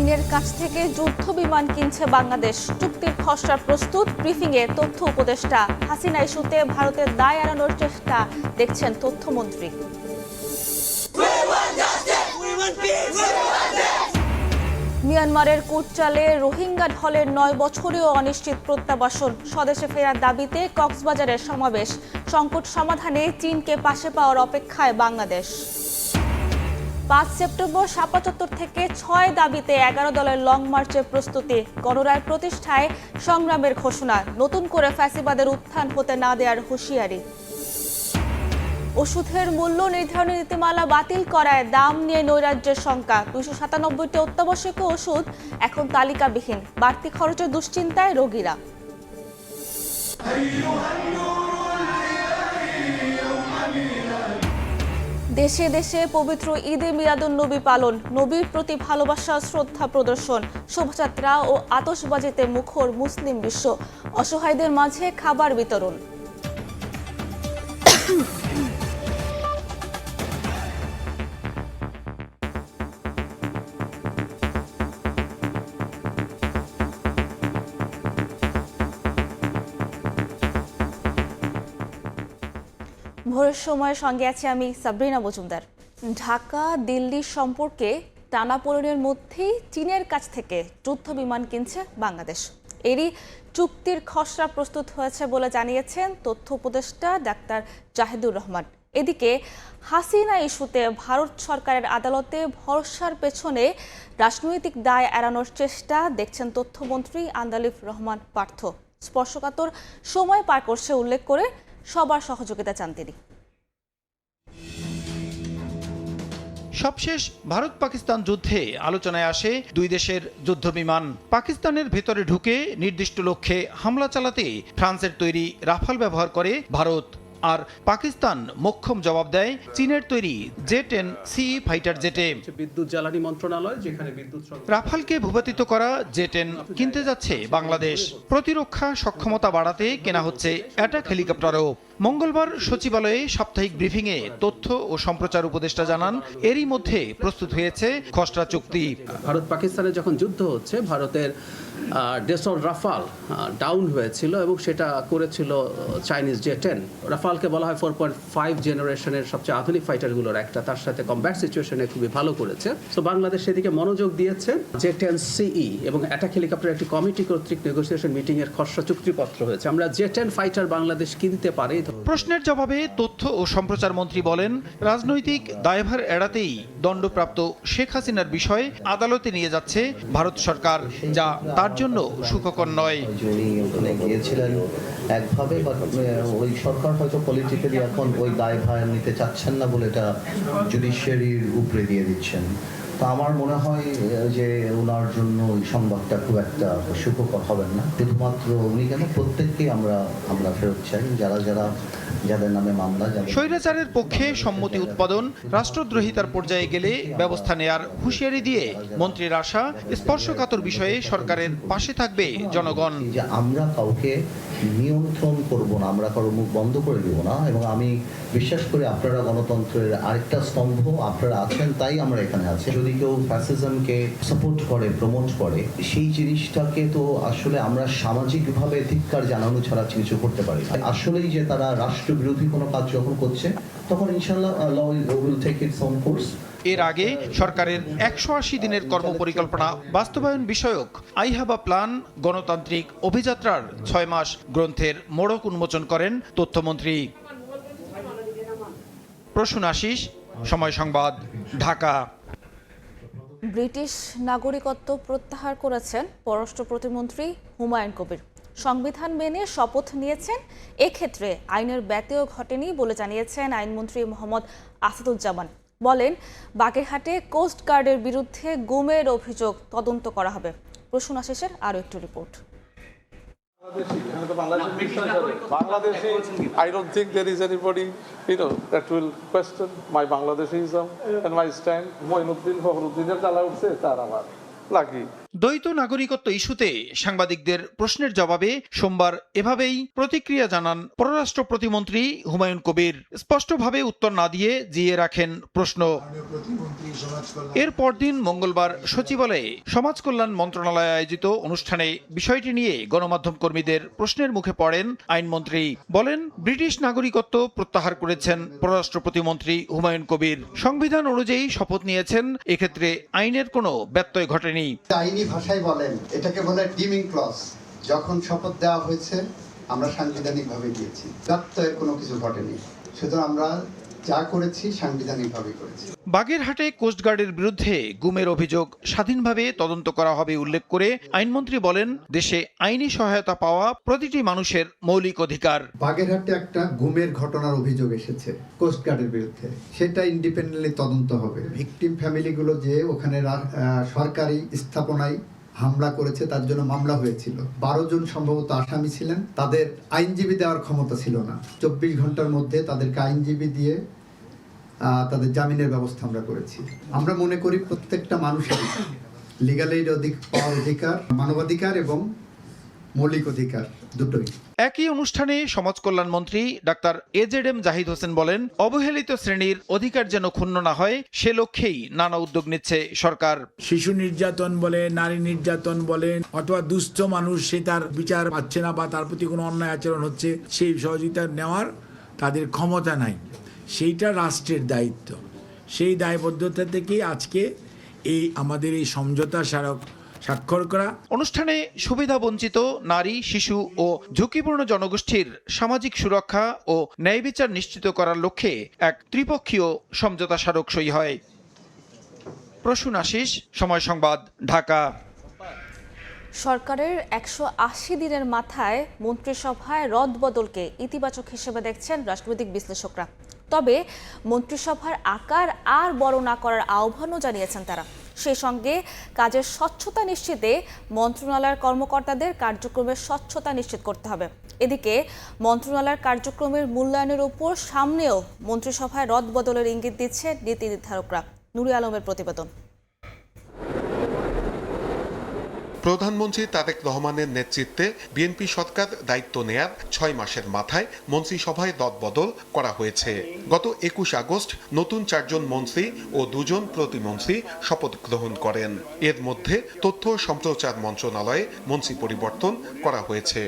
চীনের কাছ থেকে যুদ্ধ বিমান কিনছে বাংলাদেশ। চুক্তির খসড়া প্রস্তুত। ব্রিফিংয়ে তথ্য উপদেষ্টা। হাসিনা ইস্যুতে ভারতের দায় এড়ানোর চেষ্টা দেখছেন তথ্যমন্ত্রী। মিয়ানমারের কুটচালে রোহিঙ্গা ঢলের ৯ বছরেও অনিশ্চিত প্রত্যাবাসন। স্বদেশে ফেরার দাবিতে কক্সবাজারের সমাবেশ। সংকট সমাধানে চীনকে পাশে পাওয়ার অপেক্ষায় বাংলাদেশ। ৫ সেপ্টেম্বর শাপলা চত্বর থেকে ৬ দাবিতে ১১ দলের লং মার্চের প্রস্তুতি। গণরায় প্রতিষ্ঠায় সংগ্রামের ঘোষণা। নতুন করে ফ্যাসিবাদের উত্থান হতে না দেওয়ার হুঁশিয়ারি। ওষুধের মূল্য নির্ধারণী নীতিমালা বাতিল করায় দাম নিয়ে নৈরাজ্যের শঙ্কা। ২৯৭টি অত্যাবশ্যকীয় ওষুধ এখন তালিকাবিহীন। বাড়তি খরচের দুশ্চিন্তায় রোগীরা। দেশে দেশে পবিত্র ঈদে মিলাদুন্নবী পালন। নবীর প্রতি ভালোবাসা শ্রদ্ধা প্রদর্শন। শোভাযাত্রা ও আতশবাজিতে মুখর মুসলিম বিশ্ব। অসহায়দের মাঝে খাবার বিতরণ। ভোরের সময়ের সঙ্গে আছি আমি সাবরিনা মজুমদার। ঢাকা দিল্লি সম্পর্কে টানাপোড়েনের মধ্যেই চীনের কাছ থেকে যুদ্ধ বিমান কিনছে বাংলাদেশ। এরই চুক্তির খসড়া প্রস্তুত হয়েছে বলে জানিয়েছেন তথ্য উপদেষ্টা ডাক্তার জাহিদুর রহমান। এদিকে হাসিনা ইস্যুতে ভারত সরকারের আদালতে ভরসার পেছনে রাজনৈতিক দায় এড়ানোর চেষ্টা দেখছেন তথ্যমন্ত্রী আন্দালিব রহমান পার্থ। স্পর্শকাতর সময় পার করছে উল্লেখ করে সবার সহযোগিতা চান তিনি। সবশেষ ভারত পাকিস্তান যুদ্ধে আলোচনায় আসে দুই দেশের যুদ্ধ বিমান। পাকিস্তানের ভেতরে ঢুকে নির্দিষ্ট লক্ষ্যে হামলা চালাতে ফ্রান্সের তৈরি রাফাল ব্যবহার করে ভারত। আর পাকিস্তান মোক্ষম জবাব দেয় চীনের তৈরি J-10C ফাইটার জেটে। বিদ্যুৎ জ্বালানি মন্ত্রণালয় যেখানে বিদ্যুৎ রাফালকে ভূপাতিত করা J-10 কিনতে যাচ্ছে বাংলাদেশ। প্রতিরক্ষা সক্ষমতা বাড়াতে কেনা হচ্ছে অ্যাটাক হেলিকপ্টারও। মঙ্গলবার সচিবালয়ে সাপ্তাহিক ব্রিফিংয়ে তথ্য ও সম্প্রচার উপদেষ্টা জানান এরই মধ্যে প্রস্তুত হয়েছে খসড়া চুক্তি। ভারত পাকিস্তানের যখন যুদ্ধ হচ্ছে ভারতের ডেসল রাফাল ডাউন হয়েছিল এবং সেটা করেছিল চাইনিজ J-10। রাফালকে বলা হয় 4.5 জেনারেশনের সবচেয়ে আধুনিক ফাইটারগুলোর একটা। তার সাথে কমব্যাট সিচুয়েশনে খুবই ভালো করেছে। তো বাংলাদেশ সেদিকে মনোযোগ দিয়েছে। J-10CE এবং অ্যাটাক হেলিকপ্টার একটি কমিটি কর্তৃক নেগোসিয়েশন মিটিং এর খসড়া চুক্তিপত্র হয়েছে। আমরা J-10 ফাইটার বাংলাদেশ কিনতে পারি। প্রশ্নের জবাবে তথ্য ও সম্প্রচার মন্ত্রী বলেন রাজনৈতিক দায়ভার এড়াতেই দণ্ডপ্রাপ্ত শেখ হাসিনার বিষয়ে আদালতে নিয়ে যাচ্ছে ভারত সরকার, যা তার জন্য সুখকর নয়। উনি গিয়েছিলেন একভাবে, ওই সরকার হয়তো পলিটিক্যালি এখন ওই দায়ভার নিতে চাচ্ছেন না বলে এটা জুডিশিয়ারির উপরে দিয়ে দিচ্ছেন। তো আমার মনে হয় যে ওনার জন্য ওই সংবাদটা খুব একটা সুখকর হবেন না। শুধুমাত্র উনি কেন, প্রত্যেককেই আমরা ফেরত চাই, যাদের নামে মামলা। স্বৈরাচারের পক্ষে সম্মতি উৎপাদন রাষ্ট্রদ্রোহিতার পর্যায়ে গেলে ব্যবস্থা নেয়ার হুঁশিয়ারি দিয়ে মন্ত্রীর আশা স্পর্শকাতর বিষয়ে সরকারের পাশে থাকবে জনগণ। যে আমরা কাউকে নিয়ন্ত্রণ করব না, আমরা কারো মুখ বন্ধ করে দেব না। এবং আমি বিশ্বাস করি আপনারা গণতন্ত্রের আরেকটা স্তম্ভ, আপনারা আছেন তাই আমরা এখানে আছি। যদি কেউ ফ্যাসিজমকে সাপোর্ট করে, প্রমোট করে, সেই জিনিসটাকে তো আসলে আমরা সামাজিকভাবে ধিক্কার জানানো ছাড়া কিছু করতে পারি না। আসলেই যে তারা রাষ্ট্রবিরোধী কোনো কাজ যখন করছে তখন ইনশাআল্লাহ law will take its own course. এর আগে সরকারের ১৮০ দিনের কর্মপরিকল্পনা বাস্তবায়ন বিষয়ক আই হ্যাভ আ প্ল্যান গণতান্ত্রিক অভিযাত্রার ৬ মাস গ্রন্থের মোড়ক উন্মোচন করেন তথ্যমন্ত্রী। প্রসূন আশিস, সময় সংবাদ, ঢাকা। ব্রিটিশ নাগরিকত্ব প্রত্যাহার করেছেন পররাষ্ট্র প্রতিমন্ত্রী হুমায়ুন কবির। সংবিধান মেনে শপথ নিয়েছেন। এক্ষেত্রে আইনের ব্যত্যয় ঘটেনি বলে জানিয়েছেন আইনমন্ত্রী মোহাম্মদ আসাদুজ্জামান। বলেন বাগেরহাটে কোস্ট গার্ডের বিরুদ্ধে গুমের অভিযোগ তদন্ত করা হবে। প্রসূন আশিসের আরও একটু report. I don't think there is anybody, that will question my Bangladeshism and my stand. Moinuddin Fakhruddin এর জ্বালা উঠছে, তার আমার লাকি। দ্বৈত নাগরিকত্ব ইস্যুতে সাংবাদিকদের প্রশ্নের জবাবে সোমবার এভাবেই প্রতিক্রিয়া জানান পররাষ্ট্র প্রতিমন্ত্রী হুমায়ুন কবির। স্পষ্টভাবে উত্তর না দিয়ে জিয়ে রাখেন প্রশ্ন। এর পরদিন মঙ্গলবার সচিবালয়ে সমাজ কল্যাণ মন্ত্রণালয় আয়োজিত অনুষ্ঠানে বিষয়টি নিয়ে গণমাধ্যম কর্মীদের প্রশ্নের মুখে পড়েন আইনমন্ত্রী। বলেন, ব্রিটিশ নাগরিকত্ব প্রত্যাহার করেছেন পররাষ্ট্র প্রতিমন্ত্রী হুমায়ুন কবির। সংবিধান অনুযায়ী শপথ নিয়েছেন, এক্ষেত্রে আইনের কোনো ব্যত্যয় ঘটেনি। আইনি ভাষায় বলেন, এটাকে বলে ডিমিং ক্লজ। যখন শপথ দেওয়া হয়েছে আমরা সাংবিধানিকভাবে দিয়েছি, ব্যত্যয়ের কোনো কিছু ঘটেনি। সুতরাং আমরা যা করেছি সাংবিধানিকভাবে করেছি। বাগেরহাটে কোস্টগার্ডের বিরুদ্ধে গুমের অভিযোগ স্বাধীনভাবে তদন্ত করা হবে উল্লেখ করে আইনমন্ত্রী বলেন, দেশে আইনি সহায়তা পাওয়া প্রতিটি মানুষের মৌলিক অধিকার। বাগেরহাটে একটা গুমের ঘটনার অভিযোগ এসেছে কোস্টগার্ডের বিরুদ্ধে, সেটা ইন্ডিপেন্ডেন্টলি তদন্ত হবে। ভিকটিম ফ্যামিলিগুলো যে ওখানে সরকারি স্থাপনায় হামলা করেছে তার জন্য মামলা হয়েছিল। 12 জন সম্ভবত আসামি ছিলেন। তাদের আইনজীবী দেওয়ার ক্ষমতা ছিল না। 24 ঘন্টার মধ্যে তাদেরকে আইনজীবী দিয়ে তাদের জামিনের ব্যবস্থা আমরা করেছি। আমরা মনে করি প্রত্যেকটা মানুষের লিগ্যাল এইড পাওয়ার অধিকার, মানবাধিকার এবং মৌলিক অধিকার দুটোই। একই অনুষ্ঠানে সমাজ কল্যাণ মন্ত্রী ডাক্তার AZM জাহিদ হোসেন বলেন, অবহেলিত শ্রেণীর অধিকার যেন ক্ষুণ্ণ না হয় সে লক্ষ্যেই নানা উদ্যোগ নিচ্ছে সরকার। শিশু নির্যাতন বলে, নারী নির্যাতন বলেন, অথবা দুস্থ মানুষ সে তার বিচার পাচ্ছে না বা তার প্রতি কোনো অন্যায় আচরণ হচ্ছে, সেই সহযোগিতা নেওয়ার তাদের ক্ষমতা নাই। সেইটা রাষ্ট্রের দায়িত্ব। সেই দায়বদ্ধতা থেকেই আজকে আমাদের এই সমঝোতা স্মারক স্বাক্ষর করা। অনুষ্ঠানে সুবিধা বঞ্চিত নারী, শিশু ও ঝুঁকিপূর্ণ জনগোষ্ঠীর সামাজিক সুরক্ষা ও ন্যায় বিচার নিশ্চিত করার লক্ষ্যে এক ত্রিপক্ষীয় সমঝোতা স্মারক সই হয়। প্রসূন আশিস, সময় সংবাদ, ঢাকা। সরকারের 180 দিনের মাথায় মন্ত্রিসভায় রদবদলকে ইতিবাচক হিসেবে দেখছেন রাজনৈতিক বিশ্লেষকরা। তবে মন্ত্রিসভার আকার আর বড় না করার আহ্বানও জানিয়েছেন তারা। সেই সঙ্গে কাজের স্বচ্ছতা নিশ্চিতে মন্ত্রণালয়ের কর্মকর্তাদের কার্যক্রমের স্বচ্ছতা নিশ্চিত করতে হবে। এদিকে মন্ত্রণালয়ের কার্যক্রমের মূল্যায়নের উপর সামনেও মন্ত্রিসভায় রদবদলের ইঙ্গিত দিচ্ছে নীতি নির্ধারকরা। নুরে আলমের প্রতিবেদন। প্রধানমন্ত্রী তারেক রহমানের নেতৃত্বে বিএনপি সরকার দায়িত্ব নেয়ার 6 মাসের মাথায় মন্ত্রিসভায় রদবদল করা হয়েছে। গত 21 আগস্ট নতুন 4 জন মন্ত্রী ও 2 জন প্রতিমন্ত্রী শপথ গ্রহণ করেন। এর মধ্যে তথ্য সম্প্রচার মন্ত্রণালয়ে মন্ত্রী পরিবর্তন করা হয়েছে।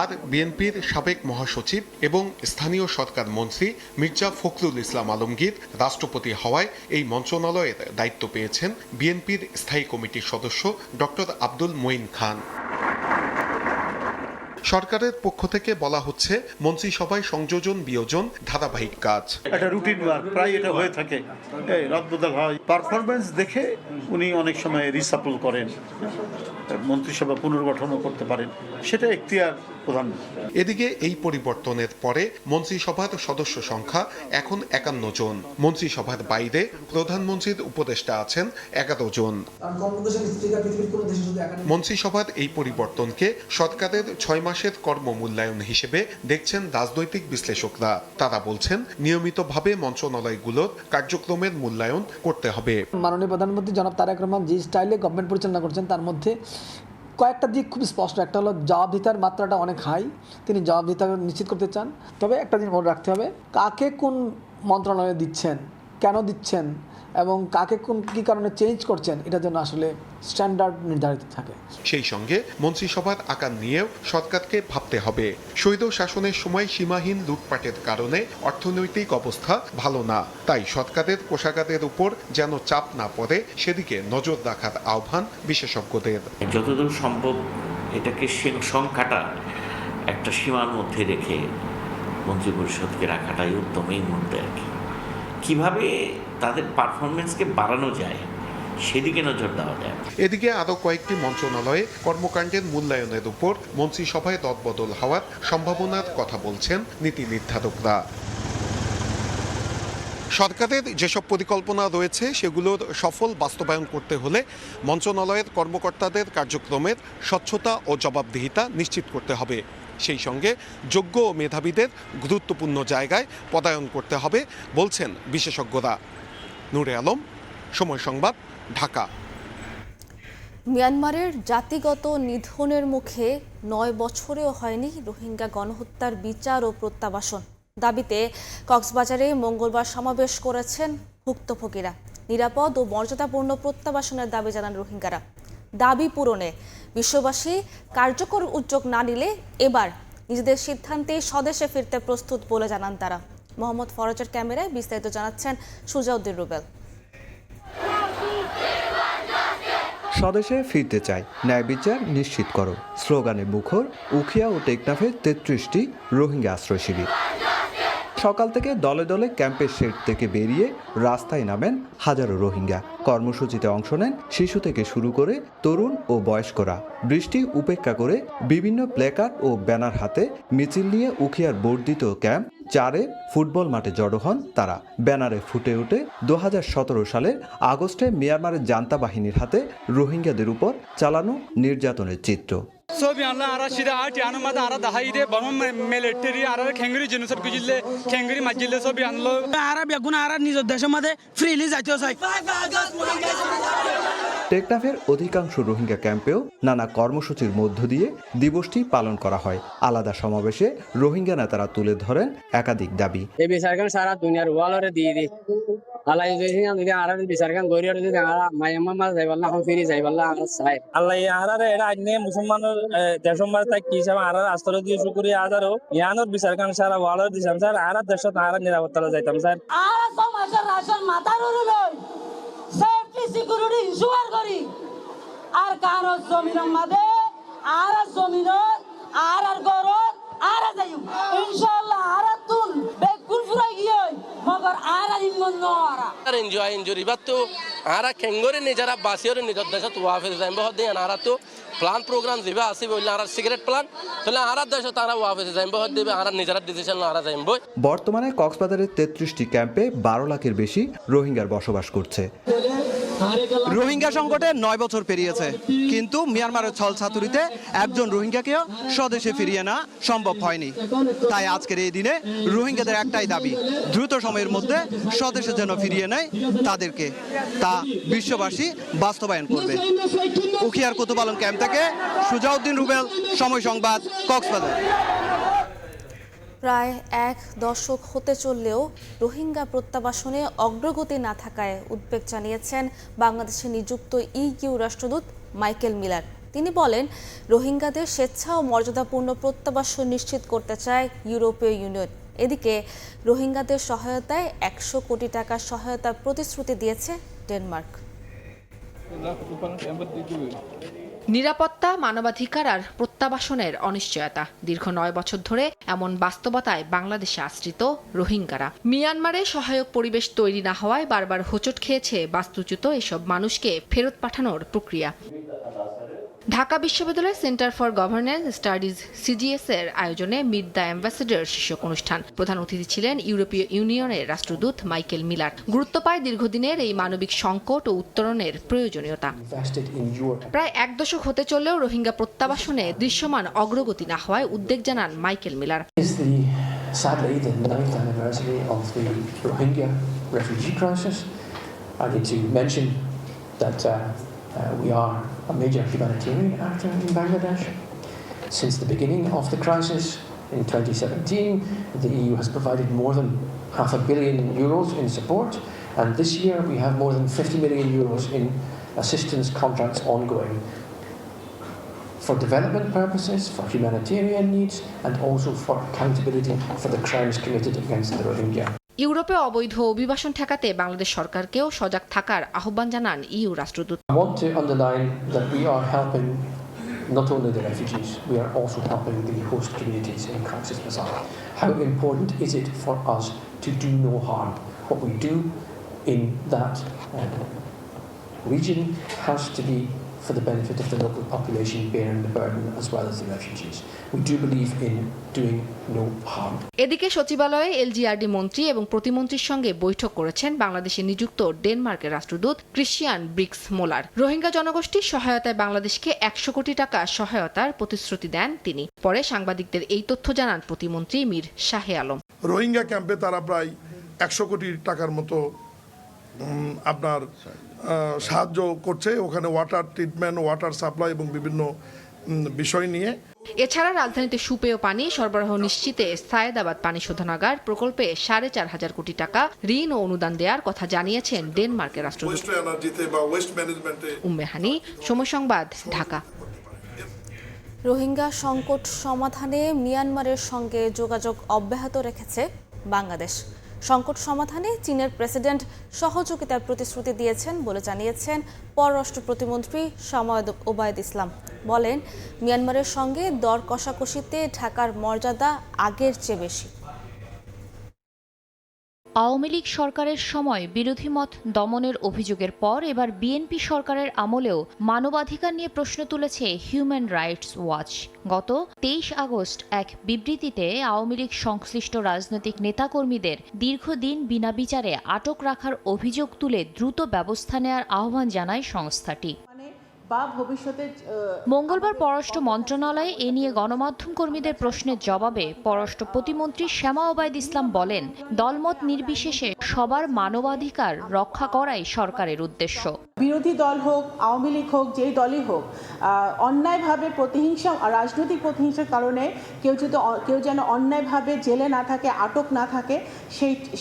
আর বিএনপির সাবেক মহাসচিব এবং স্থানীয় সরকার মন্ত্রী মির্জা ফখরুল ইসলাম আলমগীর রাষ্ট্রপতি হওয়ায় এই মন্ত্রণালয়ের দায়িত্ব পেয়েছেন বিএনপির স্থায়ী কমিটির সদস্য ডক্টর আব্দুল মঈন খান। সরকারের পক্ষ থেকে বলা হচ্ছে, মন্ত্রিসভায় সংযোজন বিয়োজন ধারাবাহিক কাজ। এটা রুটিন ওয়ার্ক, প্রায় এটা হয়ে থাকে, রদবদল হয়। পারফরমেন্স দেখে উনি অনেক সময় রিসাপল করেন, মন্ত্রিসভা পুনর্গঠনও করতে পারেন, সেটা এখতিয়ার প্রধান। এদিকে এই পরিবর্তনের পরে মন্ত্রিসভার সদস্য সংখ্যা এখন 51 জন। মন্ত্রিসভার বাইরে প্রধানমন্ত্রীর উপদেষ্টা আছেন 11 জন। মন্ত্রিসভার এই পরিবর্তনকে সরকারের 6 মাসের কর্ম মূল্যায়ন হিসেবে দেখছেন রাজনৈতিক বিশ্লেষকরা। তারা বলছেন, নিয়মিতভাবে মন্ত্রণালয়গুলোর কার্যক্রমের মূল্যায়ন করতে হবে। মাননীয় প্রধানমন্ত্রী জনাব তারেক রহমান যে স্টাইলে গভর্নমেন্ট পরিচালনা করছেন তার মধ্যে কয়েকটা দিক খুব স্পষ্ট। একটা হলো জবাবদিহিতার মাত্রাটা অনেক হাই, তিনি জবাবদিহিতা নিশ্চিত করতে চান। তবে একটা জিনিস মনে রাখতে হবে, কাকে কোন মন্ত্রণালয়ে দিচ্ছেন, কেন দিচ্ছেন এবং কাকে কোন কী কারণে চেঞ্জ করছেন, এটার জন্য আসলে স্ট্যান্ডার্ড নির্ধারিত থাকে। সেই সঙ্গে মন্ত্রিসভার আকার নিয়েও সরকারকে ভাবতে হবে। স্বৈর শাসনের সময় সীমাহীন লুটপাটের কারণে অর্থনৈতিক অবস্থা ভালো না, তাই সরকারের কোষাগারের উপর যেন চাপ না পড়ে সেদিকে নজর রাখার আহ্বান বিশেষজ্ঞদের। যতদূর সম্ভব এটাকে সংখ্যাটা একটা সীমার মধ্যে রেখে মন্ত্রিপরিষদকে রাখাটাই উত্তম এই মুহূর্তে আর কি। কীভাবে তাদের পারফরমেন্সকে বাড়ানো যায় সেদিকে নজর দেওয়া যায়। এদিকে আরও কয়েকটি মন্ত্রণালয়ে কর্মকাণ্ডের মূল্যায়নের উপর মন্ত্রিসভায় রদবদল হওয়ার সম্ভাবনার কথা বলছেন নীতি নির্ধারকরা। সরকারের যেসব পরিকল্পনা রয়েছে সেগুলোর সফল বাস্তবায়ন করতে হলে মন্ত্রণালয়ের কর্মকর্তাদের কার্যক্রমের স্বচ্ছতা ও জবাবদিহিতা নিশ্চিত করতে হবে। সেই সঙ্গে যোগ্য ও মেধাবীদের গুরুত্বপূর্ণ জায়গায় পদায়ন করতে হবে বলছেন বিশেষজ্ঞরা। নূরে আলম, সময় সংবাদ, ঢাকা। মিয়ানমারের জাতিগত নিধনের মুখে 9 বছরেও হয়নি রোহিঙ্গা গণহত্যার বিচার ও প্রত্যাবাসন দাবিতে কক্সবাজারে মঙ্গলবার সমাবেশ করেছেন ভুক্তভোগীরা। নিরাপদ ও মর্যাদাপূর্ণ প্রত্যাবাসনের দাবি জানান রোহিঙ্গারা। দাবি পূরণে বিশ্ববাসী কার্যকর উদ্যোগ না নিলে এবার নিজেদের সিদ্ধান্তে স্বদেশে ফিরতে প্রস্তুত বলে জানান তারা। মোহাম্মদ ফরজের ক্যামেরায় বিস্তারিত জানাচ্ছেন সুজাউদ্দিন রুবেল। স্বদেশে ফিরতে চাই, ন্যায় বিচার নিশ্চিত করো স্লোগানে মুখর উখিয়া ও টেকনাফের 33টি রোহিঙ্গা আশ্রয় শিবির। সকাল থেকে দলে দলে ক্যাম্পের শেড থেকে বেরিয়ে রাস্তায় নামেন হাজারো রোহিঙ্গা। কর্মসূচিতে অংশ নেন শিশু থেকে শুরু করে তরুণ ও বয়স্করা। বৃষ্টি উপেক্ষা করে বিভিন্ন প্ল্যাকার্ড ও ব্যানার হাতে মিছিল নিয়ে উখিয়ার বর্ধিত ক্যাম্প 4-এর ফুটবল মাঠে জড়ো হন তারা। ব্যানারে ফুটে ওঠে 2017 সালের আগস্টে মিয়ানমারের জান্তা বাহিনীর হাতে রোহিঙ্গাদের উপর চালানো নির্যাতনের চিত্র। টেকনাফের অধিকাংশ রোহিঙ্গা ক্যাম্পেও নানা কর্মসূচির মধ্য দিয়ে দিবসটি পালন করা হয়। আলাদা সমাবেশে রোহিঙ্গা নেতারা তুলে ধরেন একাধিক দাবি। সারা দুনিয়ার ওয়ালরে দিয়ে দিই আল্লাহ যদি আর বিচারখান গরিয়র যদি মায়াম্মা যাইবাল্লা এখন ফিরে যাইবাল্লা আমরা চাই আল্লাহ আরারে এরা আইনে মুসলমানের দেশমার তাই কি হিসাবে আর আস্তর দিয়ে শুকরিয়া আদারও ইয়ানোর বিচারখান সারা ওয়ালর দিছাম স্যার আর দেশত আর নিরাপত্তা যাইতাম স্যার আর সমাজের রাশন মাথার উড়ুলই সেফটি সিকিউরিটি ইনশিওর করি আর কারো জমিনের মাঝে আর জমিনের আর গরর আর যাইম ইনশাআল্লাহ আর তুল বেকুল ফুরাই গিয়ে মগর আর ইমন নরা আর এনজয় বাতো আর খেঙ্গরে নিজরা বাসিয়র নিজর দেশত ওয়াফিস যাইম বহুত দিন আর তো প্ল্যান প্রোগ্রাম দিবা আসি বললে আর সিগারেট প্ল্যান তাহলে আর দেশত তারা ওয়াফিস যাইম বহুত দিবে আর নিজরা ডিসিশন আর যাইম বই। বর্তমানে কক্সবাজারের 33টি ক্যাম্পে 12 লাখের বেশি রোহিঙ্গার বসবাস করছে। রোহিঙ্গা সংকটে 9 বছর পেরিয়েছে, কিন্তু মিয়ানমারের ছলছাতুরিতে একজন রোহিঙ্গাকেও স্বদেশে ফিরিয়ে না সম্ভব হয়নি। তাই আজকের এই দিনে রোহিঙ্গাদের একটাই দাবি, দ্রুত সময়ের মধ্যে স্বদেশে যেন ফিরিয়ে নেয় তাদেরকে। তা বিশ্ববাসী বাস্তবায়ন করবে। উখিয়ার কুতুবালন ক্যাম্প থেকে সুজাউদ্দিন রুবেল, সময় সংবাদ, কক্সবাজার। প্রায় 1 দশক হতে চললেও রোহিঙ্গা প্রত্যাবাসনে অগ্রগতি না থাকায় উদ্বেগ জানিয়েছেন বাংলাদেশে নিযুক্ত ইইউ রাষ্ট্রদূত মাইকেল মিলার। তিনি বলেন, রোহিঙ্গাদের স্বেচ্ছা ও মর্যাদাপূর্ণ প্রত্যাবাসন নিশ্চিত করতে চায় ইউরোপীয় ইউনিয়ন। এদিকে রোহিঙ্গাদের সহায়তায় 100 কোটি টাকার সহায়তার প্রতিশ্রুতি দিয়েছে ডেনমার্ক। নিরাপত্তা, মানবাধিকার আর প্রত্যাবাসনের অনিশ্চয়তা, দীর্ঘ 9 বছর ধরে এমন বাস্তবতায় বাংলাদেশে আশ্রিত রোহিঙ্গারা। মিয়ানমারে সহায়ক পরিবেশ তৈরি না হওয়ায় বারবার হোঁচট খেয়েছে বাস্তুচ্যুত এসব মানুষকে ফেরত পাঠানোর প্রক্রিয়া। ঢাকা বিশ্ববিদ্যালয় centre for governance studies CGS এর আয়োজনে মিট দ্য অ্যাম্বাসেডর শীর্ষক অনুষ্ঠান। প্রধান অতিথি ছিলেন ইউরোপীয় ইউনিয়নের রাষ্ট্রদূত মাইকেল মিলার। গুরুত্ব পায় দীর্ঘদিনের এই মানবিক সংকট ও উত্তরণের প্রয়োজনীয়তা। প্রায় 1 দশক হতে চললেও রোহিঙ্গা প্রত্যাবাসনে দৃশ্যমান অগ্রগতি না হওয়ায় উদ্বেগ জানান Michael Miller. Sadly, the 9th anniversary of the Rohingya refugee crisis. I need to mention that we are a major humanitarian actor in Bangladesh. Since the beginning of the crisis in 2017, the EU has provided more than €500 million in support, and this year we have more than €50 million in assistance contracts ongoing for development purposes, for humanitarian needs, and also for accountability for the crimes committed against the Rohingya. ইউরোপে অবৈধ অভিবাসন ঠেকাতে বাংলাদেশ সরকারকেও সজাগ থাকার আহ্বান জানান EU রাষ্ট্রদূত। I want to underline that we are helping not only the refugees, we are also helping the host communities in crisis Bazaar. How important is it for us to do no harm? What we do in that region has to be for the benefit of the local population bearing the burden as well as the refugees. We do believe in doing no harm. এদিকে সচিবালয়ে LGRD মন্ত্রী এবং প্রতিমন্ত্রীর সঙ্গে বৈঠক করেছেন বাংলাদেশে নিযুক্ত ডেনমার্কের রাষ্ট্রদূত ক্রিশ্চিয়ান ব্রিক্স মোলার। রোহিঙ্গা জনগোষ্ঠীর সহায়তায় বাংলাদেশকে 100 কোটি টাকা সহায়তার প্রতিশ্রুতি দেন তিনি। পরে সাংবাদিকদের এই তথ্য জানান প্রতিমন্ত্রী মীর শাহে আলম। রোহিঙ্গা ক্যাম্পে তারা প্রায় 100 কোটি টাকার মতো আপনার সাহায্য করছে ওখানে ওয়াটার ট্রিটমেন্ট, ওয়াটার সাপ্লাই এবং বিভিন্ন বিষয় নিয়ে। এছাড়া রাজধানীতে সুপেয় পানি সরবরাহ নিশ্চিতে সায়েদাবাদ পানি শোধনাগার প্রকল্পে 4.5 কোটি টাকা ঋণ ও অনুদান দেওয়ার কথা জানিয়েছেন ডেনমার্কের রাষ্ট্রদূত। উম্মে হানি, সময় সংবাদ, ঢাকা। রোহিঙ্গা সংকট সমাধানে মিয়ানমারের সঙ্গে যোগাযোগ অব্যাহত রেখেছে বাংলাদেশ। সংকট সমাধানে চীনের প্রেসিডেন্ট সহযোগিতার প্রতিশ্রুতি দিয়েছেন বলে জানিয়েছেন পররাষ্ট্র প্রতিমন্ত্রী শামা ওবায়দ ইসলাম। বলেন, মিয়ানমারের সঙ্গে দর কষাকষিতে ঢাকার মর্যাদা আগের চেয়ে বেশি। আওয়ামী লীগ সরকারের সময় বিরোধী মত দমনের অভিযোগের পর এবার বিএনপি সরকারের আমলেও মানবাধিকার নিয়ে প্রশ্ন তুলেছে হিউম্যান রাইটস ওয়াচ। গত 23 আগস্ট এক বিবৃতিতে আওয়ামী লীগ সংশ্লিষ্ট রাজনৈতিক নেতাকর্মীদের দীর্ঘদিন বিনা বিচারে আটক রাখার অভিযোগ তুলে দ্রুত ব্যবস্থা নেওয়ার আহ্বান জানায় সংস্থাটি। মঙ্গলবার পররাষ্ট্র মন্ত্রণালয়ে এ নিয়ে গণমাধ্যম কর্মীদের প্রশ্নের জবাবে পররাষ্ট্র প্রতিমন্ত্রী শামা ওবায়দ ইসলাম বলেন, দলমত নির্বিশেষে সবার মানবাধিকার রক্ষা করাই সরকারের উদ্দেশ্য। বিরোধী দল হোক, আওয়ামী লীগ হোক, যেই দলই হোক, অন্যায়ভাবে প্রতিহিংসা, রাজনৈতিক প্রতিহিংসার কারণে কেউ যেন অন্যায়ভাবে জেলে না থাকে, আটক না থাকে,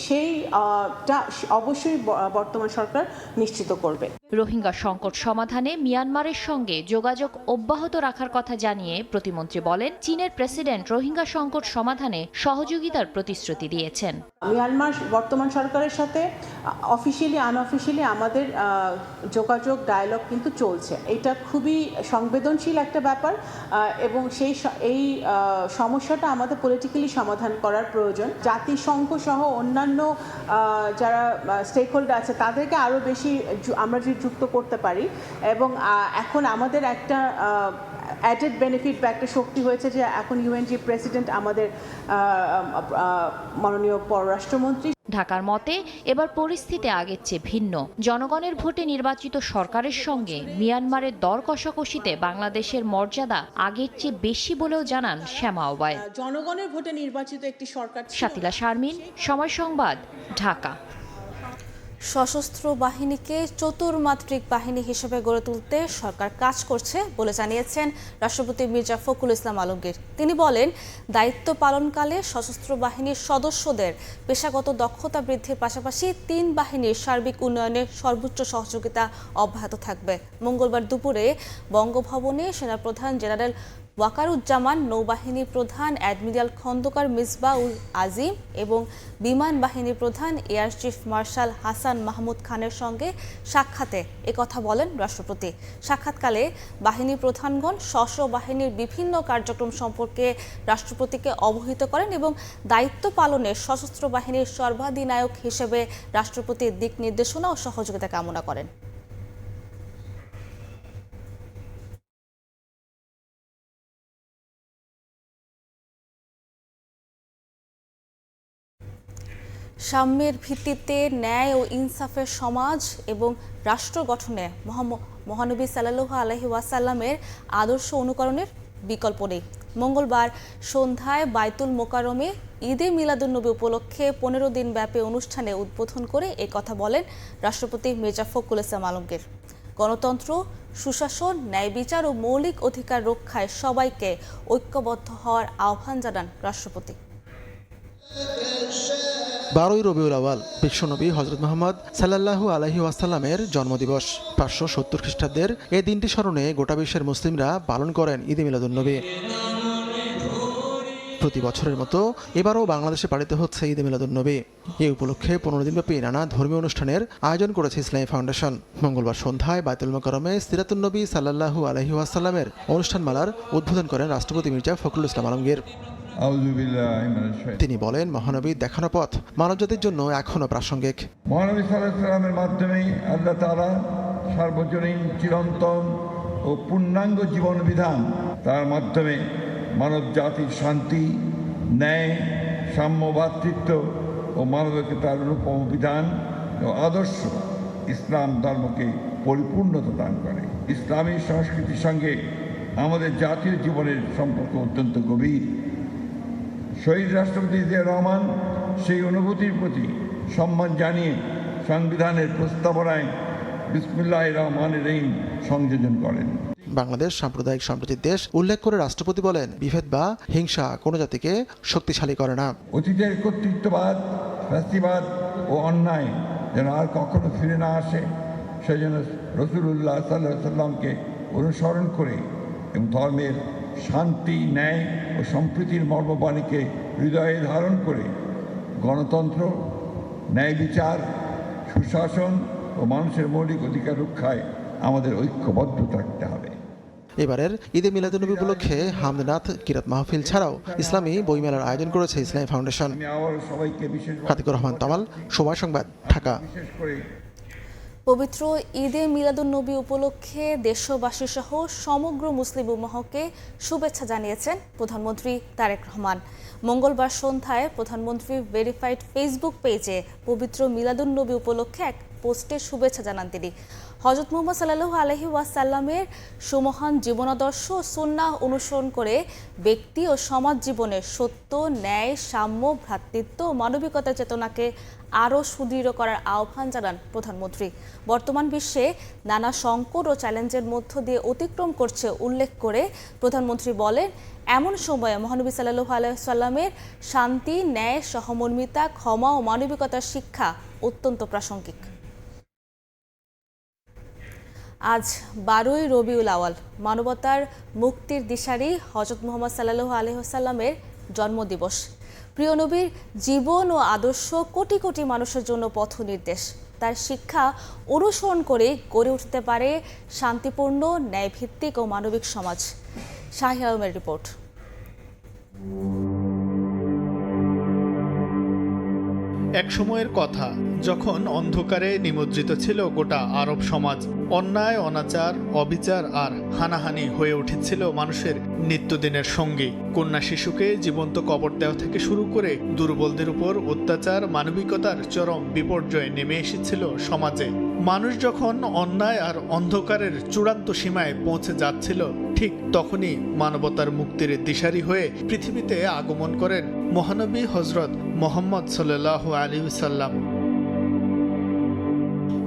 সেইটা অবশ্যই বর্তমান সরকার নিশ্চিত করবে। রোহিঙ্গা সংকট সমাধানে মিয়ানমারের সঙ্গে যোগাযোগ অব্যাহত রাখার কথা জানিয়ে প্রতিমন্ত্রী বলেন, চীনের প্রেসিডেন্ট রোহিঙ্গা সংকট সমাধানে সহযোগিতার প্রতিশ্রুতি দিয়েছেন। মিয়ানমার বর্তমান সরকারের সাথে অফিসিয়ালি আনঅফিসিয়ালি আমাদের যোগাযোগ ডায়ালগ কিন্তু চলছে। এটা খুবই সংবেদনশীল একটা ব্যাপার এবং এই সমস্যাটা আমাদের পলিটিক্যালি সমাধান করার প্রয়োজন। জাতিসংঘ সহ অন্যান্য যারা স্টেক হোল্ডার আছে তাদেরকে আরও বেশি আমরা যদি যুক্ত করতে পারি এবং এখন আমাদের একটা অ্যাডেড বেনিফিট বা একটা শক্তি হয়েছে যে এখন ইউএনজি প্রেসিডেন্ট আমাদের মাননীয় পররাষ্ট্রমন্ত্রী। ঢাকার মতে এবার পরিস্থিতি আগের চেয়ে ভিন্ন। জনগণের ভোটে নির্বাচিত সরকারের সঙ্গে মিয়ানমারের দর কষাকষিতে বাংলাদেশের মর্যাদা আগের চেয়ে বেশি বলেও জানান শামা ওবায়দ। জনগণের ভোটে নির্বাচিত একটি সরকার। শাতিলা শারমিন, সময় সংবাদ, ঢাকা। সশস্ত্র বাহিনীকে চতুর্মাত্রিক বাহিনী হিসেবে গড়ে তুলতে সরকার কাজ করছে বলে জানিয়েছেন রাষ্ট্রপতি মির্জা ফখরুল ইসলাম আলমগীর। তিনি বলেন, দায়িত্ব পালনকালে সশস্ত্র বাহিনীর সদস্যদের পেশাগত দক্ষতা বৃদ্ধির পাশাপাশি 3 বাহিনীর সার্বিক উন্নয়নে সর্বোচ্চ সহযোগিতা অব্যাহত থাকবে। মঙ্গলবার দুপুরে বঙ্গভবনে সেনাপ্রধান জেনারেল ওয়াকারুজ্জামান, নৌবাহিনী প্রধান অ্যাডমিরাল খন্দকার মিসবাউল আজিম এবং বিমান বাহিনী প্রধান air chief marshal Hasan Mahmud খানের সঙ্গে সাক্ষাতে একথা বলেন রাষ্ট্রপতি। সাক্ষাৎকালে বাহিনী প্রধানগণ স্ব বাহিনীর বিভিন্ন কার্যক্রম সম্পর্কে রাষ্ট্রপতিকে অবহিত করেন এবং দায়িত্ব পালনে সশস্ত্র বাহিনীর সর্বাধিনায়ক হিসেবে রাষ্ট্রপতির দিক নির্দেশনা ও সহযোগিতা কামনা করেন। সাম্যের ভিত্তিতে ন্যায় ও ইনসাফের সমাজ এবং রাষ্ট্র গঠনে মহানবী সাল্লাল্লাহু আলাইহি ওয়াসাল্লামের আদর্শ অনুকরণের বিকল্প নেই। মঙ্গলবার সন্ধ্যায় বায়তুল মোকাররমে ঈদে মিলাদুন্নবী উপলক্ষে 15 দিন ব্যাপী অনুষ্ঠানে উদ্বোধন করে এই কথা বলেন রাষ্ট্রপতি মির্জা ফখরুল ইসলাম আলমগীর। গণতন্ত্র, সুশাসন, ন্যায় বিচার ও মৌলিক অধিকার রক্ষায় সবাইকে ঐক্যবদ্ধ হওয়ার আহ্বান জানান রাষ্ট্রপতি। 12ই রবিউল আওয়াল বিশ্বনবী হযরত মুহাম্মদ সাল্লাল্লাহু আলাইহি ওয়াসাল্লামের জন্মদিবস। 570 খ্রিস্টাব্দের এই দিনটি স্মরণে গোটা বিশ্বের মুসলিমরা পালন করেন ঈদে মিলাদুন্নবী। প্রতি বছরের মতো এবারও বাংলাদেশে পালিত হচ্ছে ঈদে মিলাদুন্নবী। এই উপলক্ষে 15 দিনব্যাপী নানা ধর্মীয় অনুষ্ঠানের আয়োজন করেছে ইসলামী ফাউন্ডেশন। মঙ্গলবার সন্ধ্যায় বায়তুল মোকাররমে সিরাতুন্নবী সাল্লাল্লাহু আলাইহি ওয়াসাল্লামের অনুষ্ঠানমালার উদ্বোধন করেন রাষ্ট্রপতি মির্জা ফখরুল ইসলাম আলমগীর। তিনি বলেন, মহানবীর দেখানো পথ মানবজাতির জন্য এখনো প্রাসঙ্গিক। মহানবী সাল্লাল্লাহু আলাইহি ওয়াসাল্লামের মাধ্যমে আল্লাহ তাআলা সার্বজনীন, চিরন্তন ও পূর্ণাঙ্গ জীবন বিধান, তার মাধ্যমে মানব জাতির শান্তি, ন্যায়, সাম্য, ভ্রাতৃত্ব ও মানবিকতার রূপম বিধান ও আদর্শ ইসলাম ধর্মকে পরিপূর্ণতা দান করে। ইসলামী সংস্কৃতির সঙ্গে আমাদের জাতীয় জীবনের সম্পর্ক অত্যন্ত গভীর। শহীদ রাষ্ট্রপতি জিয়া রহমান সেই অনুভূতির প্রতি সম্মান জানিয়ে সংবিধানের প্রস্তাবনায় বিসমিল্লাহির রহমানির রহিম সংযোজন করেন। বাংলাদেশ সাম্প্রদায়িক সম্প্রীতির দেশ উল্লেখ করে রাষ্ট্রপতি বলেন, বিভেদ বা হিংসা কোনো জাতিকে শক্তিশালী করে না। অতীতের কর্তৃত্ববাদ, ফ্যাসিবাদ ও অন্যায় যেন আর কখনো ফিরে না আসে, সেই জন্য রাসূলুল্লাহ সাল্লাল্লাহু আলাইহি সাল্লামকে অনুসরণ করে এবং ধর্মের শান্তি, ন্যায় ও সম্প্রীতির মর্মবাণীকে হৃদয়ে ধারণ করে গণতন্ত্র, ন্যায় বিচার, সুশাসন ও মানুষের মৌলিক অধিকার রক্ষায় আমাদের ঐক্যবদ্ধ থাকতে হবে। এবারের ঈদে মিলাদুন্নবী উপলক্ষে হামদনাথ কিরাত মাহফিল ছাড়াও ইসলামী বইমেলার আয়োজন করেছে ইসলামী ফাউন্ডেশন। খাতিকুর রহমান তমাল, সময় সংবাদ, ঢাকা। পবিত্র ঈদে মিলাদুন্নবী উপলক্ষে দেশবাসী সহ সমগ্র মুসলিম উম্মাহকে শুভেচ্ছা জানিয়েছেন প্রধানমন্ত্রী তারেক রহমান। মঙ্গলবার সন্ধ্যায় প্রধানমন্ত্রী ভেরিফাইড ফেসবুক পেজে পবিত্র মিলাদুন্নবী উপলক্ষে এক পোস্টে শুভেচ্ছা জানান তিনি। হযরত মুহাম্মদ সাল্লাল্লাহু আলাইহি ওয়াসাল্লামের সুমহান জীবনাদর্শ ও সুন্নাহ অনুসরণ করে ব্যক্তি ও সমাজ জীবনে সত্য, ন্যায়, সাম্য, ভ্রাতৃত্ব ও মানবিকতার চেতনাকে আরও সুদৃঢ় করার আহ্বান জানান প্রধানমন্ত্রী। বর্তমান বিশ্বে নানা সংকট ও চ্যালেঞ্জের মধ্য দিয়ে অতিক্রম করছে উল্লেখ করে প্রধানমন্ত্রী বলেন, এমন সময়ে মহানবী সাল্লাল্লাহু আলাইহি ওয়াসাল্লামের শান্তি, ন্যায়, সহমর্মিতা, ক্ষমা ও মানবিকতার শিক্ষা অত্যন্ত প্রাসঙ্গিক। আজ 12ই রবিউল আওয়াল, মানবতার মুক্তির দিশারি হযরত মুহাম্মদ সাল্লাল্লাহু আলাইহি ওয়াসাল্লামের জন্মদিবস। প্রিয় নবীর জীবন ও আদর্শ কোটি কোটি মানুষের জন্য পথ নির্দেশ। তার শিক্ষা অনুসরণ করে গড়ে উঠতে পারে শান্তিপূর্ণ, ন্যায়ভিত্তিক ও মানবিক সমাজ। শাহী আলমের রিপোর্ট। এক সময়ের কথা যখন অন্ধকারে নিমজ্জিত ছিল গোটা আরব সমাজ, অন্যায়, অনাচার, অবিচার আর হানাহানি হয়ে উঠেছিল মানুষের নিত্যদিনের সঙ্গী। কন্যা শিশুকে জীবন্ত কবর দেওয়া থেকে শুরু করে দুর্বলদের উপর অত্যাচার, মানবিকতার চরম বিপর্যয় নেমে এসেছিল সমাজে। মানুষ যখন অন্যায় আর অন্ধকারের চূড়ান্ত সীমায় পৌঁছে যাচ্ছিল, ঠিক তখনই মানবতার মুক্তির দিশারি হয়ে পৃথিবীতে আগমন করেন মহানবী হযরত মুহাম্মদ সাল্লাল্লাহু আলাইহি ওয়াসাল্লাম।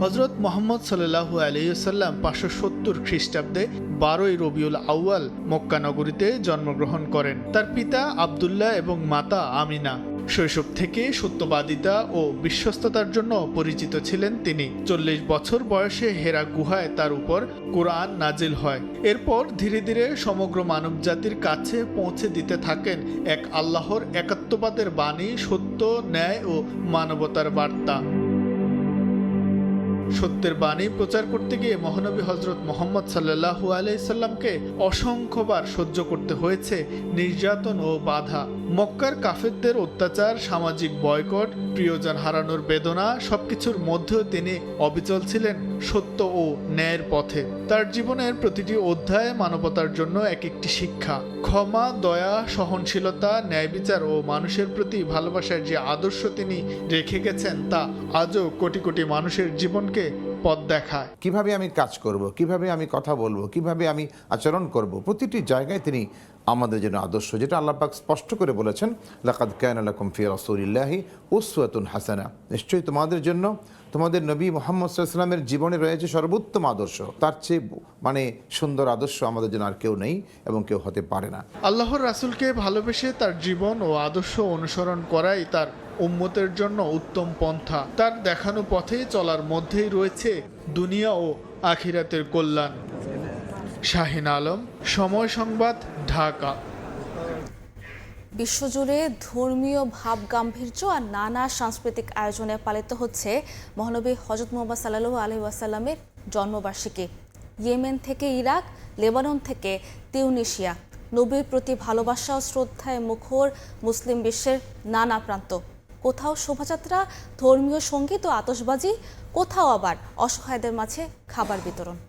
হযরত মুহাম্মদ সাল্লাল্লাহু আলাইহি ওয়াসাল্লাম 570 খ্রিস্টাব্দে 12ই রবিউল আউয়াল মক্কা নগরীতে জন্মগ্রহণ করেন। তার পিতা আব্দুল্লাহ এবং মাতা আমিনা। শৈশব থেকে সত্যবাদিতা ও বিশ্বস্ততার জন্য পরিচিত ছিলেন তিনি। 40 বছর বয়সে হেরা গুহায় তার উপর কোরআন নাজিল হয়। এরপর ধীরে ধীরে সমগ্র মানবজাতির কাছে পৌঁছে দিতে থাকেন এক আল্লাহর একাত্মবাদের বাণী, সত্য, ন্যায় ও মানবতার বার্তা। সত্যের বাণী প্রচার করতে গিয়ে মহানবী হযরত মুহাম্মদ সাল্লাল্লাহু আলাইহি সাল্লামকে অসংখ্যবার সহ্য করতে হয়েছে নির্যাতন ও বাধা। মক্কার কাফেরদের অত্যাচার, সামাজিক বয়কট, প্রিয়জন হারানোর বেদনা, সবকিছুর মধ্যেও তিনি অবিচল ছিলেন সত্য ও ন্যায়ের পথে। তার জীবনের প্রতিটি অধ্যায়ে মানবতার জন্য এক একটি শিক্ষা। ক্ষমা, দয়া, সহনশীলতা, ন্যায় বিচার ও মানুষের প্রতি ভালোবাসার যে আদর্শ তিনি রেখে গেছেন, তা আজও কোটি কোটি মানুষের জীবনকে পথ দেখায়। কিভাবে আমি কাজ করব, কিভাবে আমি কথা বলবো, কিভাবে আমি আচরণ করব, প্রতিটি জায়গায় তিনি আমাদের জন্য আদর্শ, যেটা আল্লাহ পাক স্পষ্ট করে বলেছেন, লাকাদ কানা লাকুম ফি রাসূলিল্লাহি উসওয়াতুন হাসানা। নিশ্চয়ই তোমাদের জন্য তোমাদের নবী মুহাম্মদ সাল্লাল্লাহু আলাইহি ওয়াসাল্লামের জীবনে রয়েছে সর্বোত্তম আদর্শ। তার চেয়ে সুন্দর আদর্শ আমাদের জন্য আর কেউ নেই এবং কেউ হতে পারে না। আল্লাহর রাসূলকে ভালোবেসে তার জীবন ও আদর্শ অনুসরণ করাই তার উম্মতের জন্য উত্তম পন্থা। তার দেখানো পথে চলার মধ্যেই রয়েছে দুনিয়া ও আখিরাতের কল্যাণ। শাহিন আলম, সময় সংবাদ, ঢাকা। বিশ্বজুড়ে ধর্মীয় ভাব গাম্ভীর্য আর নানা সাংস্কৃতিক আয়োজনে পালিত হচ্ছে মহানবী হযরত মুহাম্মদ সাল্লাল্লাহু আলাইহি ওয়াসাল্লামের জন্মবার্ষিকী। ইয়েমেন থেকে ইরাক, লেবানন থেকে তিউনিসিয়া, নবীর প্রতি ভালোবাসা ও শ্রদ্ধায় মুখর মুসলিম বিশ্বের নানা প্রান্ত। কোথাও শোভাযাত্রা, ধর্মীয় সঙ্গীত ও আতশবাজি, কোথাও আবার অসহায়দের মাঝে খাবার বিতরণ।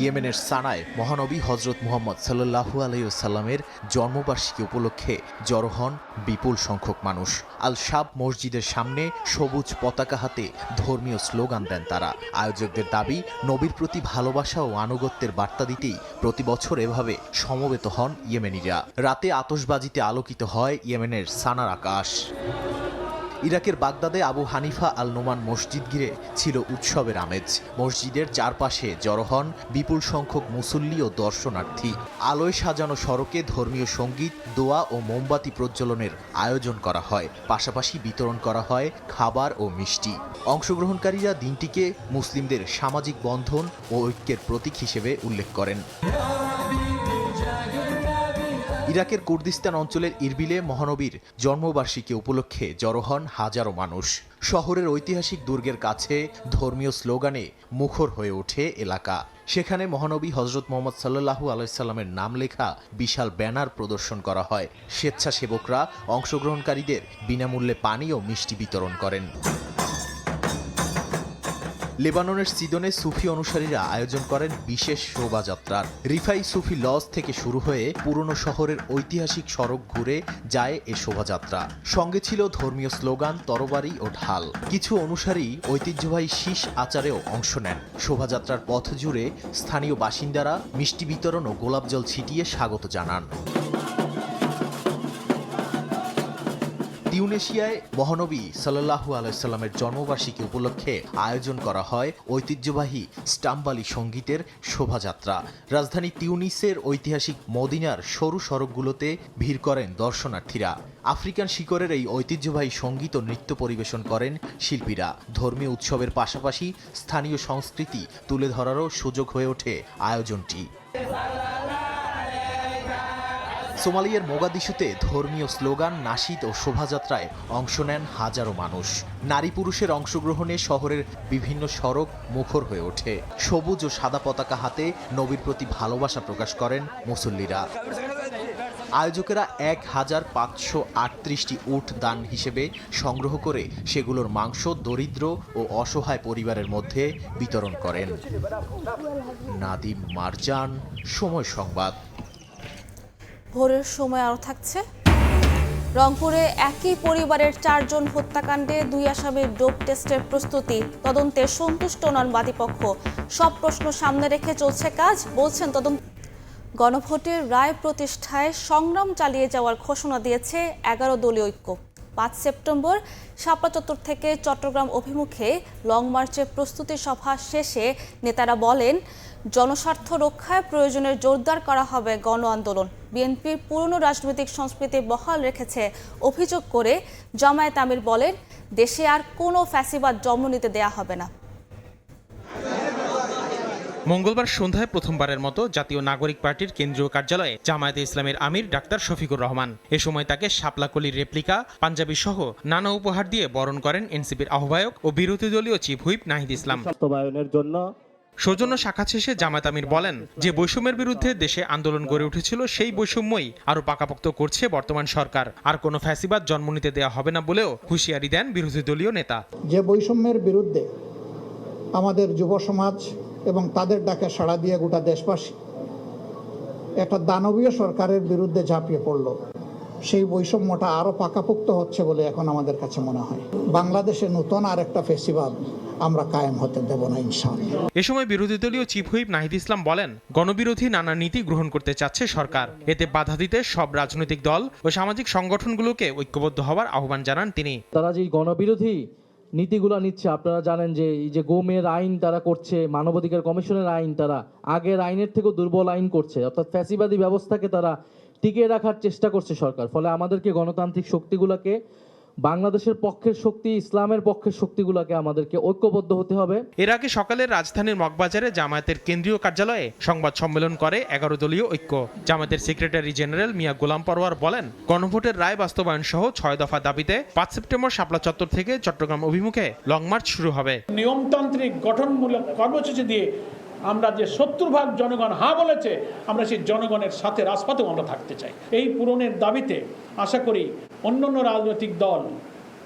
ইয়েমেনের সানায় মহানবী হযরত মুহাম্মদ সাল্লাল্লাহু আলাইহি ওয়াসাল্লামের জন্মবার্ষিকী উপলক্ষে জড়ো হন বিপুল সংখ্যক মানুষ। আল শাব মসজিদের সামনে সবুজ পতাকা হাতে ধর্মীয় স্লোগান দেন তারা। আয়োজকদের দাবি, নবীর প্রতি ভালোবাসা ও আনুগত্যের বার্তা দিতেই প্রতি বছর এভাবে সমবেত হন ইয়েমেনিরা। রাতে আতশবাজিতে আলোকিত হয় ইয়েমেনের সানার আকাশ। ইরাকের বাগদাদে আবু হানিফা আল নোমান মসজিদ ঘিরে ছিল উৎসবের আমেজ। মসজিদের চারপাশে জড়ো হন বিপুল সংখ্যক মুসল্লি ও দর্শনার্থী। আলোয় সাজানো সড়কে ধর্মীয় সঙ্গীত, দোয়া ও মোমবাতি প্রজ্বলনের আয়োজন করা হয়। পাশাপাশি বিতরণ করা হয় খাবার ও মিষ্টি। অংশগ্রহণকারীরা দিনটিকে মুসলিমদের সামাজিক বন্ধন ও ঐক্যের প্রতীক হিসেবে উল্লেখ করেন। ইরাকের কুর্দিস্তান অঞ্চলের ইরবিলে মহানবীর জন্মবার্ষিকী উপলক্ষে জড়ো হন হাজারো মানুষ। শহরের ঐতিহাসিক দুর্গের কাছে ধর্মীয় স্লোগানে মুখর হয়ে ওঠে এলাকা। সেখানে মহানবী হজরত মোহাম্মদ সাল্লাল্লাহু আলাইহি সাল্লামের নাম লেখা বিশাল ব্যানার প্রদর্শন করা হয়। স্বেচ্ছাসেবকরা অংশগ্রহণকারীদের বিনামূল্যে পানি ও মিষ্টি বিতরণ করেন। লেবাননের সিদনে সুফি অনুসারীরা আয়োজন করেন বিশেষ শোভাযাত্রার। রিফাই সুফি লজ থেকে শুরু হয়ে পুরনো শহরের ঐতিহাসিক সড়ক ঘুরে যায় এ শোভাযাত্রা। সঙ্গে ছিল ধর্মীয় স্লোগান, তরবারি ও ঢাল। কিছু অনুসারী ঐতিহ্যবাহী শীষ আচারেও অংশ নেন। শোভাযাত্রার পথ জুড়ে স্থানীয় বাসিন্দারা মিষ্টি বিতরণ ও গোলাপ জল ছিটিয়ে স্বাগত জানান। তিউনেশিয়ায় মহানবী সাল্লাল্লাহু আলাইহি সাল্লামের জন্মবার্ষিকী উপলক্ষে আয়োজন করা হয় ঐতিহ্যবাহী স্টাম্বালি সঙ্গীতের শোভাযাত্রা। রাজধানী তিউনিসের ঐতিহাসিক মদিনার সরু সড়কগুলোতে ভিড় করেন দর্শনার্থীরা। আফ্রিকান শিকড়ের এই ঐতিহ্যবাহী সঙ্গীত ও নৃত্য পরিবেশন করেন শিল্পীরা। ধর্মীয় উৎসবের পাশাপাশি স্থানীয় সংস্কৃতি তুলে ধরারও সুযোগ হয়ে ওঠে আয়োজনটি। সোমালিয়ার মোগাদিশুতে ধর্মীয় স্লোগান, নাশিদ ও শোভাযাত্রায় অংশ নেন হাজারো মানুষ। নারী পুরুষের অংশগ্রহণে শহরের বিভিন্ন সড়ক মুখর হয়ে ওঠে। সবুজ ও সাদা পতাকা হাতে নবীর প্রতি ভালোবাসা প্রকাশ করেন মুসল্লিরা। আয়োজকেরা ১,৫৩৮টি উট দান হিসেবে সংগ্রহ করে সেগুলোর মাংস দরিদ্র ও অসহায় পরিবারের মধ্যে বিতরণ করেন। নাদিম মারজান, সময় সংবাদ। ভোরের সময় আরও থাকছে। রংপুরে একই পরিবারের 4 জন হত্যাকাণ্ডে 2 আসামির ডোপ টেস্টের প্রস্তুতি। তদন্তে সন্তুষ্ট নন বাদীপক্ষ। সব প্রশ্ন সামনে রেখে চলছে কাজ, বলছেন তদন্ত। গণভোটের রায় প্রতিষ্ঠায় সংগ্রাম চালিয়ে যাওয়ার ঘোষণা দিয়েছে 11 দলীয় ঐক্য। 5 সেপ্টেম্বর শাপলা চত্বর থেকে চট্টগ্রাম অভিমুখে লং মার্চের প্রস্তুতি সভা শেষে নেতারা বলেন, জনস্বার্থ রক্ষায় প্রয়োজনের জোরদার করা হবে গণ আন্দোলন। বিএনপির পুরনো রাজনৈতিক সংস্কৃতি বহাল রেখেছে অভিযোগ করে জামায়াত আমির বলেন, দেশে আর কোনো ফ্যাসিবাদ জন্ম নিতে দেয়া হবে না। মঙ্গলবার সন্ধ্যায় প্রথমবারের মতো জাতীয় নাগরিক পার্টির কেন্দ্রীয় কার্যালয়ে জামায়াতে ইসলামের আমির ডাক্তার শফিকুর রহমান। এ সময় তাকে শাপলাকলির রেপ্লিকা, পাঞ্জাবি সহ নানা উপহার দিয়ে বরণ করেন এনসিপির আহ্বায়ক ও বিরোধী দলীয় চিফ হুইপ নাহিদ ইসলাম। বাস্তবায়নের জন্য সৌজন্য সাক্ষাৎ শেষে জামায়াত আমির বলেন, যে বৈষম্যের বিরুদ্ধে দেশে আন্দোলন গড়ে উঠেছিল সেই বৈষম্যই আরো পাকাপোক্ত করছে বর্তমান সরকার। আর কোনো ফ্যাসিবাদ জন্ম নিতে দেওয়া হবে না বলেও হুঁশিয়ারি দেন বিরোধী দলীয় নেতা। যে বৈষম্যের বিরুদ্ধে আমাদের যুব সমাজ এবং তাদের ডাকে সাড়া দিয়ে গোটা দেশবাসী একটা দানবীয় সরকারের বিরুদ্ধে ঝাঁপিয়ে পড়ল, সেই বৈষম্যটা আরো পাকাপোক্ত হচ্ছে বলে এখন আমাদের কাছে মনে হয়। বাংলাদেশে নতুন আর একটা ফ্যাসিবাদ আমরা কায়েম হতে দেব না ইনশাআল্লাহ। এ সময় বিরোধী দলীয় চিফ হুইপ নাহিদ ইসলাম বলেন, গণবিরোধী নানা নীতি গ্রহণ করতে চাচ্ছে সরকার। এতে বাধা দিতে সব রাজনৈতিক দল ও সামাজিক সংগঠনগুলোকে ঐক্যবদ্ধ হওয়ার আহ্বান জানান তিনি। তারা যে গণবিরোধী নীতিগুলো নিচ্ছে, আপনারা জানেন যে এই যে গোমের আইন তারা করছে, মানবাধিকার কমিশনের আইন তারা আগের আইনের থেকেও দুর্বল আইন করছে, অর্থাৎ ফ্যাসিবাদী ব্যবস্থাকে তারা টিকিয়ে রাখার চেষ্টা করছে সরকার। ফলে আমাদেরকে গণতান্ত্রিক শক্তিগুলোকে, বাংলাদেশের পক্ষের শক্তি, ইসলামের পক্ষের শক্তিগুলোকে আমাদেরকে ঐক্যবদ্ধ হতে হবে। এর আগে সকালে রাজধানীর মগবাজারে জামায়াতের কেন্দ্রীয় কার্যালয়ে সংবাদ সম্মেলন করে 11 দলীয় ঐক্য। জামায়াতের সেক্রেটারি জেনারেল মিয়া গোলাম পরোয়ার বলেন, গণভোটের রায় বাস্তবায়ন সহ 6 দফা দাবিতে 5 সেপ্টেম্বর শাপলা চত্বর থেকে চট্টগ্রাম অভিমুখে লং মার্চ শুরু হবে। নিয়মতান্ত্রিক গঠনমূলক কর্মসূচি দিয়ে আমরা যে 70% জনগণ হা বলেছে, আমরা সেই জনগণের সাথে রাজপথেও আমরা থাকতে চাই। এই পূরণের দাবিতে আশা করি অন্যান্য রাজনৈতিক দল,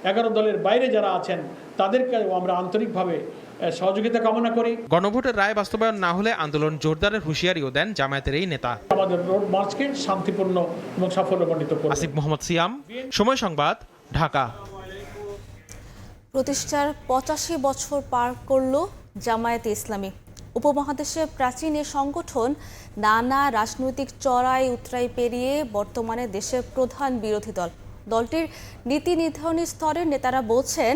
11 দলের বাইরে যারা আছেন তাদেরকেও আমরা আন্তরিকভাবে সহযোগিতা কামনা করি। গণভোটের রায় বাস্তবায়ন না হলে আন্দোলন জোরদারের হুঁশিয়ারিও দেন জামায়াতের এই নেতা। আমাদের রোড মার্চকে শান্তিপূর্ণ এবং সাফল্যমণ্ডিত করব। আসিফ মোহাম্মদ সিয়াম, সময় সংবাদ, ঢাকা। প্রতিষ্ঠার 85 বছর পার করল জামায়াতে ইসলামী। উপমহাদেশের প্রাচীন এ সংগঠন নানা রাজনৈতিক চড়াই উতরাই পেরিয়ে বর্তমানে দেশের প্রধান বিরোধী দল। দলটির নীতি নির্ধারণী স্তরের নেতারা বলছেন,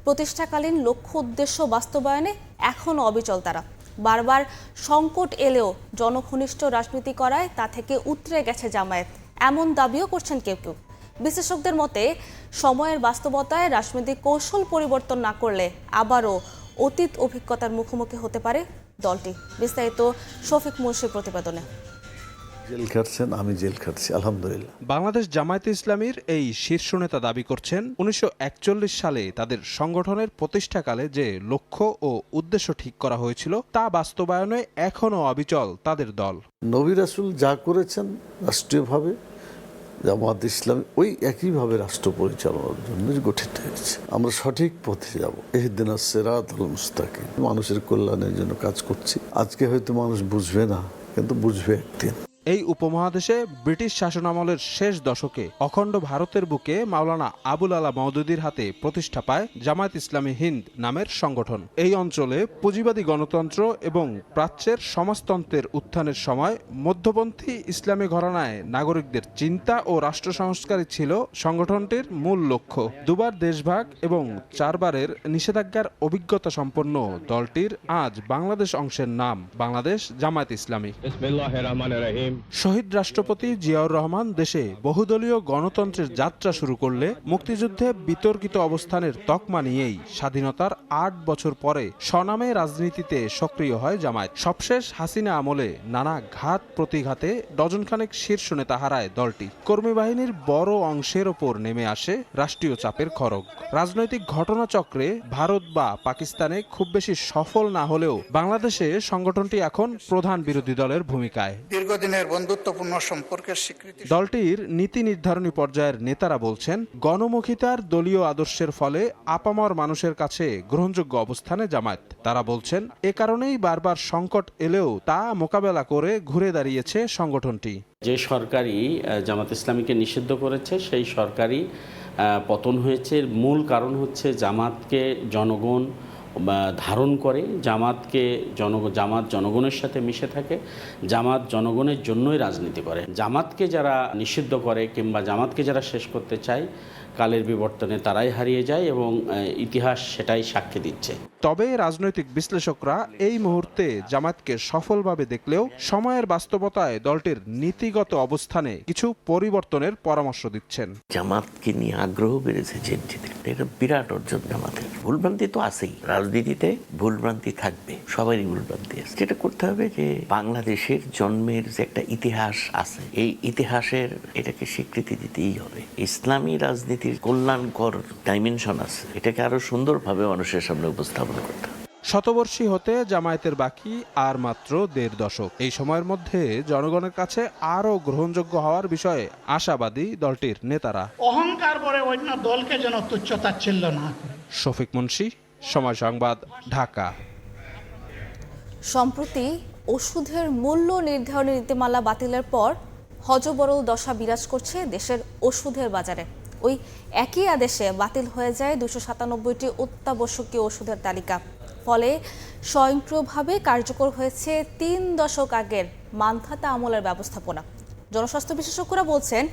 প্রতিষ্ঠাকালীন লক্ষ্য উদ্দেশ্য বাস্তবায়নে এখনও অবিচল তারা। বারবার সংকট এলেও জনঘনিষ্ঠ রাজনীতি করায় তা থেকে উতরে গেছে জামায়াত, এমন দাবিও করছেন কেউ কেউ। বিশ্লেষকদের মতে, সময়ের বাস্তবতায় রাজনৈতিক কৌশল পরিবর্তন না করলে আবারও অতীত অভিজ্ঞতার মুখোমুখি হতে পারে দলটি। বিস্তারিত শফিক মুন্সির প্রতিবেদনে। জেল খাটছেন, আমি জেল খাটছি, আলহামদুলিল্লাহ। বাংলাদেশ জামায়াতে ইসলামীর এই শীর্ষ নেতা দাবি করছেন, 1941 সালে তাদের সংগঠনের প্রতিষ্ঠাকালে যে লক্ষ্য ও উদ্দেশ্য ঠিক করা হয়েছিল তা বাস্তবায়নে এখনও অবিচল তাদের দল। নবী রাসূল যা করেছেন রাষ্ট্রীয়ভাবে, জামায়াত ইসলামী ওই একইভাবে রাষ্ট্র পরিচালনার জন্য গঠিত হয়েছে। আমরা সঠিক পথে যাব, ইহদিনাস সিরাতাল মুস্তাকিম, মানুষের কল্যাণের জন্য কাজ করছি। আজকে হয়তো মানুষ বুঝবে না, কিন্তু বুঝবে একদিন। এই উপমহাদেশে ব্রিটিশ শাসনামলের শেষ দশকে অখণ্ড ভারতের বুকে মাওলানা আবুল আলা মওদুদীর হাতে প্রতিষ্ঠা পায় জামায়াত ইসলামী হিন্দ নামের সংগঠন। এই অঞ্চলে পুঁজিবাদী গণতন্ত্র এবং প্রাচ্যের সমাজতন্ত্রের উত্থানের সময় মধ্যপন্থী ইসলামী ঘরানায় নাগরিকদের চিন্তা ও রাষ্ট্র সংস্কারই ছিল সংগঠনটির মূল লক্ষ্য। দুবার দেশভাগ এবং 4 বারের নিষেধাজ্ঞার অভিজ্ঞতা সম্পন্ন দলটির আজ বাংলাদেশ অংশের নাম বাংলাদেশ জামায়াত ইসলামী। শহীদ রাষ্ট্রপতি জিয়াউর রহমান দেশে বহুদলীয় গণতন্ত্রের যাত্রা শুরু করলে মুক্তিযুদ্ধে বিতর্কিত অবস্থানের তকমা নিয়েই স্বাধীনতার 8 বছর পরে স্বনামে রাজনীতিতে সক্রিয় হয় জামায়াত। সবশেষ হাসিনা আমলে নানা ঘাত প্রতিঘাতে ডজনখানেক শীর্ষ নেতা হারায় দলটি। কর্মী বাহিনীর বড় অংশের ওপর নেমে আসে রাষ্ট্রীয় চাপের খড়গ। রাজনৈতিক ঘটনাচক্রে ভারত বা পাকিস্তানে খুব বেশি সফল না হলেও বাংলাদেশে সংগঠনটি এখন প্রধান বিরোধী দলের ভূমিকায়। দীর্ঘদিনের বন্ধুত্বপূর্ণ সম্পর্কের স্বীকৃতি। দলটির নীতি নির্ধারণী পর্যায়ের নেতারা বলছেন, গণমুখিতার দলীয় আদর্শের ফলে আপামর মানুষের কাছে গ্রহণযোগ্য অবস্থানে জামায়াত। তারা বলছেন, এ কারণেই বারবার সংকট এলেও তা মোকাবেলা করে ঘুরে দাঁড়িয়েছে সংগঠনটি। যে সরকারই জামাত ইসলামীকে নিষিদ্ধ করেছে সেই সরকারই পতন হয়েছে। মূল কারণ হচ্ছে জামাতকে জনগণ ধারণ করে, জামাত জনগণের সাথে মিশে থাকে, জামাত জনগণের জন্যই রাজনীতি করে। জামাতকে যারা নিষিদ্ধ করে কিংবা জামাতকে যারা শেষ করতে চায়, কালের বিবর্তনে তারাই হারিয়ে যায় এবং ইতিহাস সেটাই সাক্ষী দিচ্ছে। তবে রাজনৈতিক বিশ্লেষকরা এই মুহূর্তে জামায়াতকে সফলভাবে দেখলেও সময়ের বাস্তবতায় দলটির নীতিগত অবস্থানে কিছু পরিবর্তনের পরামর্শ দিচ্ছেন। জামাতকে নিয়ে আগ্রহ বেড়েছে, এটা বিরাট অর্জন জামাতের। ভুলভ্রান্তি তো আছেই, রাজনীতিতে ভুলভ্রান্তি থাকবে, সবারই ভুলভ্রান্তি আছে। যেটা করতে হবে যে বাংলাদেশের জন্মের যে একটা ইতিহাস আছে, এই ইতিহাসের এটাকে স্বীকৃতি দিতেই হবে। ইসলামী রাজনীতির কল্যাণকর ডাইমেনশন আছে, এটাকে আরো সুন্দরভাবে মানুষের সামনে উপস্থাপন করতে হবে। শতবর্ষী হতে জামায়াতের বাকি আর মাত্র 1.5 দশক। এই সময়ের মধ্যে জনগণের কাছে আরো গ্রহণযোগ্য হওয়ার বিষয়ে আশাবাদী দলটির নেতারা। অহংকার করে অন্য দলকে যেন তুচ্ছ-তাচ্ছিল্য না করে। শফিক মুন্সি, সময় সংবাদ, ঢাকা। সম্প্রতি ওষুধের মূল্য নির্ধারণী নীতিমালা বাতিলের পর হযবরল দশা বিরাজ করছে দেশের ওষুধের বাজারে। ওই একই আদেশে বাতিল হয়ে যায় 297টি অত্যাবশ্যকীয় ওষুধের তালিকা। ফলে স্বয়ংক্রিয়ভাবে কার্যকর হয়েছে 3 দশক আগের মান্ধাতা আমলের ব্যবস্থাপনা। জনস্বাস্থ্য বিশেষজ্ঞরা বলছেন,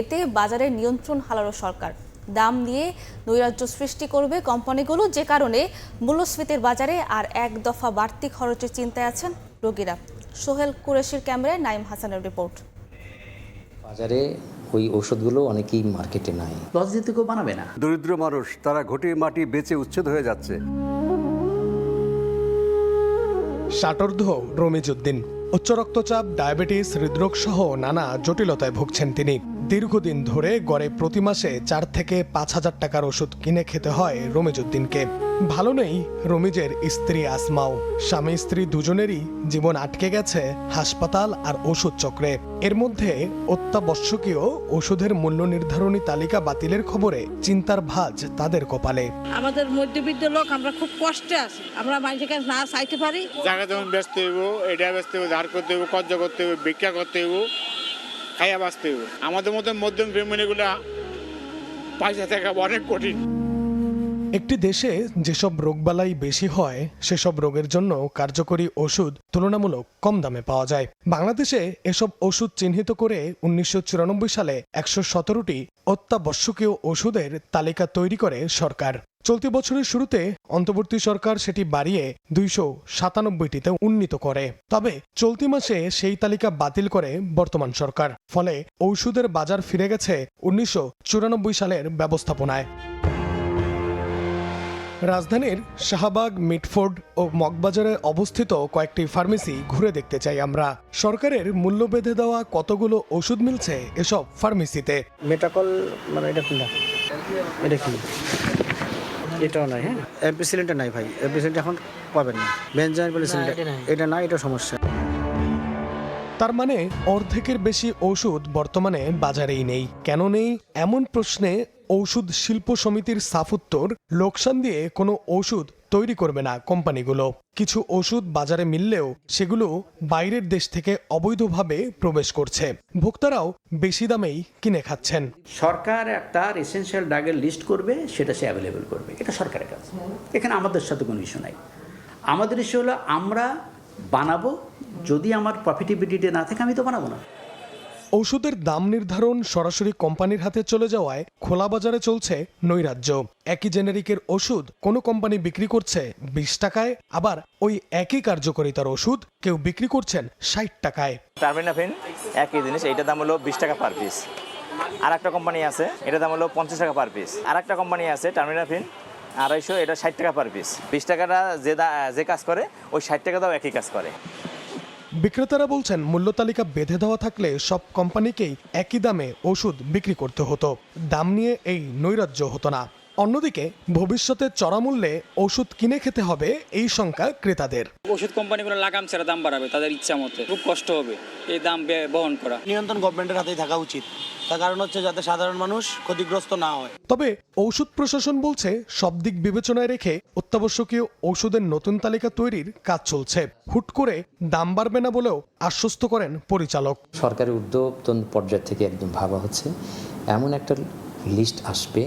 এতে বাজারে নিয়ন্ত্রণ হারালো সরকার। দাম নিয়ে নৈরাজ্য সৃষ্টি করবে কোম্পানিগুলো, যে কারণে মূল্যস্ফীতির বাজারে আর এক দফা বাড়তি খরচের চিন্তায় আছেন রোগীরা। সোহেল কুরেশির ক্যামেরায় নাইম হাসানের রিপোর্ট। বাজারে ওই ঔষধগুলো অনেকেই মার্কেটে নাই, লস দিতে কেউ বানাবে না। দরিদ্র মানুষ তারা ঘটি মাটি বেচে উচ্ছেদ হয়ে যাচ্ছে। ষাটোর্ধ্ব রমিজউদ্দিন, উচ্চ রক্তচাপ, ডায়াবেটিস, হৃদরোগ সহ নানা জটিলতায় ভুগছেন তিনি। দীর্ঘদিন ধরে গড়ে প্রতি মাসে 4 থেকে 5,000 টাকার ওষুধ কিনে খেতে হয় রমিজউদ্দিনকে। ভালো নেই রমিজের স্ত্রী আসমাও। স্বামী স্ত্রী দুজনেরই জীবন আটকে গেছে হাসপাতাল আর ওষুধ চক্রে। এর মধ্যে অত্যাবশ্যকীয় ওষুধের মূল্য নির্ধারণী তালিকা বাতিলের খবরে চিন্তার ভাঁজ তাদের কপালে। আমাদের মধ্যবিত্ত লোক, আমরা খুব কষ্টে আছি। আমরা মানুষের কাছে না চাইতে পারি, জায়গা যেমন ব্যস্ত হইব, এটা ব্যস্ত হইব, ধার করতে হইব, কর্জ করতে হইব, ভিক্ষা করতে হইব, খাইয়া বাঁচতে হইব। আমাদের মতো মধ্যম ফ্যামিলিগুলা পয়সা থাকা অনেক কঠিন। একটি দেশে যেসব রোগবালাই বেশি হয় সেসব রোগের জন্য কার্যকরী ওষুধ তুলনামূলক কম দামে পাওয়া যায়। বাংলাদেশে এসব ওষুধ চিহ্নিত করে 1994 সালে 117টি অত্যাবশ্যকীয় ওষুধের তালিকা তৈরি করে সরকার। চলতি বছরের শুরুতে অন্তর্বর্তী সরকার সেটি বাড়িয়ে 297টিতে উন্নীত করে। তবে চলতি মাসে সেই তালিকা বাতিল করে বর্তমান সরকার। ফলে ঔষধের বাজার ফিরে গেছে 1994 সালের ব্যবস্থাপনায়। রাজধানীর শাহবাগ, মিটফোর্ড ও মগবাজারে অবস্থিত কয়েকটি ফার্মেসি ঘুরে দেখতে চাই আমরা। সরকারের মূল্য বেঁধে দেওয়া কতগুলো ওষুধ মিলছে এসব ফার্মেসিতে। মেটাকল মানে এটা কোনটা? এটা কি? এটাও নাই। হ্যাঁ, এমপিসিলিনটা নাই ভাই, এমপিসিলিনটা এখন পাবেন না। বেনজাইল পেনিসিলিন এটা নাই, এটা সমস্যা। তার মানে অর্ধেকের বেশি ওষুধ বর্তমানে বাজারেই নেই। কেন নেই এমন প্রশ্নে ঔষধ শিল্প সমিতির সাফ উত্তর, লোকসান দিয়ে কোনো ওষুধ তৈরি করবে না কোম্পানিগুলো। কিছু ওষুধ বাজারে মিললেও সেগুলো বাইরের দেশ থেকে অবৈধভাবে প্রবেশ করছে। ভোক্তারাও বেশি দামেই কিনে খাচ্ছেন। সরকার একটা এসেনশিয়াল ড্রাগের লিস্ট করবে, সেটা সে অ্যাভেলেবেল করবে, এটা সরকারের কাজ। এখানে আমাদের সাথে কোনো ইস্যু নাই। আমাদের ইস্যু হলো আমরা বানাবো, যদি আমার প্রফিটেবিলিটি না থাকে আমি তো বানাবো না। ওষুধের দাম নির্ধারণ সরাসরি কোম্পানির হাতে চলে যাওয়ায় খোলা বাজারে চলছে নৈরাজ্য। একই জেনেরিকের ওষুধ কোনো কোম্পানি বিক্রি করছে 20 টাকায়, আবার ওই একই কার্যকারিতার ওষুধ কেউ বিক্রি করছেন 60 টাকায়। টার্মিনাফিন একই জিনিস, এইটার দাম হলো 20 টাকা পার পিস। আর একটা কোম্পানি আছে এটার দাম হলো 50 টাকা পার পিস। আর একটা কোম্পানি আছে টার্মিনাফিন 250, এটা 60 টাকা পার পিস। 20 টাকাটা যে কাজ করে ওই 60 টাকা দাও একই কাজ করে। বিক্রেতারা বলছেন মূল্য তালিকা বেঁধে দেওয়া থাকলে সব কোম্পানিকেই একই দামে ওষুধ বিক্রি করতে হতো, দাম নিয়ে এই নৈরাজ্য হতো না। অন্যদিকে ভবিষ্যতে চড়া মূল্যে ওষুধ কিনে খেতে হবে এই শঙ্কা ক্রেতাদের। ওষুধ কোম্পানিগুলো লাগাম ছেড়ে দাম বাড়াবে তাদের ইচ্ছা মতো, খুব কষ্ট হবে এই দাম বহন করা। নিয়ন্ত্রণ গভর্নমেন্টের হাতেই থাকা উচিত, তার কারণ হচ্ছে যাতে সাধারণ মানুষ ক্ষতিগ্রস্ত না হয়। তবে ঔষধ প্রশাসন বলছে সব দিক বিবেচনায় রেখে অত্যাবশ্যকীয় ওষুধের নতুন তালিকা তৈরির কাজ চলছে। হুট করে দাম বাড়বে না বলেও আশ্বস্ত করেন পরিচালক। সরকারি উদ্যোগ পর্যায় থেকে একদম ভাবা হচ্ছে, এমন একটা লিস্ট আসবে,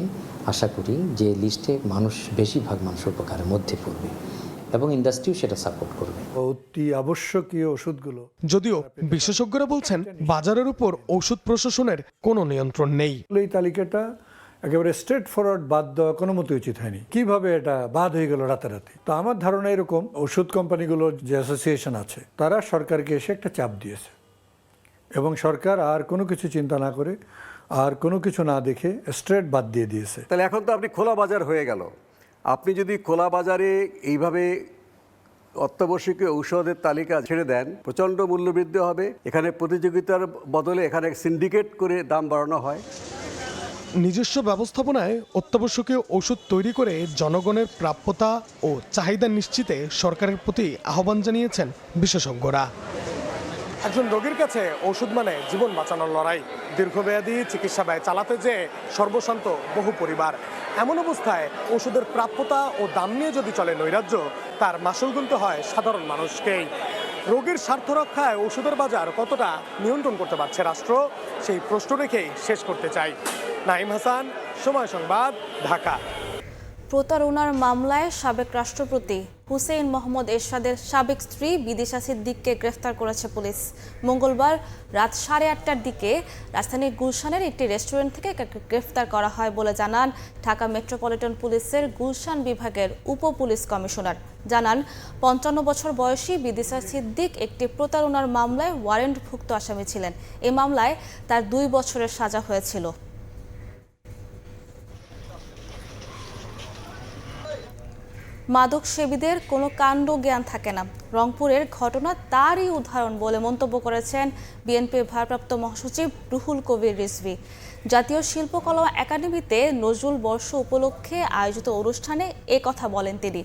আশা করি যে লিস্টে বেশিরভাগ মানুষ উপকারের মধ্যে পড়বে এবং ইন্ডাস্ট্রিও সেটা সাপোর্ট করবে। অতি আবশ্যকীয় ওষুধগুলো, যদিও বিশেষজ্ঞরা বলছেন বাজারের উপর ওষুধ প্রশাসনের কোনো নিয়ন্ত্রণ নেই। এই তালিকাটা একেবারে স্ট্রেট ফরওয়ার্ড বাদ দেওয়া কোনো মতে উচিত হয়নি। কিভাবে এটা বাদ হয়ে গেল রাতারাতি? তো আমার ধারণা এরকম, ওষুধ কোম্পানিগুলোর যে অ্যাসোসিয়েশন আছে তারা সরকারকে এসে একটা চাপ দিয়েছে এবং সরকার আর কোনো কিছু চিন্তা না করে, আর কোনো কিছু না দেখে স্ট্রেট বাদ দিয়ে দিয়েছে। তাহলে এখন তো আপনি খোলা বাজার হয়ে গেল। আপনি যদি খোলা বাজারে এইভাবে অত্যাবশ্যকীয় ঔষধের তালিকা ছেড়ে দেন, প্রচণ্ড মূল্যবৃদ্ধি হবে। এখানে প্রতিযোগিতার বদলে এখানে সিন্ডিকেট করে দাম বাড়ানো হয়। নিজস্ব ব্যবস্থাপনায় অত্যাবশ্যকীয় ওষুধ তৈরি করে জনগণের প্রাপ্যতা ও চাহিদা নিশ্চিতে সরকারের প্রতি আহ্বান জানিয়েছেন বিশেষজ্ঞরা। একজন রোগীর কাছে ওষুধ মানে জীবন বাঁচানোর লড়াই। দীর্ঘমেয়াদী চিকিৎসা ব্যয় চালাতে যেয়ে সর্বশান্ত বহু পরিবার। এমন অবস্থায় ওষুধের প্রাপ্যতা ও দাম নিয়ে যদি চলে নৈরাজ্য, তার মাসুল গুনতে হয় সাধারণ মানুষকেই। রোগীর স্বার্থ রক্ষায় ওষুধের বাজার কতটা নিয়ন্ত্রণ করতে পারছে রাষ্ট্র, সেই প্রশ্ন রেখেই শেষ করতে চাই। নাঈম হাসান, সময় সংবাদ, ঢাকা। প্রতারণার মামলায় সাবেক রাষ্ট্রপতি হুসেইন মোহাম্মদ এরশাদের সাবেক স্ত্রী বিদিশা সিদ্দিককে গ্রেফতার করেছে পুলিশ। মঙ্গলবার রাত 8:30টার দিকে রাজধানীর গুলশানের একটি রেস্টুরেন্ট থেকে গ্রেফতার করা হয় বলে জানান ঢাকা মেট্রোপলিটন পুলিশের গুলশান বিভাগের উপ পুলিশ কমিশনার। জানান 55 বছর বয়সী বিদিশা সিদ্দিক একটি প্রতারণার মামলায় ওয়ারেন্টভুক্ত আসামি ছিলেন। এই মামলায় তার 2 বছরের সাজা হয়েছিল। মাদক সেবীদের কোনো কাণ্ড জ্ঞান থাকে না, রংপুরের ঘটনা তারই উদাহরণ বলে মন্তব্য করেছেন বিএনপির ভারপ্রাপ্ত মহাসচিব রুহুল কবির রিজভী। জাতীয় শিল্পকলা একাডেমিতে নজরুল বর্ষ উপলক্ষে আয়োজিত অনুষ্ঠানে কথা বলেন তিনি।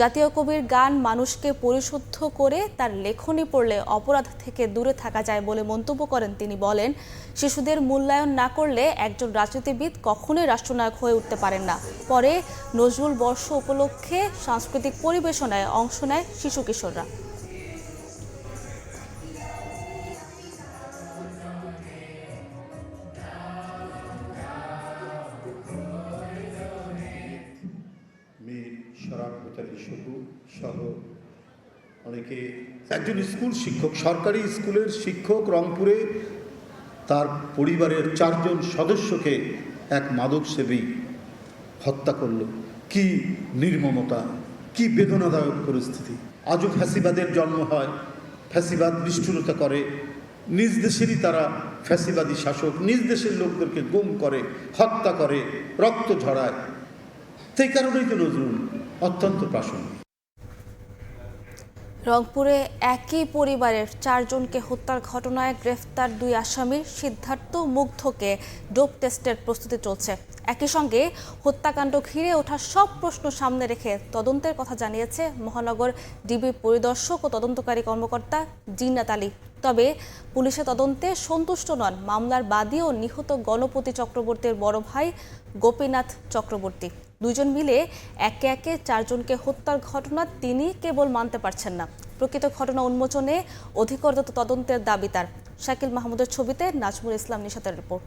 জাতীয় কবির গান মানুষকে পরিশুদ্ধ করে তার লেখনী পড়লে অপরাধ থেকে দূরে থাকা যায় বলে মন্তব্য করেন তিনি। বলেন, শিশুদের মূল্যায়ন না করলে একজন রাজনীতিবিদ কখনোই রাষ্ট্রনায়ক হয়ে উঠতে পারেন না। পরে নজরুল বর্ষ উপলক্ষে সাংস্কৃতিক পরিবেশনায় অংশ নেয় শিশু কিশোররা। অনেকে একজন স্কুল শিক্ষক, সরকারি স্কুলের শিক্ষক রংপুরে তার পরিবারের 4 জন সদস্যকে এক মাদকসেবী হত্যা করল। কি নির্মমতা, কি বেদনাদায়ক পরিস্থিতি। আজও ফ্যাসিবাদের জন্ম হয়, ফ্যাসিবাদ নিষ্ঠুরতা করে, নিজ দেশেরই তারা ফ্যাসিবাদী শাসক, নিজ দেশের লোকদেরকে গুম করে, হত্যা করে, রক্ত ঝরায়। সেই কারণেই তো নজরুল অত্যন্ত প্রাসঙ্গিক। রংপুরে একই পরিবারের 4 জনকে হত্যার ঘটনায় গ্রেফতার 2 আসামির সিদ্ধার্থ মুগ্ধকে ডোপ টেস্টের প্রস্তুতি চলছে। একই সঙ্গে হত্যাকাণ্ড ঘিরে ওঠা সব প্রশ্ন সামনে রেখে তদন্তের কথা জানিয়েছে মহানগর ডিবি পরিদর্শক ও তদন্তকারী কর্মকর্তা জিন্নাত আলী। তবে পুলিশের তদন্তে সন্তুষ্ট নন মামলার বাদী ও নিহত গণপতি চক্রবর্তীর বড় ভাই গোপীনাথ চক্রবর্তী। 2 জন মিলে একে একে 4 জনকে হত্যার ঘটনা তিনি কেবল মানতে পারছেন না। প্রকৃত ঘটনা উন্মোচনে অধিকতর তদন্তের দাবি তার। শাকিল মাহমুদের ছবিতে নাজমুল ইসলাম নিশাতের রিপোর্ট।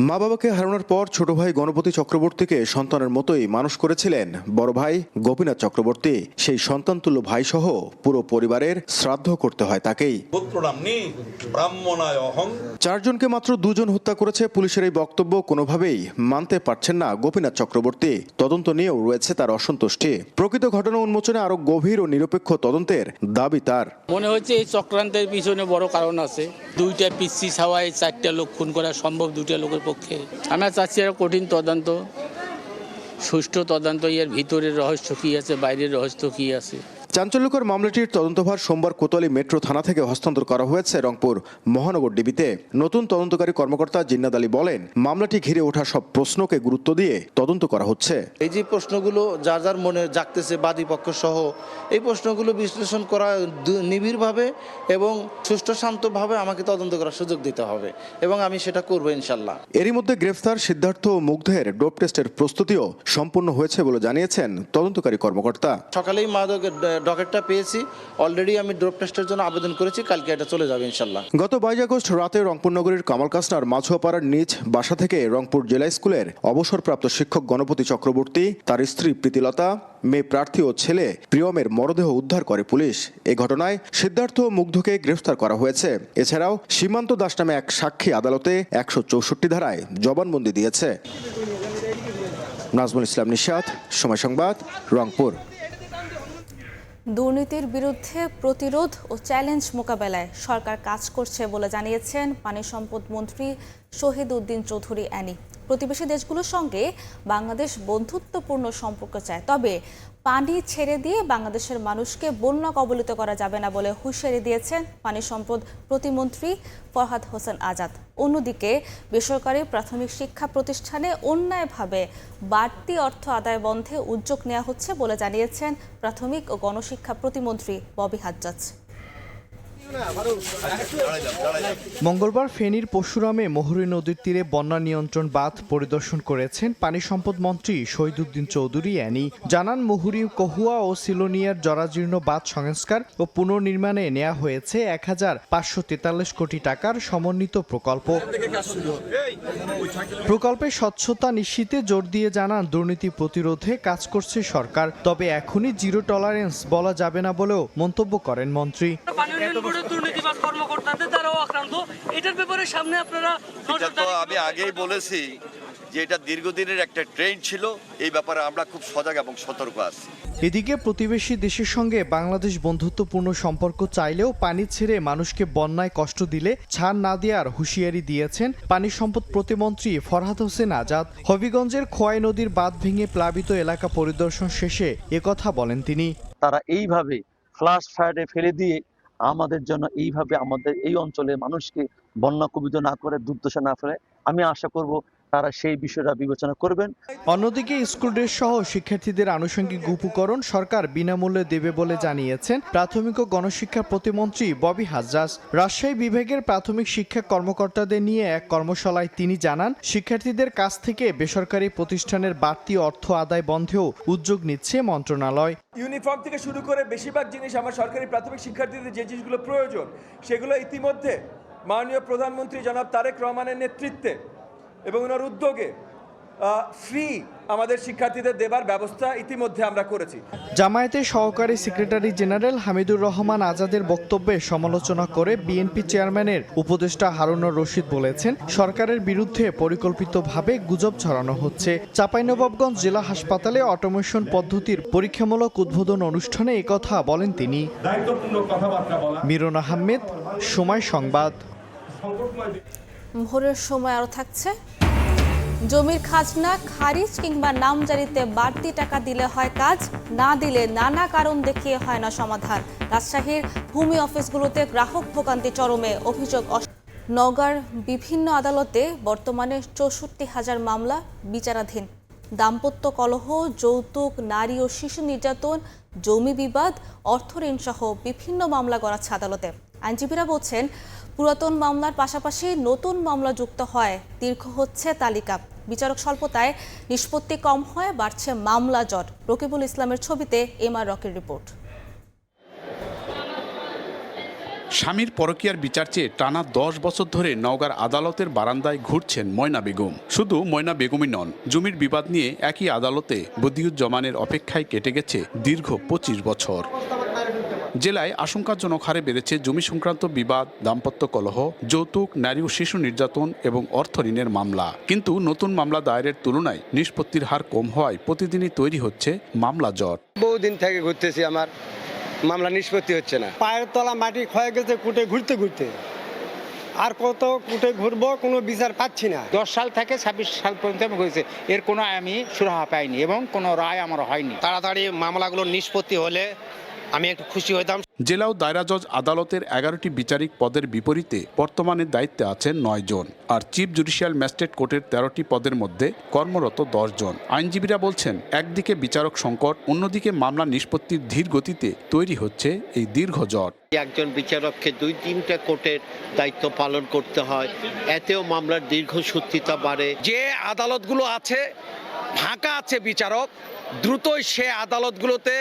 মা বাবাকে হারানোর পর ছোট ভাই গণপতি চক্রবর্তীকে সন্তানের মতোই মানুষ করেছিলেন বড় ভাই গোপীনাথ চক্রবর্তী। সেই সন্তানতুল্য ভাই সহ পুরো পরিবারের শ্রাদ্ধ করতে হয় তাকেই। 4 জনকে মাত্র 2 জন হত্যা করেছে পুলিশের এই বক্তব্য কোনোভাবেই মানতে পারছেন না গোপীনাথ চক্রবর্তী। তদন্ত নিয়েও রয়েছে তার অসন্তুষ্টি। প্রকৃত ঘটনা উন্মোচনে আরো গভীর ও নিরপেক্ষ তদন্তের দাবি তার। মনে হচ্ছে এই চক্রান্তের পিছনে বড় কারণ আছে। 2টা পিসি ছাওয়ায় 4টা লোক খুন করা সম্ভব 2টা লোকের পক্ষে। আমরা চাচ্ছি এর কঠিন তদন্ত, সুষ্ঠু তদন্ত। এর ভিতরের রহস্য কি আছে, বাইরের রহস্য কি আছে। চাঞ্চল্যকর মামলাটির তদন্তভার সোমবার কোতোয়ালি মেট্রো থানা থেকে হস্তান্তর করা হয়েছে রংপুর মহানগর ডিবিতে। নতুন তদন্তকারী কর্মকর্তা জিন্নাত আলী বলেন, মামলাটি ঘিরে ওঠা সব প্রশ্নকে গুরুত্ব দিয়ে তদন্ত করা হচ্ছে। এই যে প্রশ্নগুলো যার যার মনে জাগতেছে বাদী পক্ষ সহ, এই প্রশ্নগুলো বিশ্লেষণ করা নিবিড়ভাবে এবং সুষ্ঠু শান্তভাবে আমাকে তদন্ত করার সুযোগ দিতে হবে এবং আমি সেটা করবো ইনশাল্লাহ। এরই মধ্যে গ্রেফতার সিদ্ধার্থ মুগ্ধের ডোপ টেস্টের প্রস্তুতিও সম্পূর্ণ হয়েছে বলে জানিয়েছেন তদন্তকারী কর্মকর্তা। সকালেই ডকেটটা পেয়েছি, অলরেডি আমি ডোপ টেস্টের জন্য আবেদন করেছি, কালকে এটা চলে যাবে ইনশাল্লাহ। গত 22 আগস্ট রাতে রংপুর নগরীর কামাল কাসনার মাঝুয়াপাড়ার নিজ বাসা থেকে রংপুর জেলা স্কুলের অবসরপ্রাপ্ত শিক্ষক গণপতি চক্রবর্তী, তার স্ত্রী প্রীতিলতা, মেয়ে প্রার্থী ও ছেলে প্রিয়মের মরদেহ উদ্ধার করে পুলিশ। এই ঘটনায় সিদ্ধার্থ মুগ্ধকে গ্রেফতার করা হয়েছে। এছাড়াও সীমান্ত দাস নামে এক সাক্ষী আদালতে 164 ধারায় জবানবন্দি দিয়েছে। নাজমুল ইসলাম নিশাত, সময় সংবাদ, রংপুর। দুর্নীতির বিরুদ্ধে প্রতিরোধ ও চ্যালেঞ্জ মোকাবেলায় সরকার কাজ করছে বলে জানিয়েছেন পানি সম্পদ মন্ত্রী শহীদ উদ্দিন চৌধুরী অ্যানি। প্রতিবেশী দেশগুলোর সঙ্গে বাংলাদেশ বন্ধুত্বপূর্ণ সম্পর্ক চায়, তবে পানি ছেড়ে দিয়ে বাংলাদেশের মানুষকে বন্যা কবলিত করা যাবে না বলে হুঁশিয়ারি দিয়েছেন পানি সম্পদ প্রতিমন্ত্রী ফরহাদ হোসেন আজাদ। অন্যদিকে বেসরকারি প্রাথমিক শিক্ষা প্রতিষ্ঠানে অন্যায়ভাবে বাড়তি অর্থ আদায় বন্ধে উদ্যোগ নেওয়া হচ্ছে বলে জানিয়েছেন প্রাথমিক ও গণশিক্ষা প্রতিমন্ত্রী ববি হাজ্জাজ। মঙ্গলবার ফেনীর পরশুরামে মহুরী নদীর তীরে বন্যা নিয়ন্ত্রণ বাঁধ পরিদর্শন করেছেন পানি সম্পদ মন্ত্রী শহীদ উদ্দিন চৌধুরী অ্যানি। জানান, মহুরী, কহুয়া ও সিলোনিয়ার জরাজীর্ণ বাঁধ সংস্কার ও পুনর্নির্মাণে নেওয়া হয়েছে 1543 কোটি টাকার সমন্বিত প্রকল্প। প্রকল্পের স্বচ্ছতা নিশ্চিতে জোর দিয়ে জানান, দুর্নীতি প্রতিরোধে কাজ করছে সরকার, তবে এখনই জিরো টলারেন্স বলা যাবে না বলেও মন্তব্য করেন মন্ত্রী। দুর্নীতিবাজ কর্মকর্তাদের দ্বারাও আক্রান্ত, এটার ব্যাপারে সামনে আপনারা আমি আগেই বলেছি যে এটা দীর্ঘদিনের একটা ট্রেন্ড ছিল, এই ব্যাপারে আমরা খুব সজাগ এবং সতর্ক আছি। এদিকে প্রতিবেশী দেশের সঙ্গে বাংলাদেশ বন্ধুত্বপূর্ণ সম্পর্ক চাইলেও পানি ছেড়ে মানুষকে বন্যায় কষ্ট দিলে ছাড় না দেওয়ার হুঁশিয়ারি দিয়েছেন পানি সম্পদ প্রতিমন্ত্রী ফরহাদ হোসেন আজাদ। হবিগঞ্জের খোয়াই নদীর বাঁধ ভেঙে প্লাবিত এলাকা পরিদর্শন শেষে একথা বলেন তিনি। তারা এইভাবে ফ্লাশ ফায়ারে ফেলে দিয়ে আমাদের জন্য এইভাবে আমাদের এই অঞ্চলের মানুষকে বন্যা কবিত না করে, দুর্দশা না ফেলে, আমি আশা করব তারা সেই বিষয়টা বিবেচনা করবেন। অন্যদিকে স্কুল ড্রেস সহ শিক্ষার্থীদের আনুষঙ্গিক উপকরণ সরকার বিনামূল্যে দেবে বলে জানিয়েছেন প্রাথমিক ও গণশিক্ষা প্রতিমন্ত্রী ববি হাজ্জাজ। রাজশাহী বিভাগের প্রাথমিক শিক্ষা কর্মকর্তাদের নিয়ে এক কর্মশালায় তিনি জানান, শিক্ষার্থীদের কাছ থেকে বেসরকারি প্রতিষ্ঠানের বাড়তি অর্থ আদায় বন্ধেও উদ্যোগ নিচ্ছে মন্ত্রণালয়। ইউনিফর্ম থেকে শুরু করে বেশিরভাগ জিনিস আমার সরকারি প্রাথমিক শিক্ষার্থীদের যে জিনিসগুলো প্রয়োজন, সেগুলো ইতিমধ্যে মাননীয় প্রধানমন্ত্রী জনাব তারেক রহমানের নেতৃত্বে এবং ওনার উদ্যোগে ফ্রি আমাদের শিক্ষার্থীদের দেবার ব্যবস্থা ইতিমধ্যে আমরা করেছি। জামায়াতের সহকারী সেক্রেটারি জেনারেল হামিদুর রহমান আজাদের বক্তব্যে সমালোচনা করে বিএনপি চেয়ারম্যানের উপদেষ্টা হারুনুর রশিদ বলেছেন, সরকারের বিরুদ্ধে পরিকল্পিতভাবে গুজব ছড়ানো হচ্ছে। চাঁপাইনবাবগঞ্জ জেলা হাসপাতালে অটোমেশন পদ্ধতির পরীক্ষামূলক উদ্বোধন অনুষ্ঠানে একথা বলেন তিনি। মিরন আহমেদ, সময় সংবাদ। ভোরের সময় আরও থাকছে, জমির খাজনা খারিজ কিংবা নামজারিতে বাড়তি টাকা দিলে হয় কাজ, না দিলে নানা কারণ দেখিয়ে হয় না সমাধান। রাজশাহীর ভূমি অফিসগুলোতে গ্রাহক ভোগান্তি চরমে, অভিযোগ নওগাঁর বিভিন্ন আদালতে বর্তমানে 64,000 মামলা বিচারাধীন। দাম্পত্য কলহ, যৌতুক, নারী ও শিশু নির্যাতন, জমি বিবাদ, অর্থঋণ সহ বিভিন্ন মামলা গড়াচ্ছে আদালতে। আইনজীবীরা বলছেন, পুরাতন মামলার পাশাপাশি নতুন মামলা যুক্ত হয়, দীর্ঘ হচ্ছে তালিকা। বিচারক স্বল্পতায় নিষ্পত্তি কম হয়, বাড়ছে মামলা জট। রকিবুল ইসলামের ছবিতে এমআর রকির রিপোর্ট। স্বামীর পরকীয়ার বিচার চেয়ে টানা 10 বছর ধরে নওগাঁর আদালতের বারান্দায় ঘুরছেন ময়না বেগম। শুধু ময়না বেগমই নন, জমির বিবাদ নিয়ে একই আদালতে বদিউজ্জামানের অপেক্ষায় কেটে গেছে দীর্ঘ 25 বছর। জেলায় আশঙ্কাজনক হারে বেড়েছে জমি সংক্রান্ত বিবাদ, দাম্পত্য কলহ, যৌতুক, নারী ও শিশু নির্যাতন এবং অর্থঋণের মামলা। কিন্তু নতুন মামলা দায়েরের তুলনায় নিষ্পত্তির হার কম হওয়ায় প্রতিদিনই তৈরি হচ্ছে মামলা জট। বহুদিন থেকে ঘুরতেছি, আমার মামলা নিষ্পত্তি হচ্ছে না। পায়ের তলা মাটি ক্ষয়ে গেছে কুটে ঘুরতে ঘুরতে, আর কত কুটে ঘুরবো, কোনো বিচার পাচ্ছি না। 10 সাল থেকে 26 সাল পর্যন্ত হয়েছে, এর কোনো আমি সুরাহা পাইনি এবং কোনো রায় আমার হয়নি। তাড়াতাড়ি মামলাগুলো নিষ্পত্তি হলে আমি একটু খুশি হইতাম। জেলা ও দায়রা জজ আদালতের 11টি বিচারিক পদের বিপরীতে বর্তমানে দায়িত্বে আছেন 9 জন, আর চিফ জুডিশিয়াল ম্যাজিস্ট্রেট কোর্টের 13টি পদের মধ্যে কর্মরত 10 জন। আইনজীবীরা বলছেন, একদিকে বিচারক সংকট, অন্যদিকে মামলা নিষ্পত্তির ধীর গতিতে তৈরি হচ্ছে এই দীর্ঘ জট। একজন বিচারককে 2-3টা কোর্টের দায়িত্ব পালন করতে হয়, এতেও মামলার দীর্ঘসূত্রিতা বাড়ে। যে আদালতগুলো আছে ফাঁকা আছে বিচারক, দ্রুতই সে আদালতগুলোতে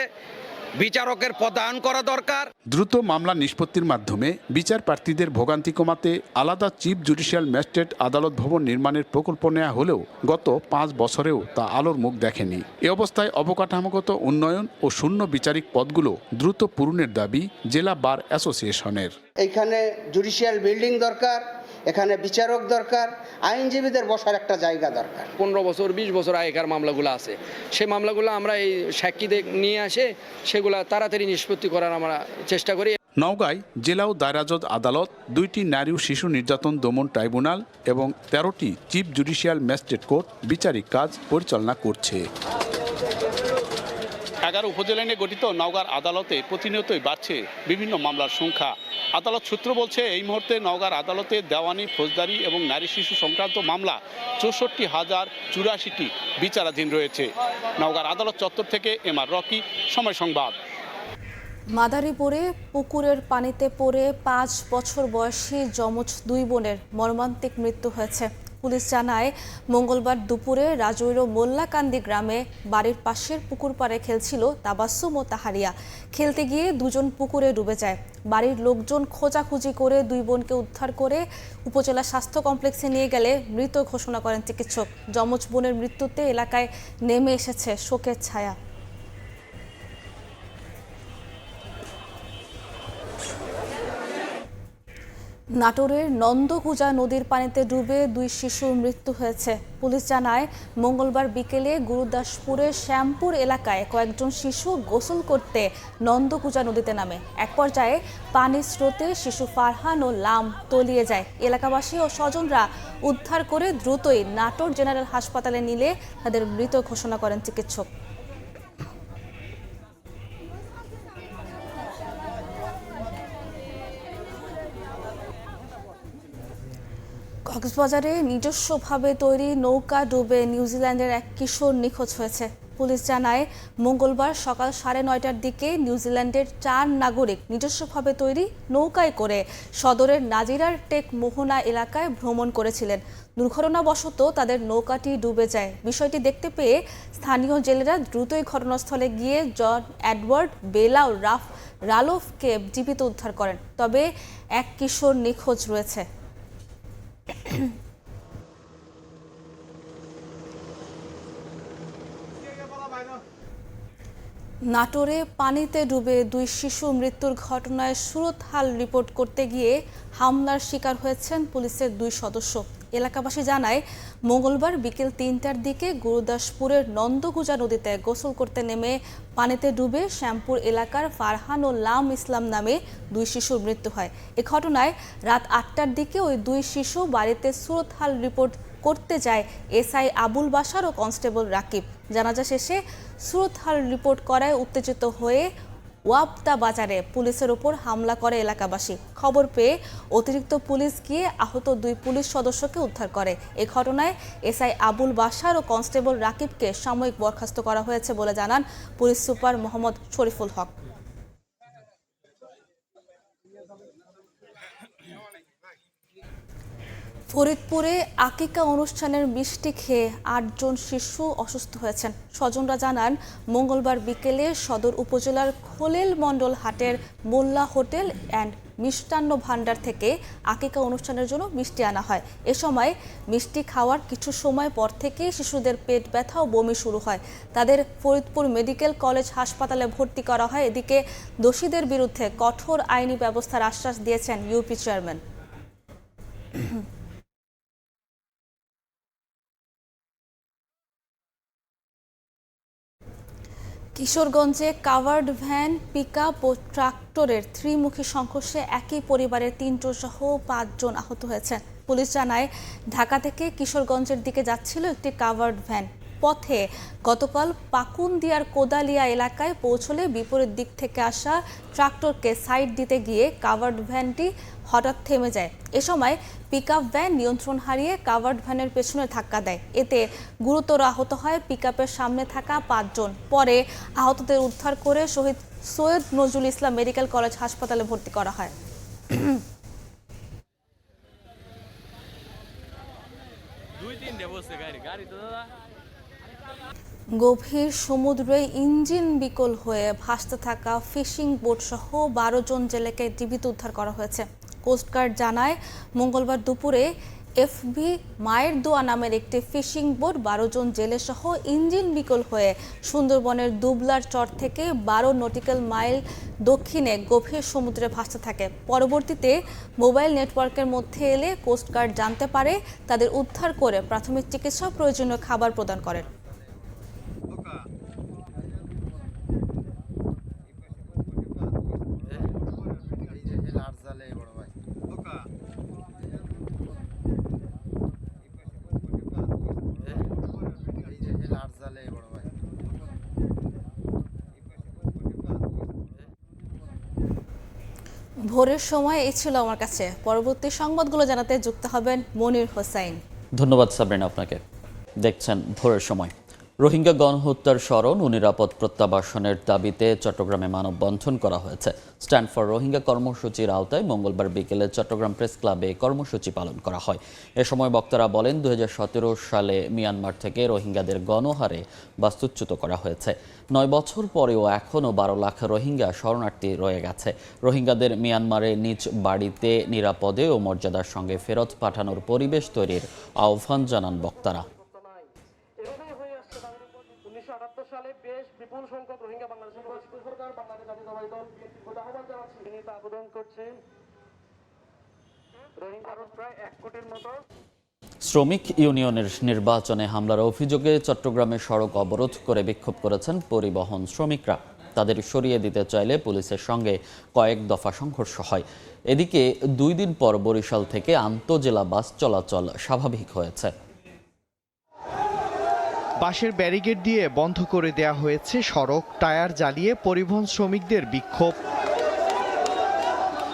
বিচারকের পদায়ন করা দরকার। দ্রুত মামলা নিষ্পত্তির মাধ্যমে বিচার প্রার্থীদের ভোগান্তি কমাতে আলাদা চিফ জুডিশিয়াল ম্যাজিস্ট্রেট আদালত ভবন নির্মাণের প্রকল্প নেওয়া হলেও গত 5 বছরেও তা আলোর মুখ দেখেনি। এ অবস্থায় অবকাঠামোগত উন্নয়ন ও শূন্য বিচারিক পদগুলো দ্রুত পূরণের দাবি জেলা বার অ্যাসোসিয়েশনের। এখানে জুডিশিয়াল বিল্ডিং দরকার, এখানে বিচারক দরকার, আইনজীবীদের বসার একটা জায়গা দরকার। 15 বছর 20 বছর আগেকার মামলাগুলো আছে, সেই মামলাগুলো আমরা এই সাক্ষীদের নিয়ে আসে সেগুলো তাড়াতাড়ি নিষ্পত্তি করার আমরা চেষ্টা করি। নওগাঁয় জেলা ও দায়রা জজ আদালত, 2টি নারী ও শিশু নির্যাতন দমন ট্রাইব্যুনাল এবং 13টি চিফ জুডিশিয়াল ম্যাজিস্ট্রেট কোর্ট বিচারিক কাজ পরিচালনা করছে। 11 উপজেলা নিয়ে গঠিত নওগাঁর আদালতে প্রতিনিয়তই বাড়ছে বিভিন্ন মামলার সংখ্যা। আদালত সূত্র বলছে, এই মুহূর্তে নওগাঁর আদালতে দেওয়ানি, ফৌজদারি এবং নারী শিশু সংক্রান্ত মামলা 64,084টি বিচারাধীন রয়েছে। নওগাঁর আদালত চত্বর থেকে এমআর রকি, সময় সংবাদ। মাদারীপুরে পুকুরের পানিতে পড়ে 5 বছর বয়সী যমজ 2 বোনের মর্মান্তিক মৃত্যু হয়েছে। পুলিশ জানায়, মঙ্গলবার দুপুরে রাজৈর মোল্লাকান্দি গ্রামে বাড়ির পাশের পুকুর পাড়ে খেলছিল তাবাসসুম ও তাহারিয়া। খেলতে গিয়ে 2 জন পুকুরে ডুবে যায়। বাড়ির লোকজন খোঁজাখুঁজি করে 2 বোনকে উদ্ধার করে উপজেলা স্বাস্থ্য কমপ্লেক্সে নিয়ে গেলে মৃত ঘোষণা করেন চিকিৎসক। যমজ বোনের মৃত্যুতে এলাকায় নেমে এসেছে শোকের ছায়া। নাটোরের নন্দকুজা নদীর পানিতে ডুবে 2 শিশুর মৃত্যু হয়েছে। পুলিশ জানায়, মঙ্গলবার বিকেলে গুরুদাসপুরের শ্যামপুর এলাকায় কয়েকজন শিশু গোসল করতে নন্দকুজা নদীতে নামে। এক পর্যায়ে পানির স্রোতে শিশু ফারহান ও লাম তলিয়ে যায়। এলাকাবাসী ও স্বজনরা উদ্ধার করে দ্রুতই নাটোর জেনারেল হাসপাতালে নিলে তাদের মৃত ঘোষণা করেন চিকিৎসক। কক্সবাজারে নিজস্বভাবে তৈরি নৌকা ডুবে নিউজিল্যান্ডের এক কিশোর নিখোঁজ হয়েছে। পুলিশ জানায়, মঙ্গলবার সকাল 9:30টার দিকে নিউজিল্যান্ডের 4 নাগরিক নিজস্বভাবে তৈরি নৌকায় করে সদরের নাজিরার টেক মোহনা এলাকায় ভ্রমণ করেছিলেন। দুর্ঘটনাবশত তাদের নৌকাটি ডুবে যায়। বিষয়টি দেখতে পেয়ে স্থানীয় জেলেরা দ্রুতই ঘটনাস্থলে গিয়ে জন এডওয়ার্ড, বেলা ও রালোফকে জীবিত উদ্ধার করেন। তবে এক কিশোর নিখোঁজ রয়েছে। নাটোরে পানিতে ডুবে 2 শিশু মৃত্যুর ঘটনায় সুরতহাল রিপোর্ট করতে গিয়ে হামলার শিকার হয়েছেন পুলিশের 2 সদস্য। এলাকাবাসী জানায়, মঙ্গলবার বিকেল 3টার দিকে গুরুদাসপুরের নন্দগুজা নদীতে গোসল করতে নেমে পানিতে ডুবে শ্যামপুর এলাকার ফারহান ও লাম ইসলাম নামে 2 শিশুর মৃত্যু হয়। এ ঘটনায় রাত 8টার দিকে ওই 2 শিশু বাড়িতে সুরতহাল রিপোর্ট করতে যায় এসআই আবুল বাশার ও কনস্টেবল রাকিব। জানাজা শেষে সুরতহাল রিপোর্ট করায় উত্তেজিত হয়ে ওয়াবদা বাজারে পুলিশের ওপর হামলা করে এলাকাবাসী। খবর পেয়ে অতিরিক্ত পুলিশ গিয়ে আহত 2 পুলিশ সদস্যকে উদ্ধার করে। এ ঘটনায় এসআই আবুল বাশার ও কনস্টেবল রাকিবকে সাময়িক বরখাস্ত করা হয়েছে বলে জানান পুলিশ সুপার মোহাম্মদ শরীফুল হক। ফরিদপুরে আকিকা অনুষ্ঠানের মিষ্টি খেয়ে 8 জন শিশু অসুস্থ হয়েছেন। স্বজনরা জানান, মঙ্গলবার বিকেলে সদর উপজেলার খলিল মণ্ডল হাটের মোল্লা হোটেল অ্যান্ড মিষ্টান্ন ভাণ্ডার থেকে আকিকা অনুষ্ঠানের জন্য মিষ্টি আনা হয়। এ সময় মিষ্টি খাওয়ার কিছু সময় পর থেকেই শিশুদের পেট ব্যথা ও বমি শুরু হয়। তাদের ফরিদপুর মেডিকেল কলেজ হাসপাতালে ভর্তি করা হয়। এদিকে দোষীদের বিরুদ্ধে কঠোর আইনি ব্যবস্থার আশ্বাস দিয়েছেন ইউপি চেয়ারম্যান। কিশোরগঞ্জে কাভার্ড ভ্যান, পিকআপ ও ট্রাক্টরের ত্রিমুখী সংঘর্ষে একই পরিবারের 3 জন সহ 5 জন আহত হয়েছেন। পুলিশ জানায়, ঢাকা থেকে কিশোরগঞ্জের দিকে যাচ্ছিল একটি কাভার্ড ভ্যান। পথে গতকাল পাকুন্দিয়ার কোদালিয়া এলাকায় পৌঁছলে বিপরীত দিক থেকে আসা ট্রাক্টরকে সাইড দিতে গিয়ে কাভার্ড ভ্যানটি হঠাৎ থেমে যায়। এ সময় পিকআপ ভ্যান নিয়ন্ত্রণ হারিয়ে কাভার্ড ভ্যানের পেছনে ধাক্কা দেয়। এতে গুরুতর আহত হয় পিকআপের সামনে থাকা 5 জন। পরে আহতদের উদ্ধার করে শহীদ সৈয়দ নজরুল ইসলাম মেডিকেল কলেজ হাসপাতালে ভর্তি করা হয়। গভীর সমুদ্রে ইঞ্জিন বিকল হয়ে ভাসতে থাকা ফিশিং বোট সহ 12 জন জেলেকে জীবিত উদ্ধার করা হয়েছে। কোস্টগার্ড জানায়, মঙ্গলবার দুপুরে এফবি মায়ের দোয়া নামের একটি ফিশিং বোট 12 জন জেলে সহ ইঞ্জিন বিকল হয়ে সুন্দরবনের দুবলার চর থেকে 12 নটিক্যাল মাইল দক্ষিণে গভীর সমুদ্রে ভাসতে থাকে। পরবর্তীতে মোবাইল নেটওয়ার্কের মধ্যে এলে কোস্টগার্ড জানতে পারে, তাদের উদ্ধার করে প্রাথমিক চিকিৎসা প্রয়োজনীয় খাবার প্রদান করেন। ভোরের সময় এই ছিল আমার কাছে। পরবর্তী সংবাদগুলো জানাতে যুক্ত হবেন মনির হোসাইন। ধন্যবাদ সাবরিনা আপনাকে। দেখছেন ভোরের সময়। রোহিঙ্গা গণহত্যার স্মরণ ও নিরাপদ প্রত্যাবাসনের দাবিতে চট্টগ্রামে মানববন্ধন করা হয়েছে। স্ট্যান্ড ফর রোহিঙ্গা কর্মসূচির আওতায় মঙ্গলবার বিকেলে চট্টগ্রাম প্রেস ক্লাবে কর্মসূচি পালন করা হয়। এ সময় বক্তারা বলেন, 2017 সালে মিয়ানমার থেকে রোহিঙ্গাদের গণহারে বাস্তুচ্যুত করা হয়েছে। 9 বছর পরেও এখনও 12 লাখ রোহিঙ্গা শরণার্থী রয়ে গেছে। রোহিঙ্গাদের মিয়ানমারে নিজ বাড়িতে নিরাপদে ও মর্যাদার সঙ্গে ফেরত পাঠানোর পরিবেশ তৈরির আহ্বান জানান বক্তারা। শ্রমিক ইউনিয়নের নির্বাচনে হামলার অভিযোগে চট্টগ্রামে সড়ক অবরোধ করে বিক্ষোভ করেছেন পরিবহন শ্রমিকরা। তাদের সরিয়ে দিতে চাইলে পুলিশের সঙ্গে কয়েক দফা সংঘর্ষ হয়। এদিকে 2 দিন পর বরিশাল থেকে আন্তঃজেলা বাস চলাচল স্বাভাবিক হয়েছে। বাঁশের ব্যারিকেড দিয়ে বন্ধ করে দেয়া হয়েছে সড়ক, টায়ার জ্বালিয়ে পরিবহন শ্রমিকদের বিক্ষোভ।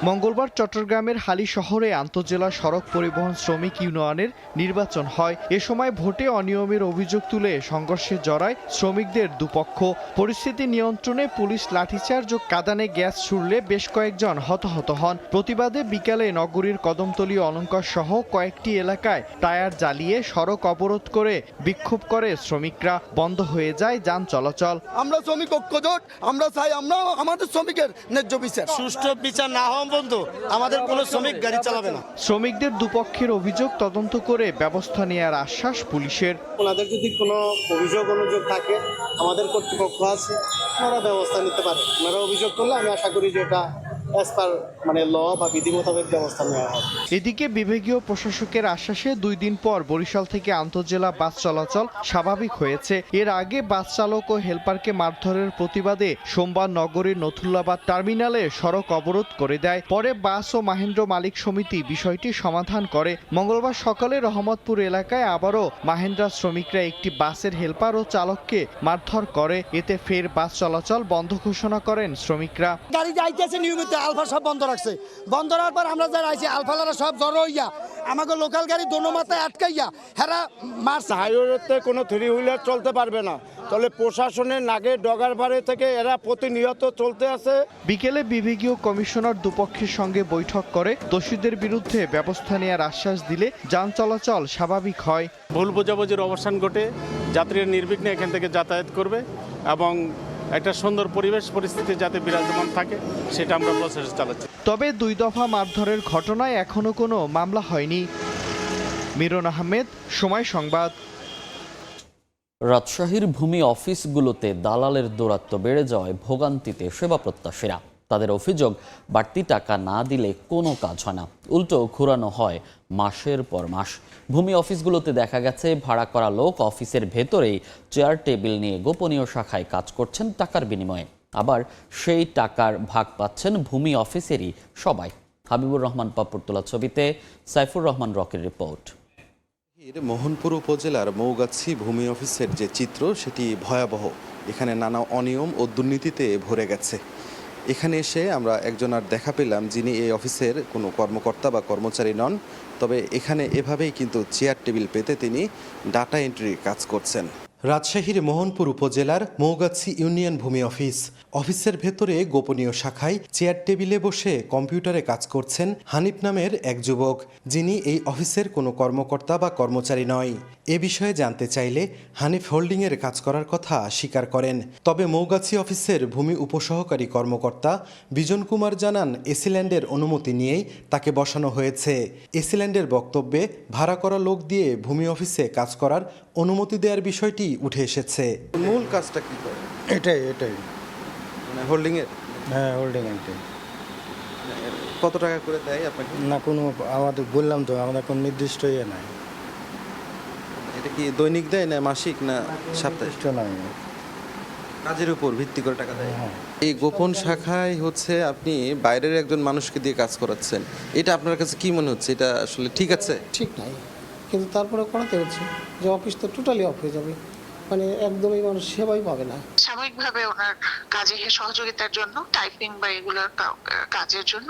মঙ্গলবার চট্টগ্রামের হালি শহরে আন্তঃজেলা সড়ক পরিবহন শ্রমিক ইউনিয়নের নির্বাচন হয়। এ সময় ভোটে অনিয়মের অভিযোগ তুলে সংঘর্ষে জড়ায় শ্রমিকদের দুপক্ষ। পরিস্থিতি নিয়ন্ত্রণে পুলিশ লাঠিচার্জ ও কাঁদানে গ্যাস ছুড়লে বেশ কয়েকজন হতাহত হন। প্রতিবাদে বিকালে নগরীর কদমতলী অলঙ্কার সহ কয়েকটি এলাকায় টায়ার জ্বালিয়ে সড়ক অবরোধ করে বিক্ষোভ করে শ্রমিকরা। বন্ধ হয়ে যায় যান চলাচল। আমরা শ্রমিক ঐক্যজোট, আমরা চাই আমরা আমাদের শ্রমিকের ন্যায্য বিচার, সুষ্ঠু বিচার না হওয়া পর্যন্ত আমাদের কোনো শ্রমিক গাড়ি চালাবে না। শ্রমিকদের দুপক্ষের অভিযোগ তদন্ত করে ব্যবস্থা নেওয়ার আশ্বাস পুলিশের। ওনাদের যদি কোনো অভিযোগ থাকে আমাদের কর্তৃপক্ষ আছে, ওনারা ব্যবস্থা নিতে পারে। ওনারা অভিযোগ করলে আমি আশা করি যে এটা অ্যাজ পার ল বা বিধি মোতাবেক ব্যবস্থা নেওয়া হবে। এদিকে বিভাগীয় প্রশাসকের আশ্বাসে 2 দিন পর বরিশাল থেকে আন্তঃজেলা বাস চলাচল স্বাভাবিক হয়েছে। এর আগে বাস চালক ও হেলপারকে মারধরের প্রতিবাদে সোমবার নগরীর নথুল্লাবাদ টার্মিনালে সড়ক অবরোধ করে দেয়। পরে বাস ও মাহেন্দ্র মালিক সমিতি বিষয়টি সমাধান করে। মঙ্গলবার সকালে রহমতপুর এলাকায় আবারও মাহেন্দ্রা শ্রমিকরা একটি বাসের হেলপার ও চালককে মারধর করে। এতে ফের বাস চলাচল বন্ধ ঘোষণা করেন শ্রমিকরা। গাড়ি যাইতেছে নিয়মিত, আলফা সব বন্ধ রাখছে। বন্ধ রাখার পর আমরা যারা আইছি আলফালারা সব জড়ো হইয়া আমাকে লোকাল গাড়ি দোনো মাথায় আটকাইয়া হেরা মারছে। হাইওয়েতে কোনো 3 হুইলার চলতে পারবে না, তাহলে প্রশাসনের নাগে ডগার বাড়ি থেকে এরা প্রতিনিয়ত চলতে আছে। বিকেলে বিভাগীয় কমিশনার দুপক্ষের সঙ্গে বৈঠক করে দোষীদের বিরুদ্ধে ব্যবস্থা নেওয়ার আশ্বাস দিলে যান চলাচল স্বাভাবিক হয়। ভুল বোঝাবুঝির অবসান ঘটে যাত্রীরা নির্বিঘ্নে এখান থেকে যাতায়াত করবে এবং একটা সুন্দর পরিবেশ পরিস্থিতি যাতে বিরাজমান থাকে সেটা আমরা প্রসেস চালাচ্ছি। তবে 2 দফা মারধরের ঘটনায় এখনো কোনো মামলা হয়নি। মিরন আহমেদ, সময় সংবাদ। রাজশাহীর ভূমি অফিসগুলোতে দালালের দৌরাত্ম্য বেড়ে যাওয়ায় ভোগান্তিতে সেবা প্রত্যাশীরা। তাদের অভিযোগ, বাড়তি টাকা না দিলে কোনো কাজ হয় না, উল্টো ঘোরানো হয় মাসের পর মাস। ভূমি অফিসগুলোতে দেখা গেছে ভাড়া করা লোক অফিসের ভেতরেই চেয়ার টেবিল নিয়ে গোপনীয় শাখায় কাজ করছেন টাকার বিনিময়ে। আবার সেই টাকার ভাগ পাচ্ছেন ভূমি অফিসেরই সবাই। হাবিবুর রহমান পাপ্পুর তোলা ছবিতে সাইফুর রহমান রকির রিপোর্ট। মোহনপুর উপজেলার মৌগাছি ভূমি অফিসের যে চিত্র সেটি ভয়াবহ। এখানে নানা অনিয়ম ও দুর্নীতিতে ভরে গেছে। এখানে এসে আমরা একজনের দেখা পেলাম যিনি এই অফিসের কোনো কর্মকর্তা বা কর্মচারী নন, তবে এখানে এভাবেই কিন্তু চেয়ার টেবিল পেতে তিনি ডাটা এন্ট্রির কাজ করছেন। রাজশাহীর মোহনপুর উপজেলার মৌগাছি ইউনিয়ন ভূমি অফিসের ভেতরে গোপনীয় শাখায় চেয়ার টেবিলে বসে কম্পিউটারে কাজ করছেন হানিফ নামের এক যুবক, যিনি এই অফিসের কোনো কর্মকর্তা বা কর্মচারী নয়। এ বিষয়ে জানতে চাইলে হানিফ হোল্ডিংয়ের কাজ করার কথা স্বীকার করেন। তবে মৌগাছি অফিসের ভূমি উপসহকারী কর্মকর্তা বিজন কুমার জানান, এসিল্যান্ডের অনুমতি নিয়েই তাকে বসানো হয়েছে। এসিল্যান্ডের বক্তব্যে ভাড়া করা লোক দিয়ে ভূমি অফিসে কাজ করার অনুমতি দেওয়ার বিষয়টি উঠে এসেছে। মূল কাজটা কি করে? এটাই মানে হোল্ডিং এর? হ্যাঁ, হোল্ডিং এটাই। কত টাকা করে দেয় আপনাকে? না, কোনো আমাদের বললাম তো, আমাদের কোনো নির্দিষ্ট ইয়ে নাই। এটা কি দৈনিক দেয় না মাসিক না সাপ্তাহিক? নাই, কাজের উপর ভিত্তি করে টাকা দেয়। এই গোপন শাখায় হচ্ছে আপনি বাইরের একজন মানুষকে দিয়ে কাজ করাচ্ছেন, এটা আপনার কাছে কি মনে হচ্ছে? এটা আসলে ঠিক আছে? ঠিক নাই, কিন্তু তারপরে করাতে হচ্ছে যে অফিস তো টোটালি অফ হয়ে যাবে, মানে একদমই মানুষ সেবাই পাবে না। সাময়িকভাবে ওনার কাজে সহযোগিতার জন্য, টাইপিং বা এগুলোর কাজের জন্য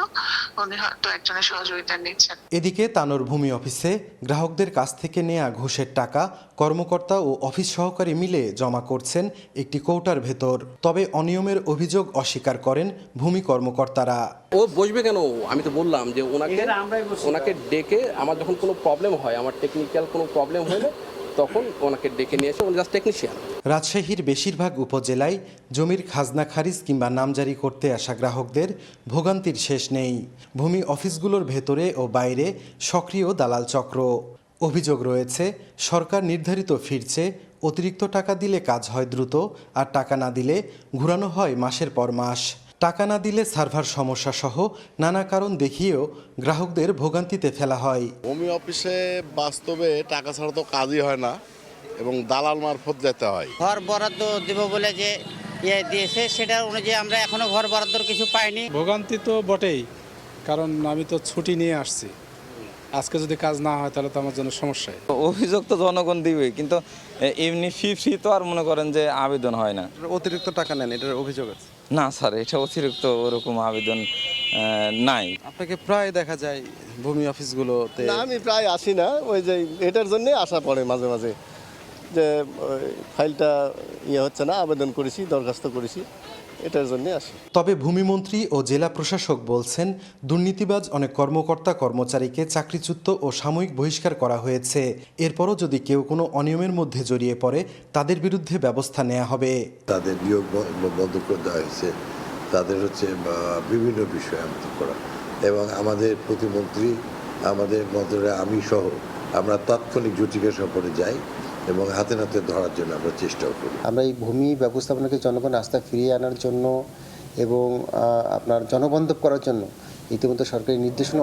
উনি হয়তো একজনের সহযোগিতা নিচ্ছেন। এদিকে তানোর ভূমি অফিসে গ্রাহকদের কাছ থেকে নেওয়া ঘুষের টাকা কর্মকর্তা ও অফিস সহকারী মিলে জমা করছেন একটি কৌটার ভেতর। তবে অনিয়মের অভিযোগ অস্বীকার করেন ভূমি কর্মকর্তারা। ও বসবে কেন? আমি তো বললাম যে ওনাকে ডেকে, আমার যখন কোনো প্রবলেম হয়, আমার টেকনিক্যাল কোনো প্রবলেম হলে তখন ওনাকে ডেকে নিয়ে এসে, উনি জাস্ট টেকনিশিয়ান। রাজশাহীর বেশিরভাগ উপজেলায় জমির খাজনা খারিজ কিংবা নামজারি করতে আসা গ্রাহকদের ভোগান্তির শেষ নেই। ভূমি অফিসগুলোর ভেতরে ও বাইরে সক্রিয় দালাল চক্র। অভিযোগ রয়েছে, সরকার নির্ধারিত ফিরছে, অতিরিক্ত টাকা দিলে কাজ হয় দ্রুত, আর টাকা না দিলে ঘুরানো হয় মাসের পর মাস। টাকা না দিলে সার্ভার সমস্যা সহ নানা কারণ দেখিয়েও গ্রাহকদের ভোগান্তিতে ফেলা হয়। ভূমি অফিসে বাস্তবে টাকা ছাড়া তো কাজই হয় না এবং দালাল মারফত যেতে হয়। ঘর বরাদ্দ দেব বলে যে দিয়েছে, সেটা অনুযায়ী আমরা এখনো ঘর বরাদ্দর কিছু পাইনি। ভোগান্তি তো বটেই, কারণ আমি তো ছুটি নিয়ে আসছি। আজকে যদি কাজ না হয় তাহলে তো আমার জন্য সমস্যা। অভিযোগ তো জনগণ দিবে, কিন্তু এমনি ফি তো আর মনে করেন যে আবেদন হয় না। অতিরিক্ত টাকা নেন, এটার অভিযোগ আছে? না স্যার, এটা অতিরিক্ত ওরকম আবেদন নাই। আপনাকে প্রায় দেখা যায় ভূমি অফিসগুলোতে। না, আমি প্রায় আসি না, ওই যে এটার জন্যে আসা পড়ে মাঝে মাঝে, যে ফাইলটা হচ্ছে না, আবেদন করেছি, দরখাস্ত করেছি, এটার জন্য আসি। তবে ভূমিমন্ত্রী ও জেলা প্রশাসক বলছেন, দুর্নীতিবাজ অনেক কর্মকর্তা কর্মচারীকে চাকরিচ্যুত ও সাময়িক বহিষ্কার করা হয়েছে। এরপরও যদি কেউ কোনো অনিয়মের মধ্যে জড়িয়ে পড়ে, তাদের বিরুদ্ধে ব্যবস্থা নেওয়া হবে। তাদের নিয়োগ বন্ধ করে দেওয়া হয়েছে, তাদের হচ্ছে বিভিন্ন বিষয়ে আমন্ত্রণ করা, এবং আমাদের প্রতিমন্ত্রী, আমাদের মন্ত্রীরা, আমি সহ আমরা তাৎক্ষণিক জুটিকা সফরে যাই এবং হাতে নাতে ধরার জন্য আমরা চেষ্টাও করি। আমরা এই ভূমি ব্যবস্থাপনাকে জনগণ আস্থা ফিরিয়ে আনার জন্য এবং আপনার জনবান্ধব করার জন্য ইতিমধ্যে সরকারি নির্দেশনা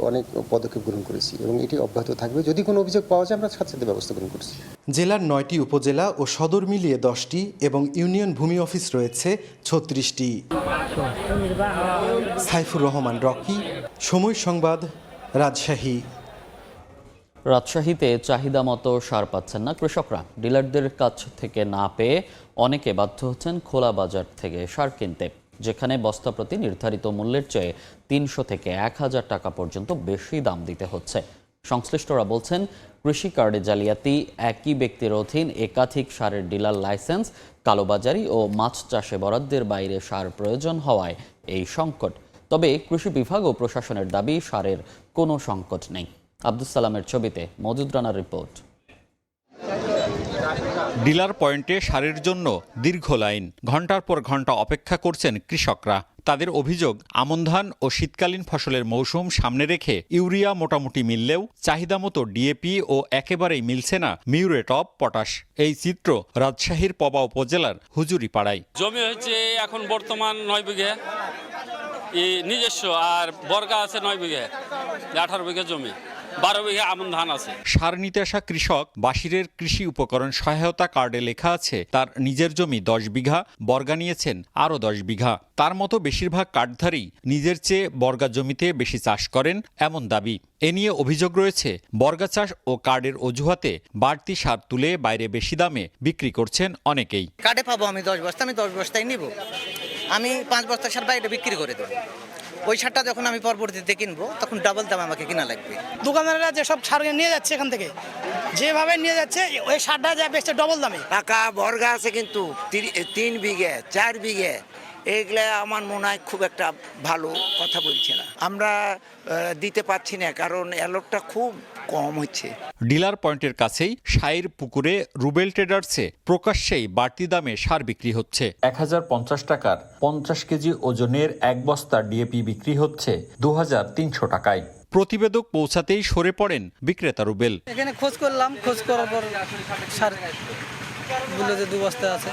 অনেক পদক্ষেপ গ্রহণ করেছি এবং এটি অব্যাহত থাকবে। যদি কোনো অভিযোগ পাওয়া যায় আমরা সাথে সাথে ব্যবস্থা গ্রহণ করছি। জেলার 9টি উপজেলা ও সদর মিলিয়ে 10টি এবং ইউনিয়ন ভূমি অফিস রয়েছে 36টি। সাইফুর রহমান রকি, সময় সংবাদ, রাজশাহী। রাজশাহীতে চাহিদা মতো সার পাচ্ছেন না কৃষকরা। ডিলারদের কাছ থেকে না পেয়ে অনেকে বাধ্য হচ্ছেন খোলা বাজার থেকে সার কিনতে, যেখানে বস্তা প্রতি নির্ধারিত মূল্যের চেয়ে 300 থেকে 1000 টাকা পর্যন্ত বেশি দাম দিতে হচ্ছে। সংশ্লিষ্টরা বলছেন, কৃষি কার্ডে জালিয়াতি, একই ব্যক্তির অধীন একাধিক সারের ডিলার লাইসেন্স, কালোবাজারি ও মাছ চাষে বরাদ্দের বাইরে সার প্রয়োজন হওয়ায় এই সংকট। তবে কৃষি বিভাগ ও প্রশাসনের দাবি, সারের কোনো সংকট নেই। আব্দুস সালামের ছবিতে মওজুদ রানার রিপোর্ট। ডিলার পয়েন্টে সারের জন্য দীর্ঘ লাইন, ঘন্টার পর ঘন্টা অপেক্ষা করছেন কৃষকরা। তাদের অভিযোগ, আমন ধান ও শীতকালীন ফসলের মৌসুম সামনে রেখে ইউরিয়া মোটামুটি মিললেও চাহিদা মতো ডিএপি ও একেবারেই মিলছে না মিউরেট অফ পটাশ। এই চিত্র রাজশাহীর পবা উপজেলার হুজুরিপাড়ায়। জমি হচ্ছে এখন বর্তমান 9 বিঘা নিজস্ব, আর বর্গা আছে 9 বিঘা, 18 বিঘা জমি, 12 বিঘা আমন ধান আছে। সার নিতে আসা কৃষক বাশিরের কৃষি উপকরণ সহায়তা কার্ডে লেখা আছে তার নিজের জমি 10 বিঘা, বর্গা নিয়েছেন আরও 10 বিঘা। তার মতো বেশিরভাগ কার্ডধারী নিজের চেয়ে বর্গা জমিতে বেশি চাষ করেন এমন দাবি। এ নিয়ে অভিযোগ রয়েছে, বর্গা চাষ ও কার্ডের অজুহাতে বাড়তি সার তুলে বাইরে বেশি দামে বিক্রি করছেন অনেকেই। কার্ডে পাবো আমি 10 বস্তা, আমি 10 বস্তাই নিব, আমি 5 বস্তা সার বাইরে বিক্রি করে দেবো। ওই সারটা যখন আমি পরবর্তীতে কিনবো তখন ডাবল দাম আমাকে কিনা লাগবে। দোকানদাররা যেসব সার নিয়ে যাচ্ছে এখান থেকে, যেভাবে নিয়ে যাচ্ছে ওই সারটা যা বেচছে ডবল দামে। টাকা বর্গা আছে কিন্তু 3 বিঘে 4 বিঘে, এগুলা আমার মনে হয় খুব একটা ভালো কথা বলছে না। আমরা দিতে পারছি না, কারণ এলটটা খুব কম হচ্ছে। ডিলার পয়েন্টের কাছেই শাইর পুকুরে রুবেল ট্রেডার্সে প্রকাশ্যেই বাড়তি দামে সার বিক্রি হচ্ছে। 1050 টাকার 50 কেজি ওজনের এক বস্তা ডিএপি বিক্রি হচ্ছে 2300 টাকায়। প্রতিবেদক পৌঁছাতেই সরে পড়েন বিক্রেতা রুবেল। এখানে খোঁজ করলাম, খোঁজ করার পর সার বললো যে 2 বস্তা আছে,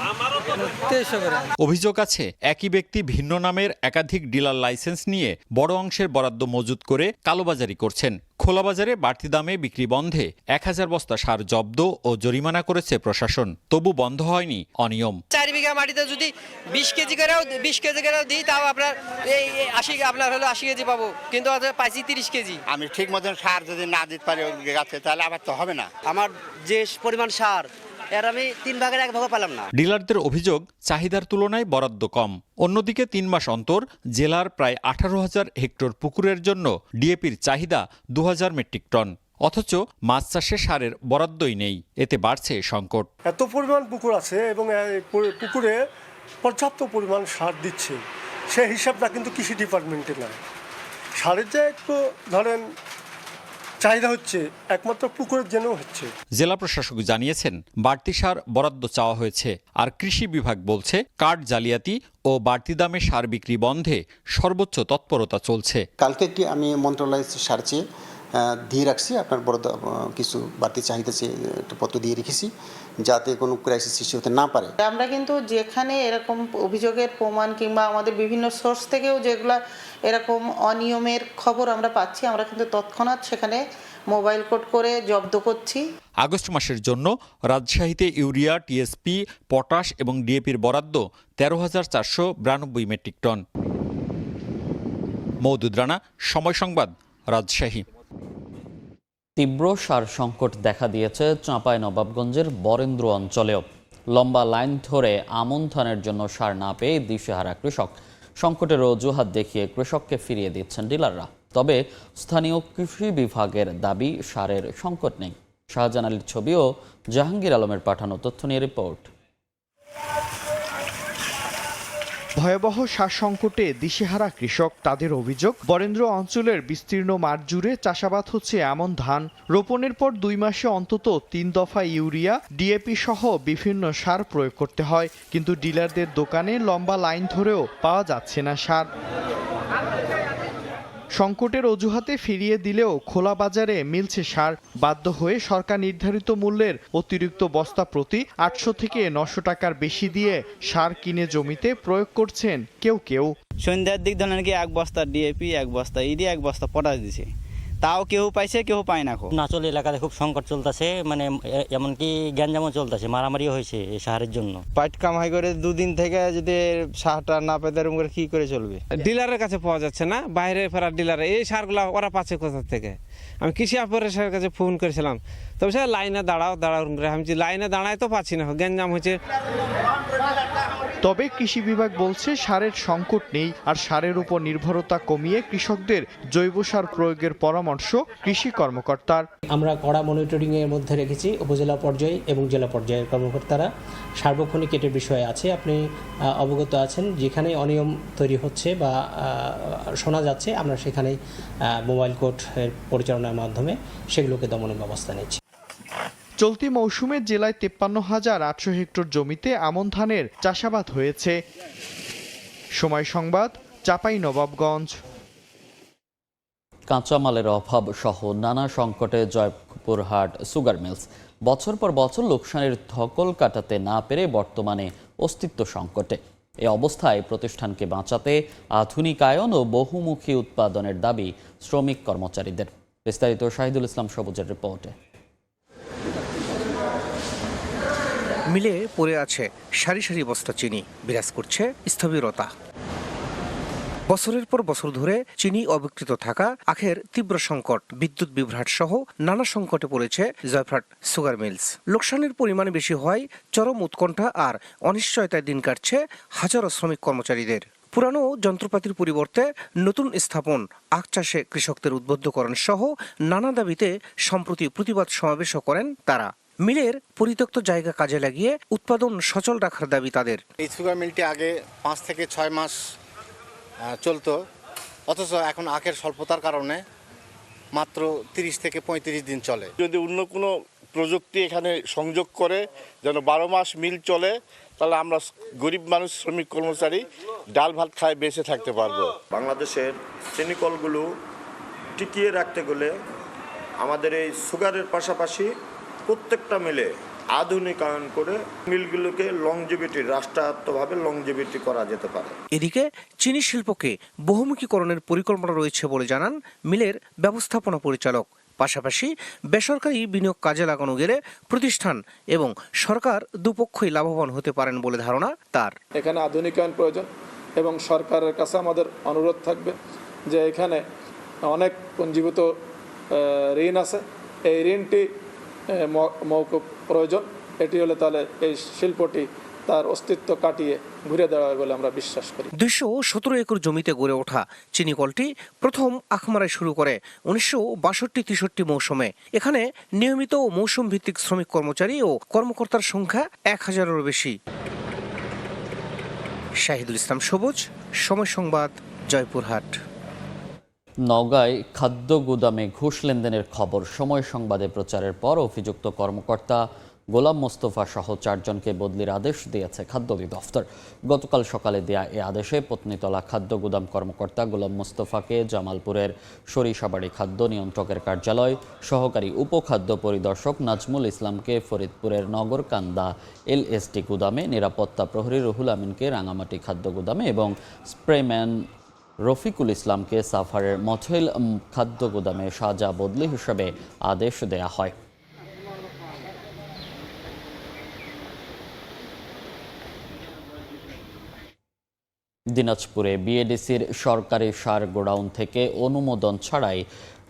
2300 করে। অভিযোগ আছে, একই ব্যক্তি ভিন্ন নামের একাধিক ডিলার লাইসেন্স নিয়ে বড় অংশের বরাদ্দ মজুত করে কালোবাজারি করছেন। খোলা বাজারে বাড়তি দামে বিক্রি বন্ধে 1000 বস্তা সার জব্দ ও জরিমানা করেছে প্রশাসন, তবু বন্ধ হয়নি অনিয়ম। 4 বিঘা মাটিতে যদি 20 কেজি করেও দিই, তাও আপনার এই 80 কেজি পাবো, কিন্তু পাইছি 30 কেজি। আমি ঠিক মতন সার যদি না দিতে পারি ওই গাছে, তাহলে আবার তো হবে না। আমার যে পরিমাণ সার এর আমি 3 ভাগের 1 ভাগ পেলাম না। ডিলারদের অভিযোগ, চাহিদার তুলনায় বরাদ্দ কম। অন্যদিকে 3 মাস অন্তর জেলার প্রায় 18,000 হেক্টর পুকুরের জন্য ডিএপির চাহিদা 2000 মেট্রিক টন, অথচ মাছ চাষে সারের বরাদ্দই নেই। এতে বাড়ছে সংকট। এত পরিমাণ পুকুর আছে এবং পুকুরে পর্যাপ্ত পরিমাণ সার দিচ্ছে, সেই হিসাবটা কিন্তু কৃষি ডিপার্টমেন্টে নাই। সারের যে একটু ধরেন চাহিদা হচ্ছে, একমাত্র পুকুরের জন্যও হচ্ছে। জেলা প্রশাসক জানিয়েছেন, বাড়তি সার বরাদ্দ চাওয়া হয়েছে, আর কৃষি বিভাগ বলছে কার্ড জালিয়াতি ও বাড়তি দামে সার বিক্রি বন্ধে সর্বোচ্চ তৎপরতা চলছে। কালকে আমি মন্ত্রণালয় সার চেয়ে দিয়ে রাখছি, আপনার বরাদ্দ কিছু বাড়তি চাহিদা চেয়ে একটা পত্র দিয়ে রেখেছি, যাতে কোনো ক্রাইসিস সৃষ্টি হতে না পারে। আমরা কিন্তু যেখানে এরকম অভিযোগের প্রমাণ কিংবা আমাদের বিভিন্ন সোর্স থেকেও যেগুলো এরকম অনিয়মের খবর আমরা পাচ্ছি, আমরা কিন্তু তৎক্ষণাৎ সেখানে মোবাইল কোড করে জব্দ করছি। আগস্ট মাসের জন্য রাজশাহীতে ইউরিয়া, টিএসপি, পটাশ এবং ডিএপির বরাদ্দ 13,492 মেট্রিক টন। মওদুদ রানা, সময় সংবাদ, রাজশাহী। তীব্র সার সংকট দেখা দিয়েছে চাঁপাইনবাবগঞ্জের বরেন্দ্র অঞ্চলেও। লম্বা লাইন ধরে আমন ধানের জন্য সার না পেয়ে দিশেহারা কৃষক। সংকটের অজুহাত দেখিয়ে কৃষককে ফিরিয়ে দিচ্ছেন ডিলাররা। তবে স্থানীয় কৃষি বিভাগের দাবি, সারের সংকট নেই। শাহজাহান আলীর ছবি ও জাহাঙ্গীর আলমের পাঠানো তথ্য নিয়ে রিপোর্ট। ভয়াবহ সার সংকটে দিশেহারা কৃষক। তাদের অভিযোগ, বরেন্দ্র অঞ্চলের বিস্তীর্ণ মাঠ জুড়ে চাষাবাদ হচ্ছে এমন ধান, রোপণের পর 2 মাসে অন্তত 3 দফা ইউরিয়া, ডিএপি সহ বিভিন্ন সার প্রয়োগ করতে হয়, কিন্তু ডিলারদের দোকানে লম্বা লাইন ধরেও পাওয়া যাচ্ছে না সার। সংকটের অজুহাতে ফিরিয়ে দিলেও খোলা বাজারে মিলছে সার। বাধ্য হয়ে সরকার নির্ধারিত মূল্যের অতিরিক্ত বস্তা প্রতি 800 থেকে 900 টাকার বেশি দিয়ে সার কিনে জমিতে প্রয়োগ করছেন কেউ কেউ। সন্ধ্যার দিক ধরেন কি 1 বস্তা ডিএপি, 1 বস্তা ইডি, 1 বস্তা পটাশ দিছে, তাও কেউ পাইছে কেউ পায় না। নাচল এলাকাতে খুব সংকট চলতেছে, মানে এমনকি গ্যাঞ্জামও চলতেছে, মারামারিও হয়েছে এই সারের জন্য। পাইট কামাই করে 2 দিন থেকে যদি সারটা না পেতে এরকম করে কি করে চলবে? ডিলারের কাছে পাওয়া যাচ্ছে না, বাইরে ফেরার ডিলারে এই সারগুলো ওরা পাচ্ছে কোথা থেকে? আমি কৃষি অপারেশনের কাছে ফোন করেছিলাম, তবে স্যার লাইনে দাঁড়াও আমি লাইনে দাঁড়ায় তো পাচ্ছি না, গ্যাঞ্জাম হয়েছে। তবে কৃষি বিভাগ বলছে সারের সংকট নেই, আর সারের উপর নির্ভরতা কমিয়ে কৃষকদের জৈব সার প্রয়োগের পরামর্শ কৃষি কর্মকর্তার। আমরা কড়া মনিটরিং এর মধ্যে রেখেছি উপজেলা পর্যায়ে এবং জেলা পর্যায়ের কর্মকর্তারা। সার্বক্ষণিক এটার বিষয়ে আছে, আপনি অবগত আছেন। যেখানে অনিয়ম তৈরি হচ্ছে বা শোনা যাচ্ছে, আমরা সেখানে মোবাইল কোর্ট পরিচালনার মাধ্যমে সেগুলোকে দমনের ব্যবস্থা নিচ্ছি। চলতি মৌসুমে জেলায় 53,800 হেক্টর জমিতে আমন ধানের চাষাবাদ হয়েছে। সময় সংবাদ, চাঁপাইনবাবগঞ্জ। কাঁচামালের অভাব সহ নানা সংকটে জয়পুরহাট সুগার মিলস বছর পর বছর লোকসানের ধকল কাটাতে না পেরে বর্তমানে অস্তিত্ব সংকটে। এ অবস্থায় প্রতিষ্ঠানকে বাঁচাতে আধুনিকায়ন ও বহুমুখী উৎপাদনের দাবি শ্রমিক কর্মচারীদের। বিস্তারিত শাহিদুল ইসলাম সবুজের রিপোর্টে। মিলে পড়ে আছে সারি সারি বস্তা চিনি, বিরাজ করছে স্থবিরতা। বছরের পর বছর ধরে চিনি অবিকৃত থাকা, আখের তীব্র সংকট, বিদ্যুৎ বিভ্রাট সহ নানা সংকটে পড়েছে জয়পুরহাট সুগার মিলস। লোকসানের পরিমাণ বেশি হয়, চরম উৎকণ্ঠা আর অনিশ্চয়তায় দিন কাটছে হাজারো শ্রমিক কর্মচারীদের। পুরানো যন্ত্রপাতির পরিবর্তে নতুন স্থাপন, আখ চাষে কৃষকদের উদ্বুদ্ধকরণ সহ নানা দাবিতে সম্প্রতি প্রতিবাদ সমাবেশও করেন তারা। মিলের পরিত্যক্ত জায়গা কাজে লাগিয়ে উৎপাদন সচল রাখার দাবি তাদের। এই সুগার মিলটি আগে 5 থেকে 6 মাস চলতো, অথচ এখন আখের স্বল্পতার কারণে মাত্র 30 থেকে 35 দিন চলে। যদি অন্য কোনো প্রযুক্তি এখানে সংযোগ করে যেন 12 মাস মিল চলে, তাহলে আমরা গরিব মানুষ, শ্রমিক কর্মচারী ডাল ভাত খায় বেঁচে থাকতে পারবো। বাংলাদেশের চিনিকলগুলো টিকিয়ে রাখতে গেলে আমাদের এই সুগারের পাশাপাশি প্রত্যেকটা মিলে আধুনিকায়ন করে মিলগুলোকে রাষ্ট্রায়ত্তভাবে লংজিভিটি করা যেতে পারে। এদিকে চিনি শিল্পকে বহুমুখীকরণের পরিকল্পনা রয়েছে বলে জানান মিলের ব্যবস্থাপনা পরিচালক। পাশাপাশি বেসরকারি বিনিয়োগ কাজে লাগানো গেলে প্রতিষ্ঠান এবং সরকার দুপক্ষই লাভবান হতে পারেন বলে ধারণা তার। এখানে আধুনিকায়ন প্রয়োজন এবং সরকারের কাছে আমাদের অনুরোধ থাকবে যে এখানে অনেক পুঞ্জীভূত ঋণ আছে, এই ঋণটি মৌকুব প্রয়োজন। এটি হলে তাহলে এই শিল্পটি তার অস্তিত্ব কাটিয়ে ঘুরে দাঁড়াবে বলে আমরা বিশ্বাস করি। 217 একর জমিতে গড়ে ওঠা চিনিকলটি প্রথম আখমারাই শুরু করে 1962-63 মৌসুমে। এখানে নিয়মিত মৌসুম ভিত্তিক শ্রমিক কর্মচারী ও কর্মকর্তার সংখ্যা 1000-এরও বেশি। শাহিদুল ইসলাম সবুজ, সময় সংবাদ, জয়পুরহাট। নওগাঁয় খাদ্য গুদামে ঘুষ লেনদেনের খবর সময় সংবাদে প্রচারের পর অভিযুক্ত কর্মকর্তা গোলাম মোস্তফা সহ 4 জনকে বদলির আদেশ দিয়েছে খাদ্য অধিদপ্তর। গতকাল সকালে দেয়া এ আদেশে পত্নীতলা খাদ্য গুদাম কর্মকর্তা গোলাম মোস্তফাকে জামালপুরের সরিষাবাড়ি খাদ্য নিয়ন্ত্রকের কার্যালয়, সহকারী উপখাদ্য পরিদর্শক নাজমুল ইসলামকে ফরিদপুরের নগরকান্দা LSD গুদামে, নিরাপত্তা প্রহরী রুহুল আমিনকে রাঙামাটি খাদ্য গুদামে এবং স্প্রেম্যান রফিকুল ইসলামকে সাফারের মথইল খাদ্য গুদামে সাজা বদলি হিসেবে আদেশ দেয়া হয়। দিনাজপুরে বিএডিসির সরকারি সার গোডাউন থেকে অনুমোদন ছাড়াই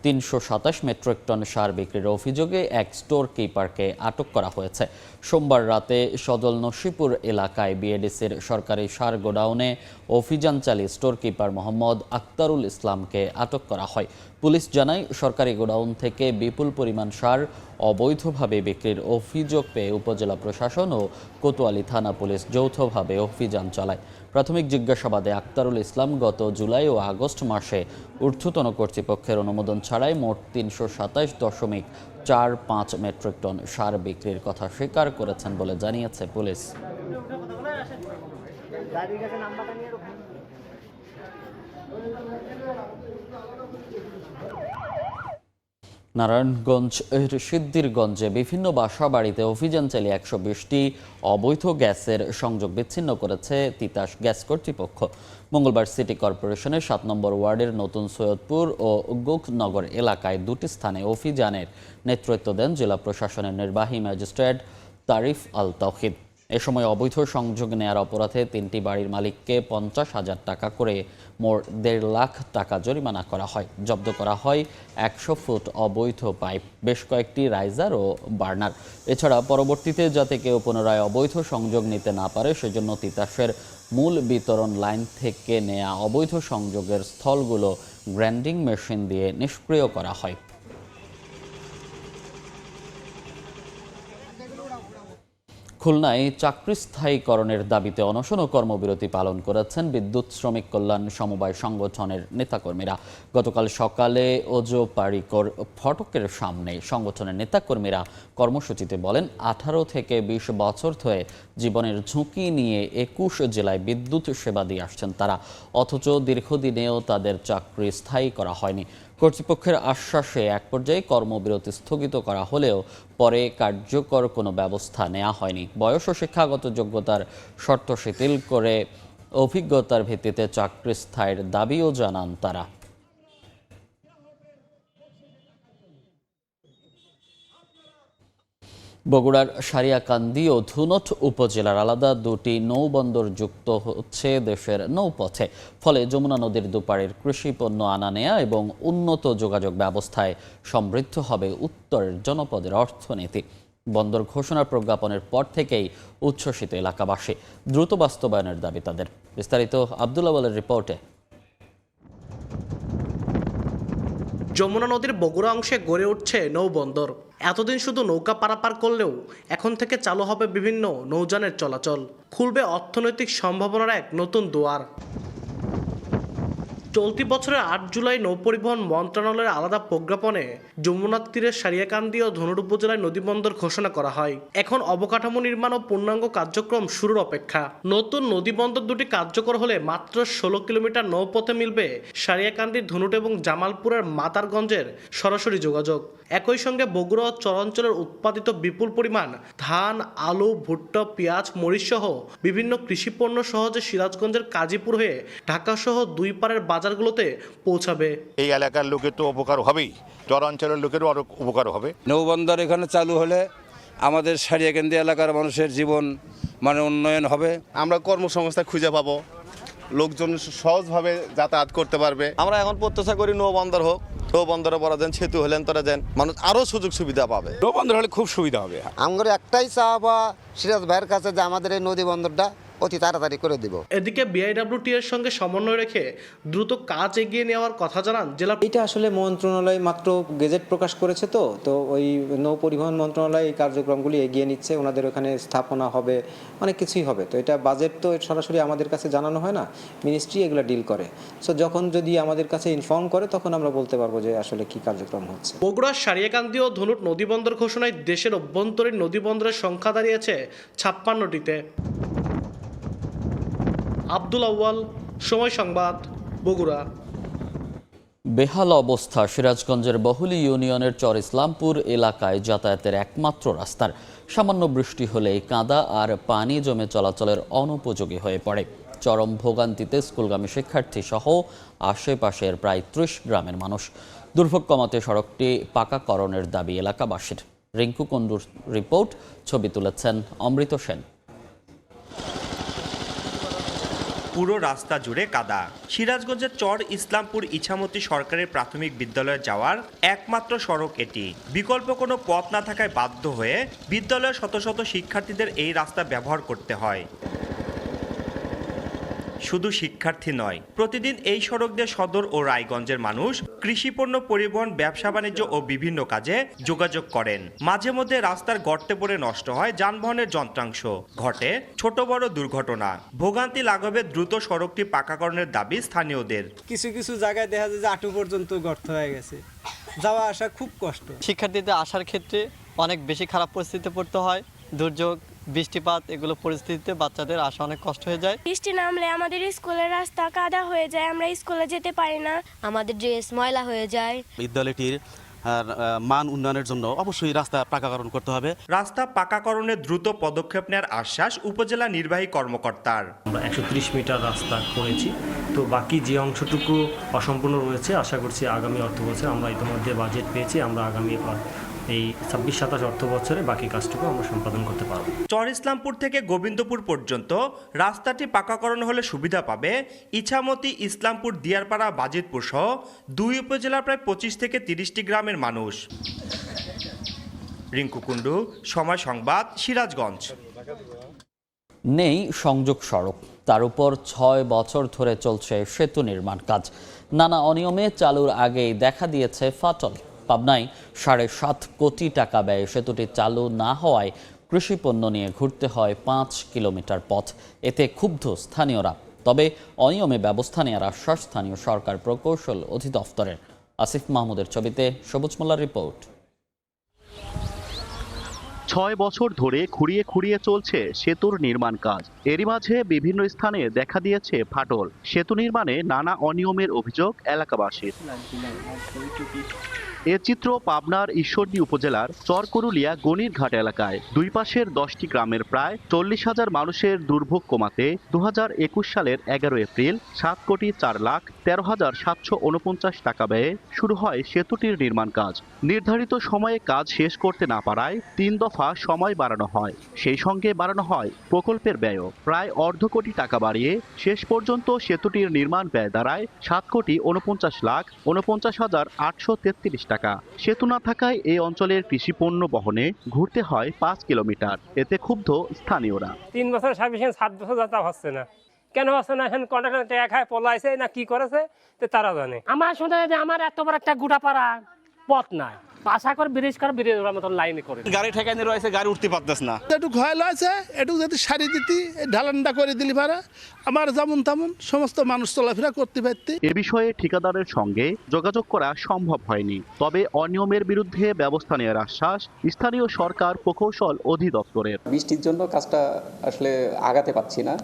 327 মেট্রিক টন সার বিক্রির অভিযোগে এক স্টোর কিপারকে আটক করা হয়েছে। সোমবার রাতে সদল নসিপুর এলাকায় বিএডিসির সরকারি সার গোডাউনে অভিযান চালিয়ে স্টোর কিপার মোহাম্মদ আক্তারুল ইসলামকে আটক করা হয়। পুলিশ জানায়, সরকারি গোডাউন থেকে বিপুল পরিমাণ সার অবৈধভাবে বিক্রির অভিযোগ পেয়ে উপজেলা প্রশাসন ও কোতোয়ালি থানা পুলিশ যৌথভাবে অভিযান চালায়। প্রাথমিক জিজ্ঞাসাবাদে আক্তারুল ইসলাম গত জুলাই ও আগস্ট মাসে ঊর্ধ্বতন কর্তৃপক্ষের অনুমোদন ছাড়াই মোট 327.45 মেট্রিক টন সার বিক্রির কথা স্বীকার করেছেন বলে জানিয়েছে পুলিশ। নারায়ণগঞ্জ এর সিদ্ধিরগঞ্জে বিভিন্ন বাসা বাড়িতে অভিযান চালিয়ে 120টি অবৈধ গ্যাসের সংযোগ বিচ্ছিন্ন করেছে তিতাস গ্যাস কর্তৃপক্ষ। মঙ্গলবার সিটি কর্পোরেশনের 7 নম্বর ওয়ার্ডের নতুন সৈয়দপুর ও গোখনগর এলাকায় দুটি স্থানে অভিযানের নেতৃত্ব দেন জেলা প্রশাসনের নির্বাহী ম্যাজিস্ট্রেট তারিফ আল তৌহিদ। এ সময় অবৈধ সংযোগ নেয়ার অপরাধে 3টি বাড়ির মালিককে 50,000 টাকা করে মোট 1.5 লাখ টাকা জরিমানা করা হয়। জব্দ করা হয় 100 ফুট অবৈধ পাইপ, বেশ কয়েকটি রাইজার ও বার্নার। এছাড়া পরবর্তীতে যাতে কেউ পুনরায় অবৈধ সংযোগ নিতে না পারে সেজন্য তিতাসের মূল বিতরণ লাইন থেকে নেয়া অবৈধ সংযোগের স্থলগুলো গ্রাইন্ডিং মেশিন দিয়ে নিষ্ক্রিয় করা হয়। খুলনায় চাকরি স্থায়ীকরণের দাবিতে অনশন ও কর্মবিরতি পালন করেছেন বিদ্যুৎ শ্রমিক কল্যাণ সমবায় সংগঠনের নেতাকর্মীরা। গতকাল সকালে ওজো পারিকর ফটকের সামনে সংগঠনের নেতাকর্মীরা কর্মসূচিতে বলেন, 18 থেকে 20 বছর ধরে জীবনের ঝুঁকি নিয়ে 21 জেলায় বিদ্যুৎ সেবা দিয়ে আসছেন তারা, অথচ দীর্ঘদিনেও তাদের চাকরি স্থায়ী করা হয়নি। কর্তৃপক্ষের আশ্বাসে এক পর্যায়ে কর্মবিরতি স্থগিত করা হলেও পরে কার্যকর কোনো ব্যবস্থা নেওয়া হয়নি। বয়স ও শিক্ষাগত যোগ্যতার শর্ত শিথিল করে অভিজ্ঞতার ভিত্তিতে চাকরি স্থায়ীর দাবিও জানান তারা। বগুড়ার সারিয়াকান্দি ও ধুনট উপজেলার আলাদা দুটি নৌবন্দর যুক্ত হচ্ছে দেশের নৌপথে। ফলে যমুনা নদীর দুপারের কৃষি পণ্য আনা নেয়া এবং উন্নত যোগাযোগ ব্যবস্থায় সমৃদ্ধ হবে উত্তরের জনপদের অর্থনীতি। বন্দর ঘোষণার প্রজ্ঞাপনের পর থেকেই উচ্ছ্বসিত এলাকাবাসী। দ্রুত বাস্তবায়নের দাবি তাদের। বিস্তারিত আব্দুল আওয়ালের রিপোর্টে। যমুনা নদীর বগুড়া অংশে গড়ে উঠছে নৌবন্দর। এতদিন শুধু নৌকা পারাপার করলেও এখন থেকে চালু হবে বিভিন্ন নৌযানের চলাচল। খুলবে অর্থনৈতিক সম্ভাবনার এক নতুন দুয়ার। চলতি বছরের 8 জুলাই নৌপরিবহন মন্ত্রণালয়ের আলাদা প্রজ্ঞাপনে যমুনা তীরের সারিয়াকান্দি ও ধনুট উপজেলায় নদীবন্দর ঘোষণা করা হয়। এখন অবকাঠামো নির্মাণ ও পূর্ণাঙ্গ কার্যক্রম শুরুর অপেক্ষা। নতুন নদীবন্দর দুটি কার্যকর হলে মাত্র 16 কিলোমিটার নৌপথে মিলবে সারিয়াকান্দি, ধনুট এবং জামালপুরের মাতারগঞ্জের সরাসরি যোগাযোগ। একই সঙ্গে বগুড়া ও চরাঞ্চলের উৎপাদিত বিপুল পরিমাণ ধান, আলু, ভুট্টা, পেঁয়াজ, মরিচ সহ বিভিন্ন কৃষিপণ্য সহজে সিরাজগঞ্জের কাজীপুর হয়ে ঢাকা সহ দুই পারের বাজারগুলোতে পৌঁছাবে। এই এলাকার লোকের তো উপকার হবেই, চরাঞ্চলের লোকেরও আরো উপকার হবে। নৌবন্দর এখানে চালু হলে আমাদের সারিয়াকান্দি এলাকার মানুষের জীবন উন্নয়ন হবে। আমরা কর্মসংস্থান খুঁজে পাবো, লোকজন সহজভাবে যাতায়াত করতে পারবে। আমরা এখন প্রত্যাশা করি নৌবন্দর হোক, নৌবন্দরে পড়া দেন, সেতু হলেন তোরা দেন, মানুষ আরো সুযোগ সুবিধা পাবে। নৌবন্দর হলে খুব সুবিধা হবে। আমার একটাই চাওয়া সিরাজ ভাইয়ের কাছে যে আমাদের এই নদী বন্দরটা অতি তাড়াতাড়ি করে দিব। এদিকে বিআইডব্লিউটি এর সঙ্গে সমন্বয় রেখে দ্রুত কাজ এগিয়ে নেওয়ার কথা জানান জেলা। এটা আসলে মন্ত্রণালয় মাত্র গেজেট প্রকাশ করেছে, তো ওই নৌ পরিবহন মন্ত্রণালয় এই কার্যক্রমগুলি এগিয়ে নিচ্ছে। ওনাদের ওখানে স্থাপনা হবে, অনেক কিছুই হবে। তো এটা বাজেট তো সরাসরি আমাদের কাছে জানানো হয় না, মিনিস্ট্রি এগুলো ডিল করে। সো যখন যদি আমাদের কাছে ইনফর্ম করে তখন আমরা বলতে পারবো যে আসলে কি কার্যক্রম হচ্ছে। বগুড়ার সারিয়াকান্দি ও ধনুট নদীবন্দর ঘোষণায় দেশের অভ্যন্তরীণ নদীবন্দরের সংখ্যা দাঁড়িয়েছে 56টিতে। আব্দুল আউয়াল, সময় সংবাদ, বগুড়া। বেহাল অবস্থা সিরাজগঞ্জের বহুলি ইউনিয়নের চর ইসলামপুর এলাকায় যাতায়াতের একমাত্র রাস্তার। সামান্য বৃষ্টি হলেই কাদা আর পানি জমে চলাচলের অনুপযোগী হয়ে পড়ে। চরম ভোগান্তিতে স্কুলগামী শিক্ষার্থী সহ আশেপাশের প্রায় 30 গ্রামের মানুষ। দুর্ভোগ কমাতে সড়কটি পাকাকরণের দাবি এলাকাবাসীর। রিঙ্কু কুন্ডুর রিপোর্ট, ছবি তুলেছেন অমৃত সেন। পুরো রাস্তা জুড়ে কাদা। সিরাজগঞ্জের চর ইসলামপুর ইছামতি সরকারি প্রাথমিক বিদ্যালয়ে যাওয়ার একমাত্র সড়ক এটি। বিকল্প কোনো পথ না থাকায় বাধ্য হয়ে বিদ্যালয়ের শত শত শিক্ষার্থীদের এই রাস্তা ব্যবহার করতে হয়। শুধু শিক্ষার্থী নয়, প্রতিদিন এই সড়ক দিয়ে সদর ও রায়গঞ্জের মানুষ কৃষিপণ্য পরিবহন, ব্যবসা বাণিজ্য ও বিভিন্ন কাজে যোগাযোগ করেন। মাঝে মধ্যে রাস্তার গর্তে পড়ে নষ্ট হয় যানবাহনের যন্ত্রাংশ, ঘটে ছোট বড় দুর্ঘটনা। ভোগান্তি লাঘবে দ্রুত সড়কটি পাকাকরণের দাবি স্থানীয়দের। কিছু কিছু জায়গায় দেখা যায় যে আঁটু পর্যন্ত গর্ত হয়ে গেছে, যাওয়া আসা খুব কষ্ট। শিক্ষার্থীদের আসার ক্ষেত্রে অনেক বেশি খারাপ পরিস্থিতিতে পড়তে হয়। দুর্যোগ বৃষ্টিপাত এগুলো পরিস্থিতিতে বাচ্চাদের আসা অনেক কষ্ট হয়ে যায়। বৃষ্টি নামলে আমাদের স্কুলের রাস্তা কাদা হয়ে যায়, আমরা স্কুলে যেতে পারি না, আমাদের ড্রেস ময়লা হয়ে যায়। বিদ্যালয়টির মান উন্নয়নের জন্য অবশ্যই রাস্তা পাকাকরণ করতে হবে। রাস্তা পাকাকরণে দ্রুত পদক্ষেপ নেওয়ার আশ্বাস উপজেলা নির্বাহী কর্মকর্তার। আমরা 130 মিটার রাস্তা করেছি, তো বাকি যে অংশটুকু অসম্পূর্ণ রয়েছে আশা করছি আগামী অর্থ বছরে আমরা ইতিমধ্যে বাজেট পেয়েছি, আমরা আগামী এই 26-27 অর্থ বছরে বাকি কাজটুকু আমরা সম্পাদন করতে পারব। চর ইসলামপুর থেকে গোবিন্দপুর পর্যন্ত রাস্তাটি পাকাকরণ হলে সুবিধা পাবে ইছামতি, ইসলামপুর, দিয়ারপাড়া, বাজিতপুর সহ 2 উপজেলার প্রায় 25 থেকে 30টি গ্রামের মানুষ। রিঙ্কু কুণ্ডু, সময় সংবাদ, সিরাজগঞ্জ। নেই সংযোগ সড়ক, তার উপর 6 বছর ধরে চলছে সেতু নির্মাণ কাজ। নানা অনিয়মে চালুর আগেই দেখা দিয়েছে ফাটল। পাবনায় 7.5 কোটি টাকা ব্যয়ে সেতুটি চালু না হওয়ায় কৃষিপণ্য নিয়ে ঘুরতে হয় 5 কিলোমিটার পথ। এতে ক্ষুব্ধ স্থানীয়রা। তবে অনিয়মে ব্যবস্থা নেওয়ার আশ্বাস স্থানীয় সরকার প্রকৌশল অধিদপ্তরের। আসিফ মাহমুদের ছবিতে সবুজ মোল্লার রিপোর্ট। 6 বছর ধরে খুঁড়িয়ে খুঁড়িয়ে চলছে সেতুর নির্মাণ কাজ। এরই মাঝে বিভিন্ন স্থানে দেখা দিয়েছে ফাটল। সেতু নির্মাণে নানা অনিয়মের অভিযোগ এলাকাবাসীর। এ চিত্র পাবনার ঈশ্বরদী উপজেলার চরকরুলিয়া গণিরঘাট এলাকায়। দুই পাশের 10টি গ্রামের প্রায় 40,000 মানুষের দুর্ভোগ কমাতে 2021 সালের 11 এপ্রিল 7,13,749 টাকা ব্যয়ে শুরু হয় সেতুটির নির্মাণ কাজ। নির্ধারিত সময়ে কাজ শেষ করতে না পারায় 3 দফা সময় বাড়ানো হয়। সেই সঙ্গে বাড়ানো হয় প্রকল্পের ব্যয়ও। প্রায় অর্ধ কোটি টাকা বাড়িয়ে শেষ পর্যন্ত সেতুটির নির্মাণ ব্যয় দাঁড়ায় 7,49,49,833 টাকা। সেতু না থাকায় এই অঞ্চলের কৃষিপণ্য বহনে ঘুরতে হয় 5 কিলোমিটার। এতে ক্ষুব্ধ স্থানীয়রা। 3 বছর সার্ভিসিং 7 বছর যাতা হচ্ছে না, কেন হচ্ছে না? এখন কন্ট্রাক্টর টাকা খায় পলাইছে না কি করেছে তারা জানে। আমার শোনা যে আমার এত বড় একটা গুড়াপাড়া পথ নাই, আশা করে ব্রিজ মতন লাইনে করে গাড়ি ঠেকানি রয়েছে, গাড়ি উঠতে পারতেছ না। একটু ঘয়লা আছে, একটু যদি সারি দিতি ঢালানটা করে দিলি পারে আমার যেমন তেমন সমস্ত মানুষ চলাফেরা করতে পারতি। এ বিষয়ে ঠিকাদারের সঙ্গে যোগাযোগ করা সম্ভব হয়নি। তবে অনিয়মের বিরুদ্ধে ব্যবস্থা নেওয়ার আশ্বাস স্থানীয় সরকার প্রকৌশল অধিদপ্তরের। বৃষ্টির জন্য কাজটা আসলে আগাতে পারছি না।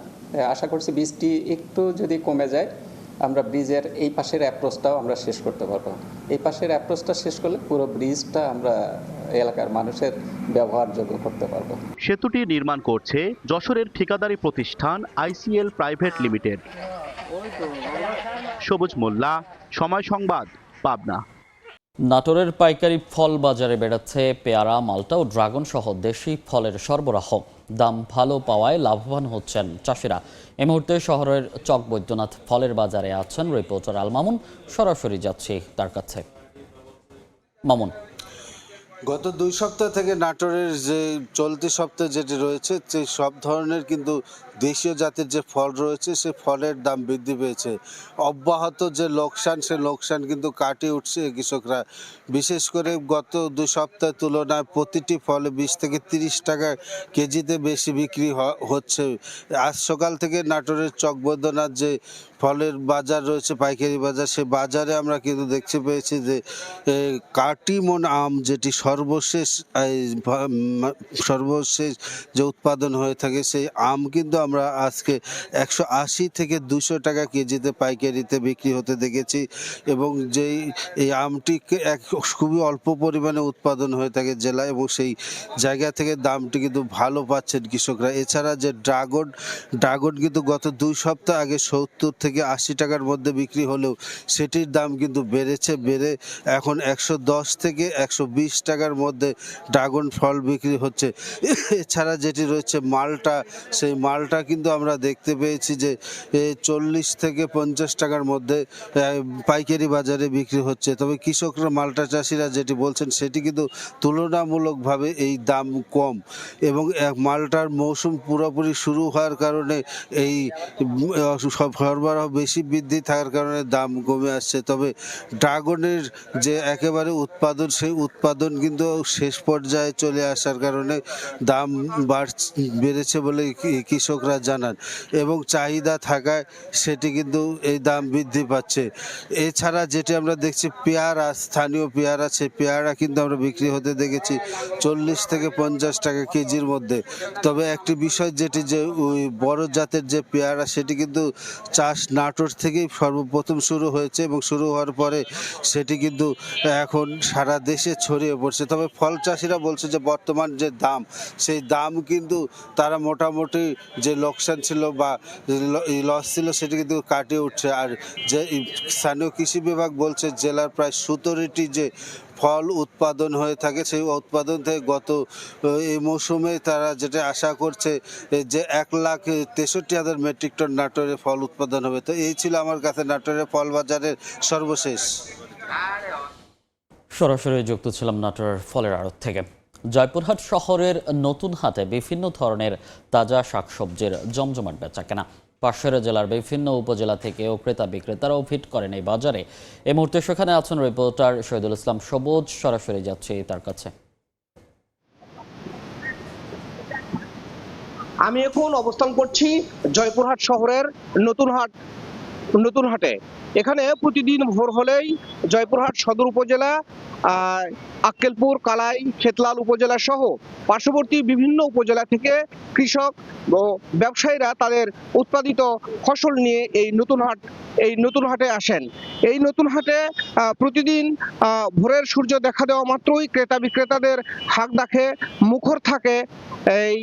আশা করছি বৃষ্টি একটু যদি কমে যায় আমরা ব্রিজের এই পাশের অ্যাপ্রোচটাও আমরা শেষ করতে পারবো। এই পাশের অ্যাপ্রোচটা শেষ করলে পুরো ব্রিজটা আমরা এলাকার মানুষের ব্যবহারযোগ্য করতে পারবো। সেতুটি নির্মাণ করছে যশোরের ঠিকাদারি প্রতিষ্ঠান ICL প্রাইভেট লিমিটেড। সবুজ মোল্লা, সময় সংবাদ, পাবনা। নাটোরের পাইকারি ফল বাজারে বেড়েছে পেয়ারা, মালটা ও ড্রাগন সহ দেশি ফলের সরবরাহ। দাম ভালো পাওয়ায় লাভবান হচ্ছেন চাষিরা। এই মুহূর্তে শহরের চক বৈদ্যনাথ ফলের বাজারে আছেন রিপোর্টার আল মামুন। সরাসরি যাচ্ছি তার কাছে। মামুন, গত 2 সপ্তাহ থেকে নাটোরের যে চলতি সপ্তাহে যেটি রয়েছে সেই সব ধরনের কিন্তু দেশীয় জাতের যে ফল রয়েছে সে ফলের দাম বৃদ্ধি পেয়েছে। অব্যাহত যে লোকসান সে লোকসান কিন্তু কাটিয়ে উঠছে কৃষকরা। বিশেষ করে গত 2 সপ্তাহের তুলনায় প্রতিটি ফলে 20 থেকে 30 টাকা কেজিতে বেশি বিক্রি হচ্ছে। আজ সকাল থেকে নাটোরের চক বৈদ্যনাথ যে ফলের বাজার রয়েছে, পাইকারি বাজার, সে বাজারে আমরা কিন্তু দেখতে পেয়েছি যে কাটিমন আম যেটি সর্বশেষ যে উৎপাদন হয়ে থাকে সেই আম কিন্তু আমরা আজকে 180 থেকে 200 টাকা কেজিতে পাইকারিতে বিক্রি হতে দেখেছি। এবং যেই এই আমটি খুবই অল্প পরিমাণে উৎপাদন হয়ে থাকে জেলায় এবং সেই জায়গা থেকে দামটি কিন্তু ভালো পাচ্ছেন কৃষকরা। এছাড়া যে ড্রাগন কিন্তু গত 2 সপ্তাহ আগে 70 থেকে 80 টাকার মধ্যে বিক্রি হলেও সেটির দাম কিন্তু বেড়ে এখন 110 থেকে 120 টাকার মধ্যে ড্রাগন ফল বিক্রি হচ্ছে। এছাড়া যেটি রয়েছে মালটা, সেই মালটা কিন্তু আমরা দেখতে পেয়েছি যে 40 থেকে 50 টাকার মধ্যে পাইকারি বাজারে বিক্রি হচ্ছে। তবে কৃষকরা, মালটা চাষিরা যেটি বলছেন সেটি কিন্তু তুলনামূলকভাবে এই দাম কম এবং মালটার মৌসুম পুরোপুরি শুরু হওয়ার কারণে এই সরবরাহ বেশি বৃদ্ধি থাকার কারণে দাম কমে আসছে। তবে ড্রাগনের যে একেবারে উৎপাদন, সেই উৎপাদন কিন্তু শেষ পর্যায়ে চলে আসার কারণে দাম বেড়েছে বলে কৃষকরা কৃষকরা জানান, এবং চাহিদা থাকায় সেটি কিন্তু এই দাম বৃদ্ধি পাচ্ছে। এছাড়া যেটি আমরা দেখছি পেয়ারা, স্থানীয় পেয়ারা, সেই পেয়ারা কিন্তু আমরা বিক্রি হতে দেখেছি 40 থেকে 50 টাকা কেজির মধ্যে। তবে একটি বিষয় যেটি, যে ওই বড় জাতের যে পেয়ারা সেটি কিন্তু চাষ নাটোর থেকেই সর্বপ্রথম শুরু হয়েছে, এবং শুরু হওয়ার পরে সেটি কিন্তু এখন সারা দেশে ছড়িয়ে পড়ছে। তবে ফল চাষিরা বলছে যে বর্তমান যে দাম, সেই দাম কিন্তু তারা মোটামুটি যে লোকসান ছিল বা লস ছিল সেটি কিন্তু কাটিয়ে উঠছে। আর যে স্থানীয় কৃষি বিভাগ বলছে জেলার প্রায় 17টি যে ফল উৎপাদন হয়ে থাকে, সেই উৎপাদন থেকে গত এই মৌসুমে তারা যেটা আশা করছে যে 1,63,000 মেট্রিক টন নাটোরে ফল উৎপাদন হবে। তো এই ছিল আমার কাছে নাটোরের ফল বাজারের সর্বশেষ। সরাসরি যুক্ত ছিলাম নাটোরের ফলের আড়ত থেকে। জয়পুরহাট শহরের নতুন হাটে বিভিন্ন ধরনের তাজা শাকসবজির জমজমাট বেচাকেনা। পাশের জেলার বিভিন্ন উপজেলা থেকেও ক্রেতা বিক্রেতারাও ভিড় করেন এই বাজারে। এই মুহূর্তে সেখানে আছেন রিপোর্টার শহীদুল ইসলাম সবুজ, সরাসরি যাচ্ছে তার কাছে। আমি এখন অবস্থান করছি জয়পুরহাট শহরের নতুন হাটে। এখানে প্রতিদিন ভোর হলেই জয়পুরহাট সদর উপজেলা, আক্কেলপুর, কালাই, খেতলাল উপজেলা সহ পার্শ্ববর্তী বিভিন্ন উপজেলা থেকে কৃষক ও ব্যবসায়ীরা তাদের উৎপাদিত ফসল নিয়ে এই নতুন হাটে আসেন। এই নতুন হাটে প্রতিদিন ভোরের সূর্য দেখা দেওয়া মাত্রই ক্রেতা বিক্রেতাদের হাঁক ডাকে মুখর থাকে এই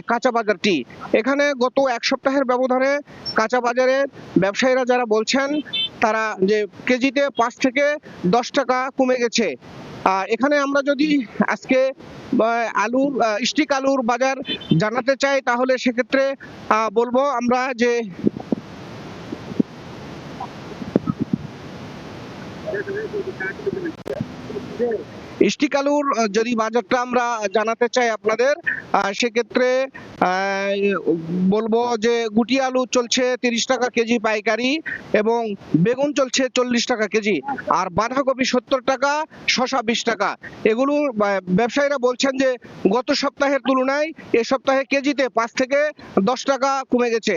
কাঁচা বাজারটি। এখানে গত এক সপ্তাহের ব্যবধানে কাঁচা বাজারের ব্যবসায়ীরা যারা বলছেন তারা যে কেজিতে 5 থেকে 10 টাকা কমে গেছে। এখানে আমরা যদি আজকে স্টিক আলুর বাজার জানাতে চাই তাহলে সেক্ষেত্রে বলবো আমরা যে স্টিক আলুর যদি বাজারটা আমরা জানাতে চাই আপনাদের, সেক্ষেত্রে বলবো যে গুটি আলু চলছে 30 টাকা কেজি পাইকারি, এবং বেগুন চলছে 40 টাকা কেজি, আর বাঁধাকপি 70 টাকা, শসা 20 টাকা। এগুলো ব্যবসায়ীরা বলছেন যে গত সপ্তাহের তুলনায় এ সপ্তাহে কেজিতে 5 থেকে 10 টাকা কমে গেছে।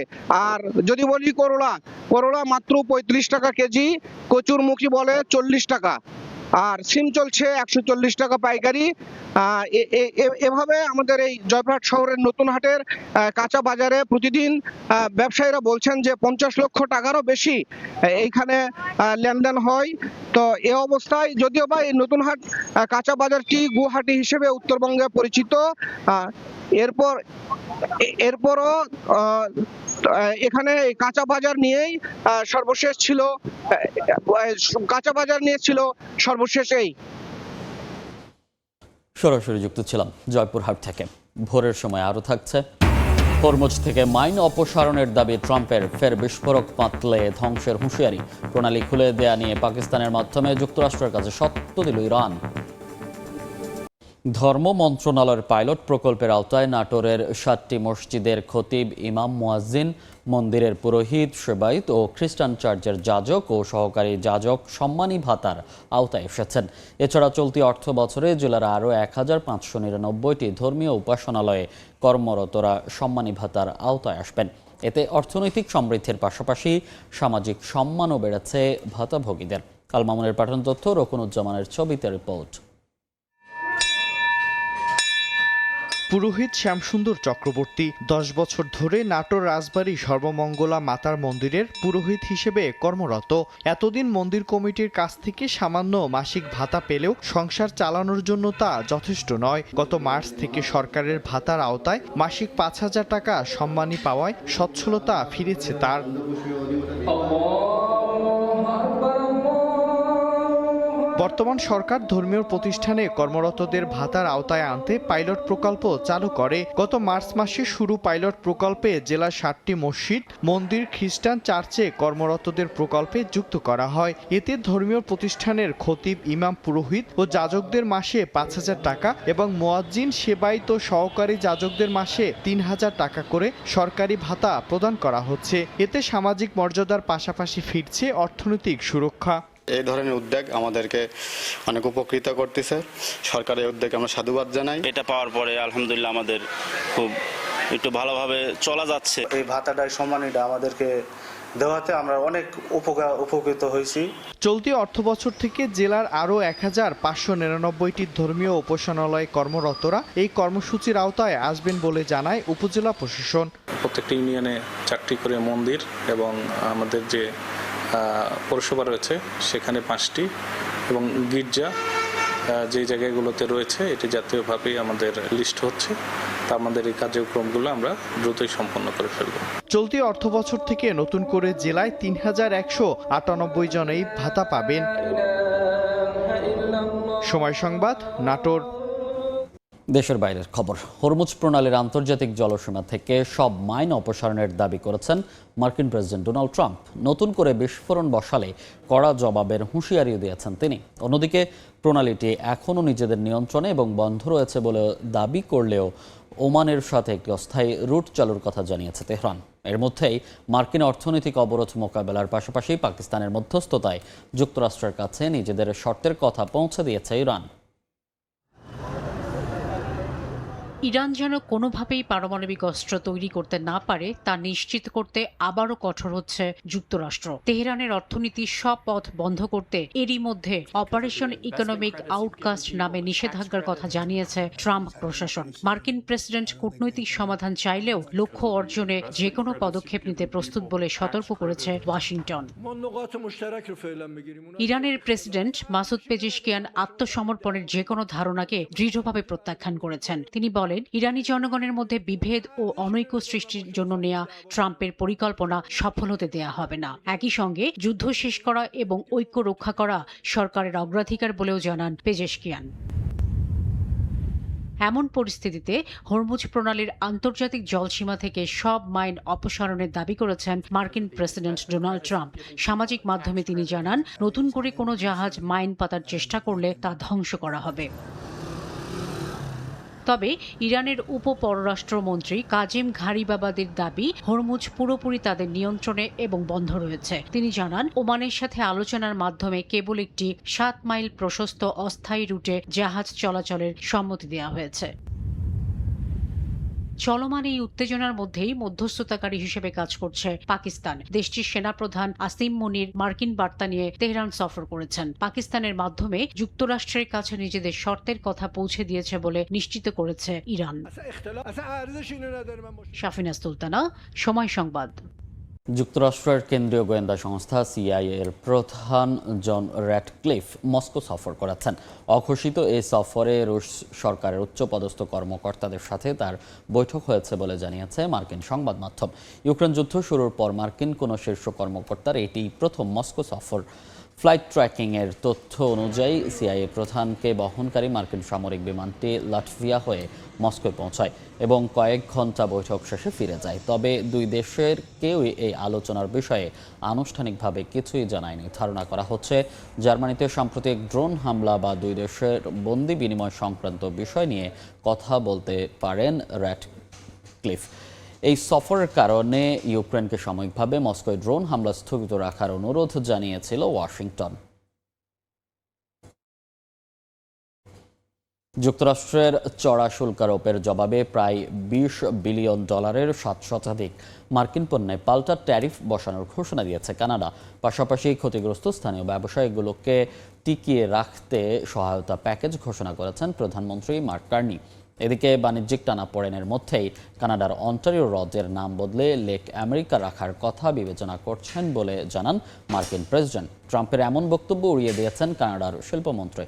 আর যদি বলি করলা মাত্র 35 টাকা কেজি, কচুরমুখী বলে 40 টাকা, আর সিম চলছে 140 টাকা পাইকারি। এভাবে আমাদের এই জয়পুরহাট শহরের নতুন হাটের কাঁচা বাজারে প্রতিদিন ব্যবসায়ীরা বলছেন যে 50 লক্ষ টাকারও বেশি এইখানে লেনদেন হয়। তো এ অবস্থায় যদিও বা এই নতুন হাট কাঁচা বাজারটি গুয়াহাটি হিসেবে উত্তরবঙ্গে পরিচিত, এরপরও এখানে কাঁচা বাজার নিয়েই সর্বশেষ ছিল এই। সরাসরি যুক্ত ছিলাম জয়পুরহাট থেকে। ভোরের সময় আরও থাকছে। হরমুজ থেকে মাইন অপসারণের দাবি ট্রাম্পের, ফের বিস্ফোরক পাতলে ধ্বংসের হুঁশিয়ারি। প্রণালী খুলে দেয়া নিয়ে পাকিস্তানের মাধ্যমে যুক্তরাষ্ট্রের কাছে সত্য দিল ইরান। ধর্ম মন্ত্রণালয়ের পাইলট প্রকল্পের আওতায় নাটোরের 7টি মসজিদের খতিব, ইমাম, মুয়াজ্জিন, মন্দিরের পুরোহিত, সেবায়েত ও খ্রিস্টান চার্চের যাজক ও সহকারী যাজক সম্মানী ভাতার আওতায় এসেছেন। এছাড়া চলতি অর্থ বছরে জেলার আরও 1599টি ধর্মীয় উপাসনালয়ে কর্মরতরা সম্মানী ভাতার আওতায় আসবেন। এতে অর্থনৈতিক সমৃদ্ধির পাশাপাশি সামাজিক সম্মানও বেড়েছে ভাতাভোগীদের। আল মামুনের পাঠানো তথ্য, রকুনুজ্জামানের ছবিতে রিপোর্ট। পুরোহিত শ্যামসুন্দর চক্রবর্তী 10 বছর ধরে নাটোর রাজবাড়ী সর্বমঙ্গলা মাতার মন্দিরের পুরোহিত হিসেবে কর্মরত। এতদিন মন্দির কমিটির কাছ থেকে সামান্য মাসিক ভাতা পেলেও সংসার চালানোর জন্য তা যথেষ্ট নয়। গত মার্চ থেকে সরকারের ভাতার আওতায় মাসিক 5,000 টাকা সম্মানী পাওয়ায় সচ্ছলতা ফিরেছে তার। বর্তমান সরকার ধর্মীয় প্রতিষ্ঠানে কর্মরতদের ভাতার আওতায় আনতে পাইলট প্রকল্প চালু করে। গত মার্চ মাসে শুরু পাইলট প্রকল্পে জেলার 7টি মসজিদ, মন্দির, খ্রিস্টান চার্চে কর্মরতদের প্রকল্পে যুক্ত করা হয়। এতে ধর্মীয় প্রতিষ্ঠানের খতিব, ইমাম, পুরোহিত ও যাজকদের মাসে 5,000 টাকা এবং মুয়াজ্জিন, সেবায়েত ও সহকারী যাজকদের মাসে 3,000 টাকা করে সরকারি ভাতা প্রদান করা হচ্ছে। এতে সামাজিক মর্যাদার পাশাপাশি ফিরছে অর্থনৈতিক সুরক্ষা। এই ধরনের উদ্যোগ আমাদেরকে অনেক উপকৃত করতেছে। সরকারের উদ্যোগে আমরা সাধুবাদ জানাই। এটা পাওয়ার পরে আলহামদুলিল্লাহ আমাদের খুব একটু ভালোভাবে চলা যাচ্ছে। এই ভাতাটা সম্মানীটা আমাদেরকে দেওয়াতে আমরা অনেক উপকৃত হয়েছি। চলতি অর্থবছর থেকে জেলার আরও 1599টি ধর্মীয় উপাসনালয় কর্মরতরা এই কর্মসূচির আওতায় আসবেন বলে জানায় উপজেলা প্রশাসন। প্রত্যেকটি ইউনিয়নে 4টি করে মন্দির এবং আমাদের যে পৌরসভা রয়েছে সেখানে 5টি এবং গির্জা যে জায়গাগুলোতে রয়েছে এটি জাতীয়ভাবেই আমাদের লিস্ট হচ্ছে। তা আমাদের এই কার্যক্রমগুলো আমরা দ্রুতই সম্পন্ন করে ফেলব। চলতি অর্থবছর থেকে নতুন করে জেলায় 3198 জন এই ভাতা পাবেন। সময় সংবাদ, নাটোর। দেশের বাইরের খবর। হরমুজ প্রণালীর আন্তর্জাতিক জলসীমা থেকে সব মাইন অপসারণের দাবি করেছেন মার্কিন প্রেসিডেন্ট ডোনাল্ড ট্রাম্প। নতুন করে বিস্ফোরণ বসালে কড়া জবাবের হুঁশিয়ারিও দিয়েছেন তিনি। অন্যদিকে প্রণালীটি এখনও নিজেদের নিয়ন্ত্রণে এবং বন্ধ রয়েছে বলে দাবি করলেও ওমানের সাথে একটি অস্থায়ী রুট চালুর কথা জানিয়েছে তেহরান। এর মধ্যেই মার্কিন অর্থনৈতিক অবরোধ মোকাবেলার পাশাপাশি পাকিস্তানের মধ্যস্থতায় যুক্তরাষ্ট্রের কাছে নিজেদের শর্তের কথা পৌঁছে দিয়েছে ইরান। ইরান যেন কোনোভাবেই পারমাণবিক অস্ত্র তৈরি করতে না পারে তা নিশ্চিত করতে আবারও কঠোর হচ্ছে যুক্তরাষ্ট্র। তেহরানের অর্থনীতির সব পথ বন্ধ করতে এরই মধ্যে অপারেশন ইকোনমিক আউটকাস্ট নামে নিষেধাজ্ঞার কথা জানিয়েছে ট্রাম্প প্রশাসন। মার্কিন প্রেসিডেন্ট কূটনৈতিক সমাধান চাইলেও লক্ষ্য অর্জনে যে কোনো পদক্ষেপ নিতে প্রস্তুত বলে সতর্ক করেছে ওয়াশিংটন। ইরানের প্রেসিডেন্ট মাসুদ পেজেশকিয়ান আত্মসমর্পণের যে কোনো ধারণাকে দৃঢ়ভাবে প্রত্যাখ্যান করেছেন। তিনি বলেন, ইরানি জনগণের মধ্যে বিভেদ ও অনৈক্য সৃষ্টির জন্য নেওয়া ট্রাম্পের পরিকল্পনা সফল হতে দেয়া হবে না। একই সঙ্গে যুদ্ধ শেষ করা এবং ঐক্য রক্ষা করা সরকারের অগ্রাধিকার বলেও জানান পেজেশকিয়ান। এমন পরিস্থিতিতে হরমুজ প্রণালীর আন্তর্জাতিক জলসীমা থেকে সব মাইন অপসারণের দাবি করেছেন মার্কিন প্রেসিডেন্ট ডোনাল্ড ট্রাম্প। সামাজিক মাধ্যমে তিনি জানান, নতুন করে কোনো জাহাজ মাইন পাতার চেষ্টা করলে তা ধ্বংস করা হবে। তবে ইরানের উপপররাষ্ট্রমন্ত্রী কাজেম ঘারিবাবাদের দাবি, হরমুজ পুরোপুরি তাদের নিয়ন্ত্রণে এবং বন্ধ রয়েছে। তিনি জানান, ওমানের সাথে আলোচনার মাধ্যমে কেবল একটি 7 মাইল প্রশস্ত অস্থায়ী রুটে জাহাজ চলাচলের সম্মতি দেওয়া হয়েছে। চলমান এই উত্তেজনার মধ্যেই মধ্যস্থতাকারী হিসেবে কাজ করছে পাকিস্তান। দেশটির সেনাপ্রধান আসিম মুনির মার্কিন বার্তা নিয়ে তেহরান সফর করেছেন। পাকিস্তানের মাধ্যমে যুক্তরাষ্ট্রের কাছে নিজেদের শর্তের কথা পৌঁছে দিয়েছে বলে নিশ্চিত করেছে ইরান। শাফিনা সুলতানা, সময় সংবাদ। যুক্তরাষ্ট্রের কেন্দ্রীয় গোয়েন্দা সংস্থা সিআইএ এর প্রধান জন র্যাটক্লিফ মস্কো সফর করেছেন। অঘোষিত এই সফরে রুশ সরকারের উচ্চপদস্থ কর্মকর্তাদের সাথে তার বৈঠক হয়েছে বলে জানিয়েছে মার্কিন সংবাদ মাধ্যম। ইউক্রেন যুদ্ধ শুরুর পর মার্কিন কোনো শীর্ষ কর্মকর্তার এটি প্রথম মস্কো সফর। ফ্লাইট ট্র্যাকিংয়ের তথ্য অনুযায়ী সিআইএ প্রধানকে বহনকারী মার্কিন সামরিক বিমানটি লাটভিয়া হয়ে মস্কোয় পৌঁছায় এবং কয়েক ঘন্টা বৈঠক শেষে ফিরে যায়। তবে দুই দেশের কেউই এই আলোচনার বিষয়ে আনুষ্ঠানিকভাবে কিছুই জানায়নি। ধারণা করা হচ্ছে জার্মানিতে সাম্প্রতিক ড্রোন হামলা বা দুই দেশের বন্দি বিনিময় সংক্রান্ত বিষয় নিয়ে কথা বলতে পারেন র্যাটক্লিফ। এই সফরের কারণে ইউক্রেনকে সাময়িকভাবে মস্কোয় ড্রোন হামলা স্থগিত রাখার অনুরোধ জানিয়েছিল ওয়াশিংটন। যুক্তরাষ্ট্রের চড়া শুল্ক আরোপের জবাবে প্রায় $20 বিলিয়ন 7 মার্কিন পণ্যে পাল্টা ট্যারিফ বসানোর ঘোষণা দিয়েছে কানাডা। পাশাপাশি ক্ষতিগ্রস্ত স্থানীয় ব্যবসায়ীগুলোকে টিকিয়ে রাখতে সহায়তা প্যাকেজ ঘোষণা করেছেন প্রধানমন্ত্রী মার্ক কার্নি। এদিকে বাণিজ্যিক টানাপোড়েনের মধ্যেই কানাডার অন্টারিও হ্রদের নাম বদলে লেক আমেরিকা রাখার কথা বিবেচনা করছেন বলে জানান মার্কিন প্রেসিডেন্ট। ট্রাম্পের এমন বক্তব্য উড়িয়ে দিয়েছেন কানাডার শিল্পমন্ত্রী।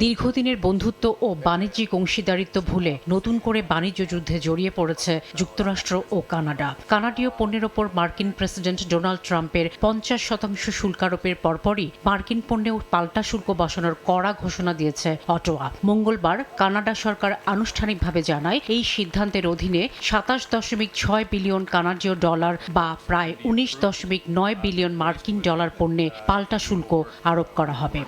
দীর্ঘদিনের বন্ধুত্ব ও বাণিজ্যিক অংশীদারিত্ব ভুলে নতুন করে বাণিজ্য যুদ্ধে জড়িয়ে পড়েছে যুক্তরাষ্ট্র ও কানাডা। কানাডীয় পণ্যের ওপর মার্কিন প্রেসিডেন্ট ডোনাল্ড ট্রাম্পের 50% শুল্ক আরোপের পরপরই মার্কিন পণ্যেও পাল্টা শুল্ক বসানোর কড়া ঘোষণা দিয়েছে অটোয়া। মঙ্গলবার কানাডা সরকার আনুষ্ঠানিকভাবে জানায়, এই সিদ্ধান্তের অধীনে 27.6 বিলিয়ন কানাডীয় ডলার বা প্রায় 19.9 বিলিয়ন মার্কিন ডলার পণ্যে পাল্টা শুল্ক আরোপ করা হবে।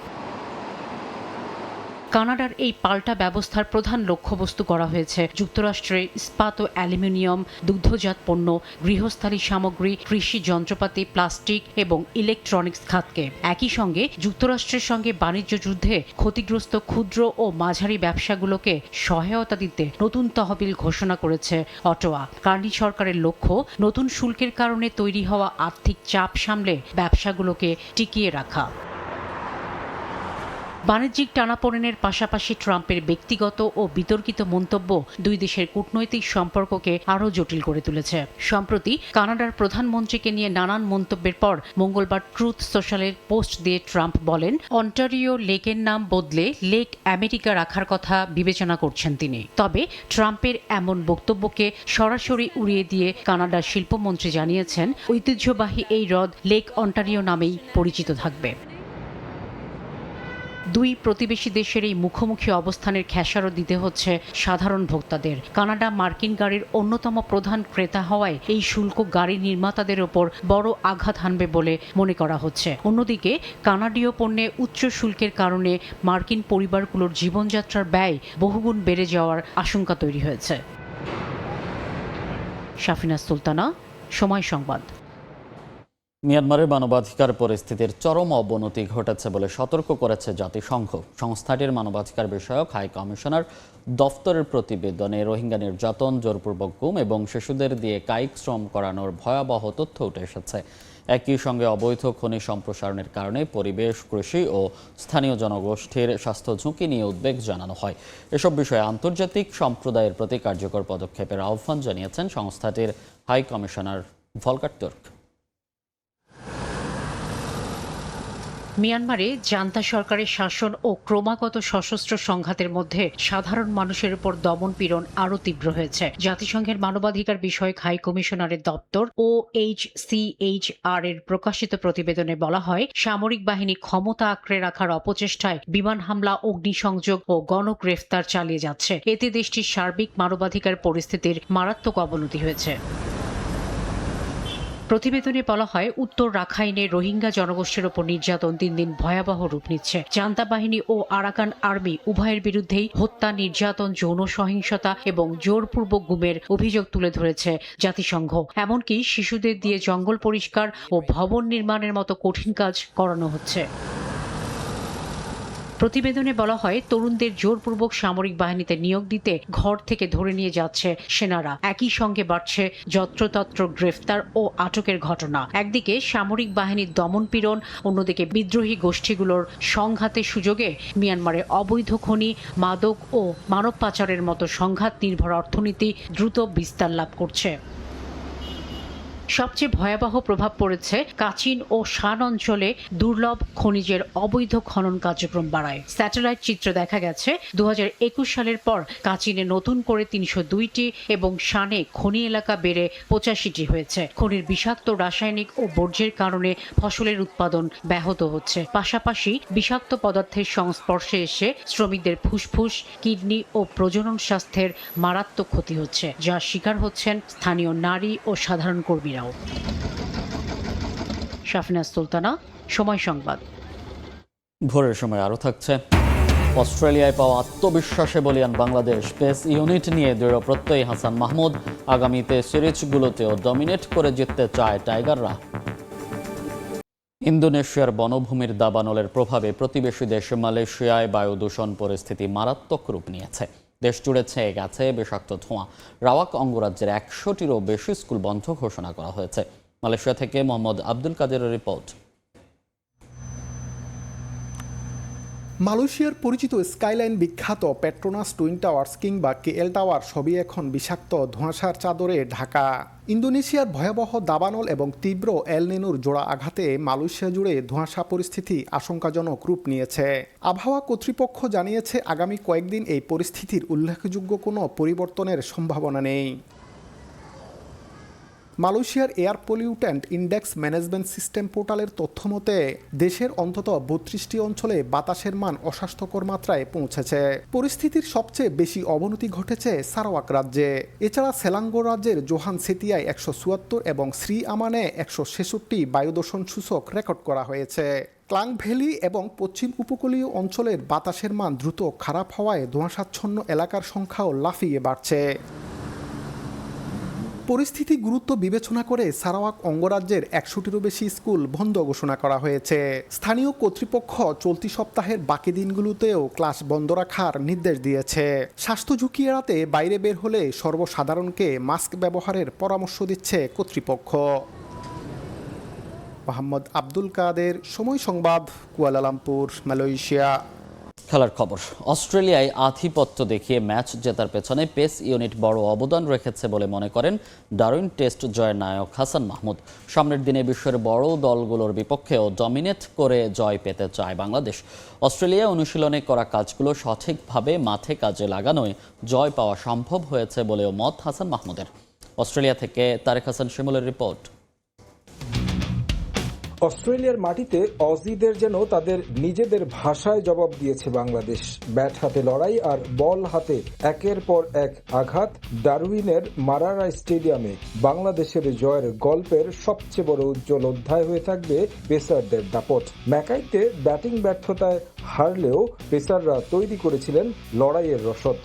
কানাডার এই পাল্টা ব্যবস্থার প্রধান লক্ষ্যবস্তু করা হয়েছে যুক্তরাষ্ট্রের ইস্পাত ও অ্যালুমিনিয়াম, দুগ্ধজাত পণ্য, গৃহস্থালী সামগ্রী, কৃষি যন্ত্রপাতি, প্লাস্টিক এবং ইলেকট্রনিক্স খাতকে। একই সঙ্গে যুক্তরাষ্ট্রের সঙ্গে বাণিজ্য যুদ্ধে ক্ষতিগ্রস্ত ক্ষুদ্র ও মাঝারি ব্যবসাগুলোকে সহায়তা দিতে নতুন তহবিল ঘোষণা করেছে অটোয়া। কার্নি সরকারের লক্ষ্য নতুন শুল্কের কারণে তৈরি হওয়া আর্থিক চাপ সামলে ব্যবসাগুলোকে টিকিয়ে রাখা। বাণিজ্যিক টানাপোড়েনের পাশাপাশি ট্রাম্পের ব্যক্তিগত ও বিতর্কিত মন্তব্য দুই দেশের কূটনৈতিক সম্পর্ককে আরও জটিল করে তুলেছে। সম্প্রতি কানাডার প্রধানমন্ত্রীকে নিয়ে নানান মন্তব্যের পর মঙ্গলবার ট্রুথ সোশ্যালের পোস্ট দিয়ে ট্রাম্প বলেন, অন্টারিও লেকের নাম বদলে লেক আমেরিকা রাখার কথা বিবেচনা করছেন তিনি। তবে ট্রাম্পের এমন বক্তব্যকে সরাসরি উড়িয়ে দিয়ে কানাডার শিল্পমন্ত্রী জানিয়েছেন, ঐতিহ্যবাহী এই হ্রদ লেক অন্টারিও নামেই পরিচিত থাকবে। দুই প্রতিবেশী দেশের এই মুখোমুখি অবস্থানের খেসারত দিতে হচ্ছে সাধারণ ভোক্তাদের। কানাডা মার্কিন গাড়ির অন্যতম প্রধান ক্রেতা হওয়ায় এই শুল্ক গাড়ি নির্মাতাদের ওপর বড় আঘাত হানবে বলে মনে করা হচ্ছে। অন্যদিকে কানাডীয় পণ্যে উচ্চ শুল্কের কারণে মার্কিন পরিবারগুলোর জীবনযাত্রার ব্যয় বহুগুণ বেড়ে যাওয়ার আশঙ্কা তৈরি হয়েছে। শাফিনা সুলতানা, সময় সংবাদ। মিয়ানমারের মানবাধিকার পরিস্থিতির চরম অবনতি ঘটেছে বলে সতর্ক করেছে জাতিসংঘ। সংস্থাটির মানবাধিকার বিষয়ক হাই কমিশনার দফতরের প্রতিবেদনে রোহিঙ্গা নির্যাতন, জোরপূর্বক গুম এবং শিশুদের দিয়ে কায়িক শ্রম করানোর ভয়াবহ তথ্য উঠে এসেছে। একই সঙ্গে অবৈধ খনি সম্প্রসারণের কারণে পরিবেশ, কৃষি ও স্থানীয় জনগোষ্ঠীর স্বাস্থ্য ঝুঁকি নিয়ে উদ্বেগ জানানো হয়। এসব বিষয়ে আন্তর্জাতিক সম্প্রদায়ের প্রতি কার্যকর পদক্ষেপের আহ্বান জানিয়েছেন সংস্থাটির হাই কমিশনার ভলকার তুর্ক। মিয়ানমারে জান্তা সরকারের শাসন ও ক্রমাগত সশস্ত্র সংঘাতের মধ্যে সাধারণ মানুষের উপর দমন-পীড়ন আরও তীব্র হয়েছে। জাতিসংঘের মানবাধিকার বিষয়ক হাই কমিশনারের দপ্তর OHCHR এর প্রকাশিত প্রতিবেদনে বলা হয়, সামরিক বাহিনী ক্ষমতা আঁকড়ে রাখার অপচেষ্টায় বিমান হামলা, অগ্নিসংযোগ ও গণগ্রেফতার চালিয়ে যাচ্ছে। এতে দেশটির সার্বিক মানবাধিকার পরিস্থিতির মারাত্মক অবনতি হয়েছে। প্রতিবেদনে বলা হয়, উত্তর রাখাইনে রোহিঙ্গা জনগোষ্ঠীর ওপর নির্যাতন দিন দিন ভয়াবহ রূপ নিচ্ছে। জান্তা বাহিনী ও আরাকান আর্মি উভয়ের বিরুদ্ধেই হত্যা, নির্যাতন, যৌন সহিংসতা এবং জোরপূর্বক গুমের অভিযোগ তুলে ধরেছে জাতিসংঘ। এমনকি শিশুদের দিয়ে জঙ্গল পরিষ্কার ও ভবন নির্মাণের মতো কঠিন কাজ করানো হচ্ছে। প্রতিবেদনে বলা হয়, তরুণদের জোরপূর্বক সামরিক বাহিনীতে নিয়োগ দিতে ঘর থেকে ধরে নিয়ে যাচ্ছে সেনারা। একই সঙ্গে বাড়ছে যত্রতত্র গ্রেফতার ও আটকের ঘটনা। একদিকে সামরিক বাহিনীর দমনপীড়ন, অন্যদিকে বিদ্রোহী গোষ্ঠীগুলোর সংঘাতের সুযোগে মিয়ানমারে অবৈধ খনি, মাদক ও মানব পাচারের মতো সংঘাত নির্ভর অর্থনীতি দ্রুত বিস্তার লাভ করছে। সবচেয়ে ভয়াবহ প্রভাব পড়েছে কাচিন ও শান অঞ্চলে দুর্লভ খনিজের অবৈধ খনন কার্যক্রম বাড়ায়। স্যাটেলাইট চিত্রে দেখা গেছে 2021 সালের পর কাচিনে নতুন করে 302টি এবং শানে খনি এলাকা বেড়ে 85টি হয়েছে। খনির বিষাক্ত রাসায়নিক ও বর্জ্যের কারণে ফসলের উৎপাদন ব্যাহত হচ্ছে। পাশাপাশি বিষাক্ত পদার্থের সংস্পর্শে এসে শ্রমিকদের ফুসফুস, কিডনি ও প্রজনন স্বাস্থ্যের মারাত্মক ক্ষতি হচ্ছে, যার শিকার হচ্ছেন স্থানীয় নারী ও সাধারণ কর্মীরা। শাফিনা সুলতানা, সময় সংবাদ। ভোরের সময় আরও থাকছে, অস্ট্রেলিয়ায় পাওয়া আত্মবিশ্বাসে বলিয়ান বাংলাদেশ। পেস ইউনিট নিয়ে দৃঢ় প্রত্যয়ী হাসান মাহমুদ। আগামীতে সিরিজগুলোতেও ডমিনেট করে জিততে চায় টাইগাররা। ইন্দোনেশিয়ার বনভূমির দাবানলের প্রভাবে প্রতিবেশী দেশ মালয়েশিয়ায় বায়ু দূষণ পরিস্থিতি মারাত্মক রূপ নিয়েছে। দেশ জুড়ে ছেয়ে গেছে বিষাক্ত ধোঁয়া। রাওয়াক অঙ্গরাজ্যের 100টিরও বেশি স্কুল বন্ধ ঘোষণা করা হয়েছে। মালয়েশিয়া থেকে মোহাম্মদ আব্দুল কাদেরের রিপোর্ট। মালয়েশিয়ার পরিচিত স্কাইলাইন বিখ্যাত পেট্রোনাস টুইন টাওয়ার্স কিংবা KL টাওয়ার সবই এখন বিষাক্ত ধোঁয়াশার চাদরে ঢাকা। ইন্দোনেশিয়ার ভয়াবহ দাবানল এবং তীব্র এল নিনোর জোড়া আঘাতে মালয়েশিয়া জুড়ে ধোঁয়াশা পরিস্থিতি আশঙ্কাজনক রূপ নিয়েছে। আবহাওয়া কর্তৃপক্ষ জানিয়েছে, আগামী কয়েকদিন এই পরিস্থিতির উল্লেখযোগ্য কোনো পরিবর্তনের সম্ভাবনা নেই। মালয়েশিয়ার air pollutant index management system পোর্টালের তথ্য মতে দেশের অন্তত 32টি অঞ্চলে বাতাসের মান অস্বাস্থ্যকর মাত্রায় পৌঁছেছে। পরিস্থিতির সবচেয়ে বেশি অবনতি ঘটেছে সারাওয়াক রাজ্যে। এছাড়া সেলাঙ্গোর রাজ্যের জোহান সেতিয়ায় 174 এবং শ্রী আমানে 166 বায়ু দূষণ সূচক রেকর্ড করা হয়েছে। ক্লাং ভ্যালি এবং পশ্চিম উপকূলীয় অঞ্চলের বাতাসের মান দ্রুত খারাপ হওয়ায় ধোঁয়াশাচ্ছন্ন এলাকার সংখ্যাও লাফিয়ে বাড়ছে। পরিস্থিতি গুরুত্ব বিবেচনা করে সারাওয়াক অঙ্গরাজ্যের 100টিরও বেশি স্কুল বন্ধ ঘোষণা করা হয়েছে। স্থানীয় কর্তৃপক্ষ চলতি সপ্তাহের বাকি দিনগুলোতেও ক্লাস বন্ধ রাখার নির্দেশ দিয়েছে। স্বাস্থ্য ঝুঁকি এড়াতে বাইরে বের হলে সর্বসাধারণকে মাস্ক ব্যবহারের পরামর্শ দিচ্ছে কর্তৃপক্ষ। মোহাম্মদ আব্দুল কাদের, সময় সংবাদ, কুয়ালালামপুর, মালয়েশিয়া। খেলার খবর। অস্ট্রেলিয়ায় আধিপত্য দেখিয়ে ম্যাচ জেতার পেছনে পেস ইউনিট বড় অবদান রেখেছে বলে মনে করেন ডারউইন টেস্ট জয়ের নায়ক হাসান মাহমুদ। সামনের দিনে বিশ্বের বড় দলগুলোর বিপক্ষেও ডমিনেট করে জয় পেতে চায় বাংলাদেশ। অস্ট্রেলিয়া অনুশীলনে করা কাজগুলো সঠিকভাবে মাঠে কাজে লাগানোয় জয় পাওয়া সম্ভব হয়েছে বলেও মত হাসান মাহমুদের। অস্ট্রেলিয়া থেকে তারেক হাসান শিমুলের রিপোর্ট। অস্ট্রেলিয়ার মাটিতে অজিদের যেন তাদের নিজেদের ভাষায় জবাব দিয়েছে বাংলাদেশ। ব্যাট হাতে লড়াই আর বল হাতে একের পর এক আঘাত। ডারউইনের মারারা স্টেডিয়ামে বাংলাদেশের জয়ের গল্পের সবচেয়ে বড় উজ্জ্বল অধ্যায় হয়ে থাকবে পেসারদের দাপট। ম্যাকাইতে ব্যাটিং ব্যর্থতায় হারলেও পেসাররা তৈরি করেছিলেন লড়াইয়ের রসদ।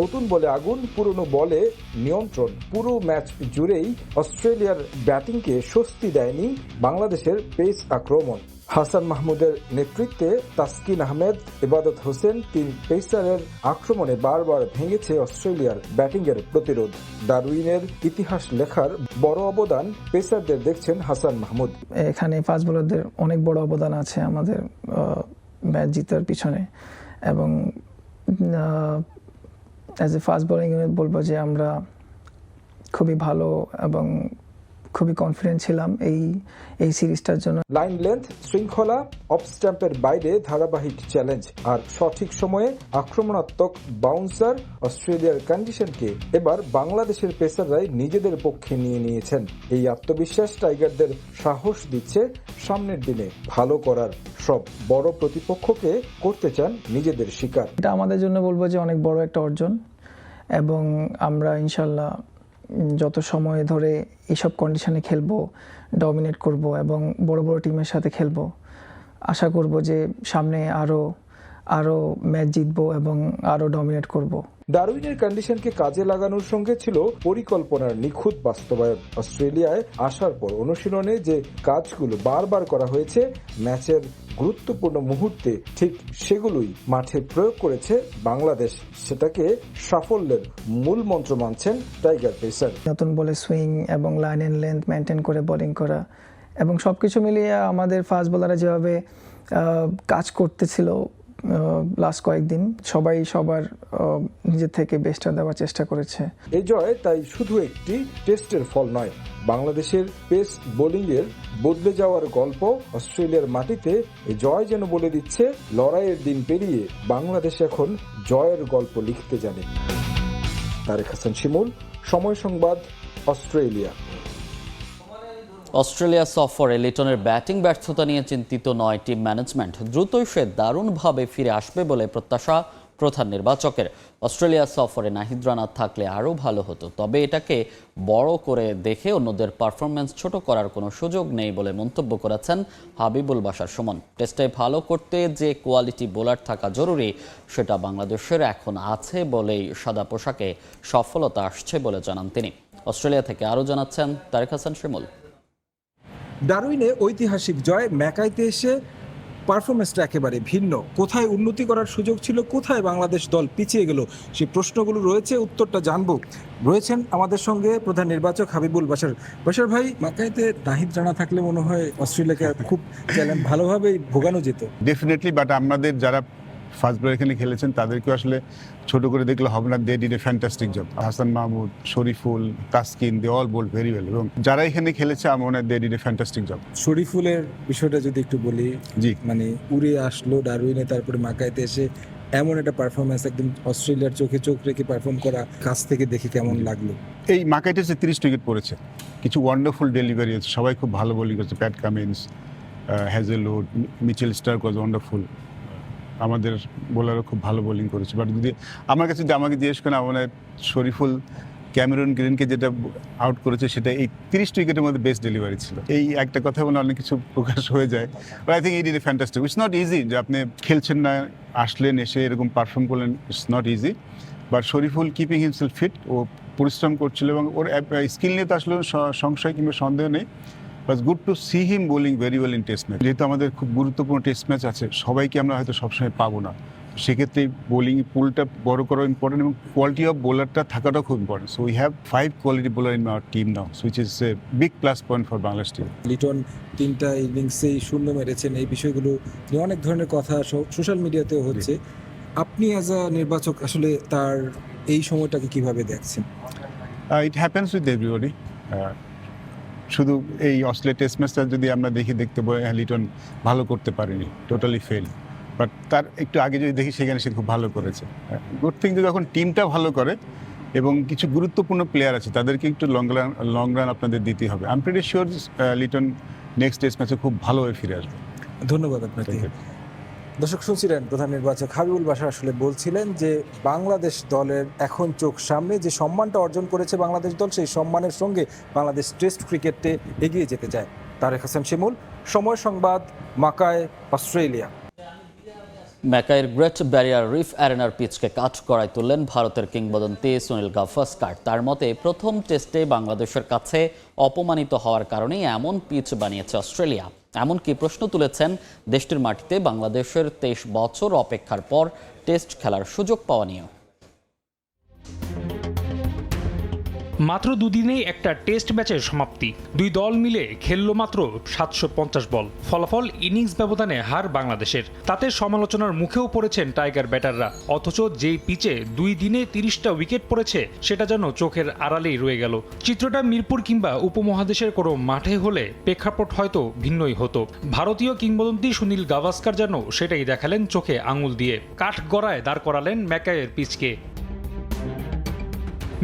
নতুন বলে আগুন, পুরনো বলে নিয়ন্ত্রণ। পুরো ম্যাচ জুড়েই অস্ট্রেলিয়ার ব্যাটিংকে স্বস্তি দেয়নি বাংলাদেশের পেস আক্রমণ। হাসান মাহমুদের নেতৃত্বে তাসকিন আহমেদ, ইবাদত হোসেন, 3 পেসারের আক্রমণে বারবার ভেঙেছে অস্ট্রেলিয়ার ব্যাটিংয়ের প্রতিরোধ। ডারউইনের ইতিহাস লেখার বড় অবদান পেসারদের দেখছেন হাসান মাহমুদ। এখানে ফাস্ট বোলারদের অনেক বড় অবদান আছে আমাদের ম্যাচ জিতার পিছনে, এবং as a fast bowling unit বলবো যে আমরা খুবই ভালো এবং খুবই কনফিডেন্ট ছিলাম এই সিরিজটার জন্য। লাইন লেন্থ, শৃঙ্খলা, অফ স্ট্যাম্পের বাইরে ধারাবাহিক চ্যালেঞ্জ আর সঠিক সময়ে আক্রমণাত্মক বাউন্সার। অস্ট্রেলিয়ার কন্ডিশনকে এবার বাংলাদেশের পেসাররাই নিজেদের পক্ষে নিয়ে নিয়েছেন। এই আত্মবিশ্বাস টাইগারদের সাহস দিচ্ছে সামনের দিনে ভালো করার। সব বড় প্রতিপক্ষকে করতে চান নিজেদের শিকার। এটা আমাদের জন্য বলবো যে অনেক বড় একটা অর্জন, এবং আমরা ইনশাল্লাহ যত সময় ধরে এইসব কন্ডিশনে খেলবো, ডমিনেট করব এবং বড় বড় টিমের সাথে খেলবো, আশা করব যে সামনে আরো ম্যাচ জিতবো এবং আরো ডমিনেট করব। ডারউইনের কন্ডিশনকে কাজে লাগানোর সঙ্গে ছিল পরিকল্পনার নিখুঁত বাস্তবায়ন। অস্ট্রেলিয়ায় আসার পর অনুশীলনে যে কাজগুলো বারবার করা হয়েছে, ম্যাচের গুরুত্বপূর্ণ মুহূর্তে ঠিক সেগুলোই মাঠে প্রয়োগ করেছে বাংলাদেশ। সেটাকে সাফল্যের মূল মন্ত্র মানছেন টাইগার পেসার। নতুন বলে সুইং এবং লাইন এন্ড লেন্থ মেনটেন করে বোলিং করা, এবং সবকিছু মিলিয়ে আমাদের ফাস্ট বোলাররা যেভাবে কাজ করতেছিল লাস্ট কয়েকদিন, সবাই সবার নিজের থেকে বেস্টটা দেওয়ার চেষ্টা করেছে। এই জয় তাই শুধু একটি টেস্টের ফল নয়, বাংলাদেশের পেস বোলিংয়ের বদলে যাওয়ার গল্প। অস্ট্রেলিয়ার মাটিতে এই জয় যেন বলে দিচ্ছে লড়াইয়ের দিন পেরিয়ে বাংলাদেশ এখন জয়ের গল্প লিখতে জানে। তারেক হাসান শিমুল, সময় সংবাদ, অস্ট্রেলিয়া। অস্ট্রেলিয়া সফরে লিটনের ব্যাটিং ব্যর্থতা নিয়ে চিন্তিত নয় টিম ম্যানেজমেন্ট। দ্রুতই সে দারুণভাবে ফিরে আসবে বলে প্রত্যাশা প্রধান নির্বাচকের। অস্ট্রেলিয়া সফরে নাহিদ রানা থাকলে আরও ভালো হতো, তবে এটাকে বড় করে দেখে অন্যদের পারফরম্যান্স ছোট করার কোনো সুযোগ নেই বলে মন্তব্য করেছেন হাবিবুল বাশার সুমন। টেস্টে ভালো করতে যে কোয়ালিটি বোলার থাকা জরুরি, সেটা বাংলাদেশের এখন আছে বলেই সাদা পোশাকে সফলতা আসছে বলে জানান তিনি। অস্ট্রেলিয়া থেকে আরও জানাচ্ছেন তারেক হাসান শিমুল। ডারউইনে ঐতিহাসিক জয়, ম্যাকাইতে এসে পারফরমেন্সটা একেবারে ভিন্ন। কোথায় উন্নতি করার সুযোগ ছিল, কোথায় বাংলাদেশ দল পিছিয়ে গেল, সেই প্রশ্নগুলো রয়েছে, উত্তরটা জানবো। রয়েছেন আমাদের সঙ্গে প্রধান নির্বাচক হাবিবুল বাশার। বাশার ভাই, ম্যাকাইতে নাহিদ রানা থাকলে মনে হয় অস্ট্রেলিয়াকে খুব ভালোভাবেই ভোগানো যেত। ডেফিনেটলি, বাট আমাদের যারা ফার্স্ট বোলার এখানে খেলেছেন তাদেরকেও আসলে ছোট করে দেখলে হবে না। They did a fantastic job. Hasan Mahmud, Shoriful, Taskin, they all bowled very well, এবং যারা এখানে খেলেছে আমার মনে হয় they did a fantastic job. শরীফুলের বিষয়টা যদি একটু বলি, জি, মানে উড়ে আসলো ডারউইনে, তারপরে মাকাইতে এসে এমন একটা পারফরমেন্স একদম অস্ট্রেলিয়ার চোখে চোখ রেখে পারফর্ম করা কাছ থেকে দেখে কেমন লাগলো? এই মাকাই টেস্টে 30 উইকেট পড়েছে, কিছু ওয়ান্ডারফুল ডেলিভারি আছে, সবাই খুব ভালো বোলিং করছে। Pat Cummins, Hazlewood, Mitchell Starc was wonderful. আমাদের বোলারও খুব ভালো বোলিং করেছে। বাট যদি আমার কাছে যদি আমাকে জিজ্ঞেস করেন, আমার শরীফুল ক্যামেরন গ্রিনকে যেটা আউট করেছে সেটা এই 30 উইকেটের মধ্যে বেস্ট ডেলিভারি ছিল। এই একটা কথা বলে অনেক কিছু প্রকাশ হয়ে যায়। But I think it is a fantastic. It's not easy যে আপনি খেলছেন না, আসলেন, এসে এরকম পারফর্ম করলেন, it's not easy. But Shoriful keeping himself fit, ও পরিশ্রম করছিল এবং ওর স্কিল নিয়ে তো আসলে সংশয় কিংবা সন্দেহ নেই। But good to see him bowling very well in test match. যেহেতু আমাদের খুব গুরুত্বপূর্ণ টেস্ট ম্যাচ আছে, সবাইকে আমরা হয়তো সবসময় পাবো না, সেক্ষেত্রে বোলিং পুলটা বড় করা ইম্পর্টেন্ট এবং কোয়ালিটি অফ বোলারটা থাকাটাও খুব important. So we have 5 quality bowler in our team now, which is a big plus point for Bangladesh team. Liton 3টা ইনিংসেই শূন্য মেরেছেন, এই বিষয়গুলো নিয়ে অনেক ধরনের কথা সোশ্যাল মিডিয়াতেও হচ্ছে। আপনি অ্যাজ আ নির্বাচক আসলে তার এই সময়টাকে কিভাবে দেখছেন? It happens with everybody. শুধু এই অস্ট্রেলিয়া টেস্ট ম্যাচটা যদি আমরা দেখতে পাই, লিটন ভালো করতে পারেনি, টোটালি ফেল। বাট তার একটু আগে যদি দেখি, সেখানে সে খুব ভালো করেছে। গুড থিং যে যখন টিমটা ভালো করে এবং কিছু গুরুত্বপূর্ণ প্লেয়ার আছে, তাদেরকে একটু লং রান আপনাদের দিতে হবে। I am pretty sure Liton next test ম্যাচে খুব ভালোভাবে ফিরে আসবে। ধন্যবাদ আপনাকে। দর্শক, শুনছিলেন প্রধান নির্বাচক হাবিবুল বাশার আসলে বলছিলেন যে বাংলাদেশ দলের এখন চোখ সামনে যে সম্মানটা অর্জন করেছে বাংলাদেশ দল, সেই সম্মানের সঙ্গে বাংলাদেশ টেস্ট ক্রিকেটে এগিয়ে যেতে চায়। তারেক হাসান শিমুল, সময় সংবাদ, মাকাই, অস্ট্রেলিয়া। ম্যাকাইয়ের গ্রেট ব্যারিয়ার রিফ অ্যারেনার পিচকে কাঠ করায় তুললেন ভারতের কিংবদন্তি সুনীল গাভাস্কার। তার মতে প্রথম টেস্টে বাংলাদেশের কাছে অপমানিত হওয়ার কারণেই এমন পিচ বানিয়েছে অস্ট্রেলিয়া। এমনকি প্রশ্ন তুলেছেন দেশটির মাটিতে বাংলাদেশের 23 বছর অপেক্ষার পর টেস্ট খেলার সুযোগ পাওয়া নিয়ে। মাত্র দুদিনেই একটা টেস্ট ম্যাচের সমাপ্তি। দুই দল মিলে খেললো মাত্র 750 বল। ফলাফল ইনিংস ব্যবধানে হার বাংলাদেশের। তাতে সমালোচনার মুখেও পড়েছেন টাইগার ব্যাটাররা। অথচ যেই পিচে 2 দিনে 30টা উইকেট পড়েছে, সেটা যেন চোখের আড়ালেই রয়ে গেল। চিত্রটা মিরপুর কিংবা উপমহাদেশের কোনো মাঠে হলে প্রেক্ষাপট হয়তো ভিন্নই হতো। ভারতীয় কিংবদন্তি সুনীল গাভাস্কার যেন সেটাই দেখালেন চোখে আঙুল দিয়ে। কাঠ গড়ায় দাঁড় করালেন ম্যাকাইয়ের পিচকে।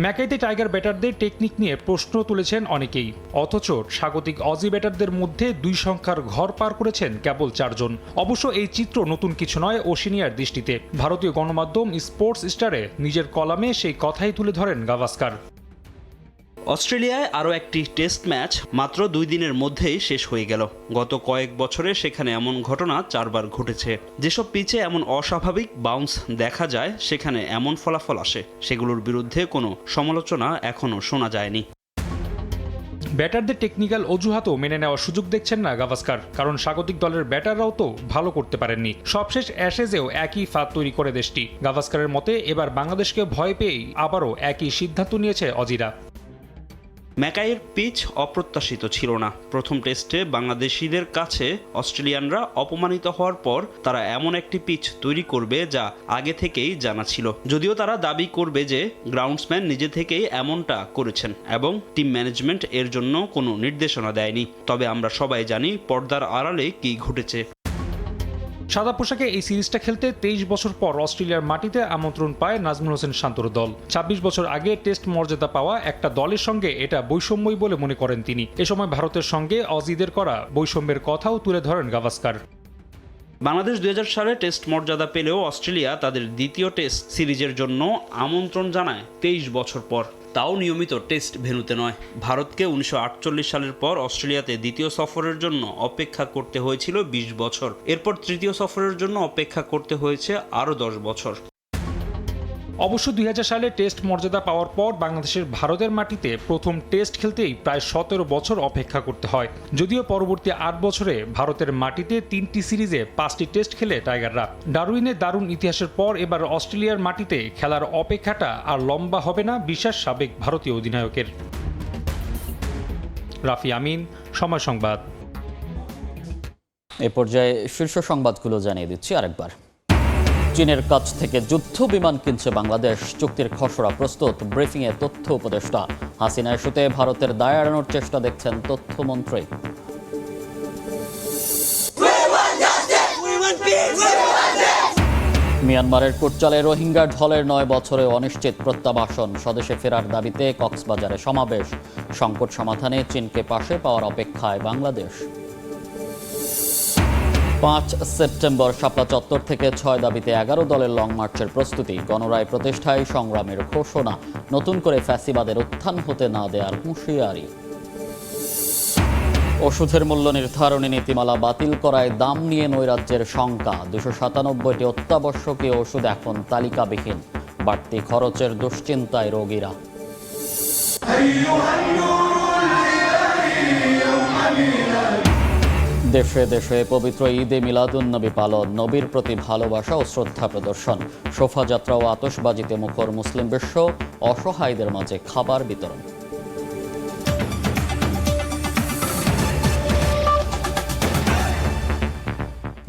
ম্যাকাইতে টাইগার ব্যাটারদের টেকনিক নিয়ে প্রশ্ন তুলেছেন অনেকেই। অথচ স্বাগতিক অজি ব্যাটারদের মধ্যে 2 সংখ্যার ঘর পার করেছেন কেবল 4 জন। অবশ্য এই চিত্র নতুন কিছু নয় ওশিনিয়ার দৃষ্টিতে। ভারতীয় গণমাধ্যম স্পোর্টস স্টারে নিজের কলামে সেই কথাই তুলে ধরেন গাভাস্কার। অস্ট্রেলিয়ায় আরও একটি টেস্ট ম্যাচ মাত্র 2 দিনের মধ্যেই শেষ হয়ে গেল। গত কয়েক বছরে সেখানে এমন ঘটনা 4 বার ঘটেছে। যেসব পিচে এমন অস্বাভাবিক বাউন্স দেখা যায়, সেখানে এমন ফলাফল আসে, সেগুলোর বিরুদ্ধে কোনো সমালোচনা এখনও শোনা যায়নি। ব্যাটারদের টেকনিক্যাল অজুহাতও মেনে নেওয়ার সুযোগ দেখছেন না গাভাস্কার, কারণ স্বাগতিক দলের ব্যাটাররাও তো ভালো করতে পারেননি। সবশেষ অ্যাশেজেও একই ফাঁদ তৈরি করে দেশটি। গাভাস্কারের মতে এবার বাংলাদেশকে ভয় পেয়েই আবারও একই সিদ্ধান্ত নিয়েছে অজিরা। ম্যাকাইয়ের পিচ অপ্রত্যাশিত ছিল না। প্রথম টেস্টে বাংলাদেশিদের কাছে অস্ট্রেলিয়ানরা অপমানিত হওয়ার পর তারা এমন একটি পিচ তৈরি করবে যা আগে থেকেই জানা ছিল। যদিও তারা দাবি করবে যে গ্রাউন্ডসম্যান নিজে থেকেই এমনটা করেছেন এবং টিম ম্যানেজমেন্ট এর জন্য কোনো নির্দেশনা দেয়নি। তবে আমরা সবাই জানি পর্দার আড়ালে কি ঘটেছে। সাদা পোশাকে এই সিরিজটা খেলতে 23 বছর পর অস্ট্রেলিয়ার মাটিতে আমন্ত্রণ পায় নাজমুল হোসেন শান্তর দল। 26 বছর আগে টেস্ট মর্যাদা পাওয়া একটা দলের সঙ্গে এটা বৈষম্যই বলে মনে করেন তিনি। এ সময় ভারতের সঙ্গে অজিদের করা বৈষম্যের কথাও তুলে ধরেন গাভাস্কার। বাংলাদেশ 2000 সালে টেস্ট মর্যাদা পেলেও অস্ট্রেলিয়া তাদের দ্বিতীয় টেস্ট সিরিজের জন্য আমন্ত্রণ জানায় 23 বছর পর, তাও নিয়মিত টেস্ট ভেন্যুতে নয়। ভারতকে 1948 সালের পর অস্ট্রেলিয়াতে দ্বিতীয় সফরের জন্য অপেক্ষা করতে হয়েছিল 20 বছর। এরপর তৃতীয় সফরের জন্য অপেক্ষা করতে হয়েছে আরও 10 বছর। অবশ্য 2000 সালে টেস্ট মর্যাদা পাওয়ার পর বাংলাদেশের ভারতের মাটিতে প্রথম টেস্ট খেলতেই প্রায় 17 বছর অপেক্ষা করতে হয়। যদিও পরবর্তী 8 বছরে ভারতের মাটিতে 3টি সিরিজে 5টি টেস্ট খেলে টাইগাররা। ডারউইনের দারুণ ইতিহাসের পর এবার অস্ট্রেলিয়ার মাটিতে খেলার অপেক্ষাটা আর লম্বা হবে না বিশ্বাস সাবেক ভারতীয় অধিনায়কের। রাফি আমিন, সময় সংবাদ। এ পর্যায়ে শীর্ষ সংবাদগুলো জানিয়ে দিচ্ছি আরেকবার। চীনের কাছ থেকে যুদ্ধ বিমান কিনছে বাংলাদেশ, চুক্তির খসড়া প্রস্তুত। ব্রিফিংয়ে তথ্য উপদেষ্টা। হাসিনা ইস্যুতে ভারতের দায় এড়ানোর চেষ্টা দেখছেন তথ্যমন্ত্রী। মিয়ানমারের কুটচালে রোহিঙ্গা ঢলের 9 বছরে অনিশ্চিত প্রত্যাবাসন, স্বদেশে ফেরার দাবিতে কক্সবাজারে সমাবেশ, সংকট সমাধানে চীনকে পাশে পাওয়ার অপেক্ষায় বাংলাদেশ। 5 সেপ্টেম্বর শাপলা চত্বর থেকে 6 দাবিতে 11 দলের লং মার্চের প্রস্তুতি, গণরায় প্রতিষ্ঠায় সংগ্রামের ঘোষণা, নতুন করে ফ্যাসিবাদের উত্থান হতে না দেওয়ার হুঁশিয়ারি। ওষুধের মূল্য নির্ধারণী নীতিমালা বাতিল করায় দাম নিয়ে নৈরাজ্যের শঙ্কা, 297টি অত্যাবশ্যকীয় ওষুধ এখন তালিকাবিহীন, বাড়তি খরচের দুশ্চিন্তায় রোগীরা। দেশে দেশে পবিত্র ঈদে মিলাদুন্নবী পালন, নবীর প্রতি ভালোবাসা ও শ্রদ্ধা প্রদর্শন, শোভাযাত্রা ও আতশবাজিতে মুখর মুসলিম বিশ্ব, অসহায়দের মাঝে খাবার বিতরণ।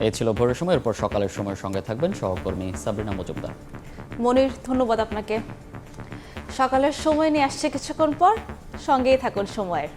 এই ছিল ভোরের সময়, এরপর সকালের সময়ের সঙ্গে থাকবেন সহকর্মী সাবরিনা মজুমদার। মনির, ধন্যবাদ আপনাকে। সকালের সময় নিয়ে আসছে কিছুক্ষণ পর, সঙ্গেই থাকুন সময়ের।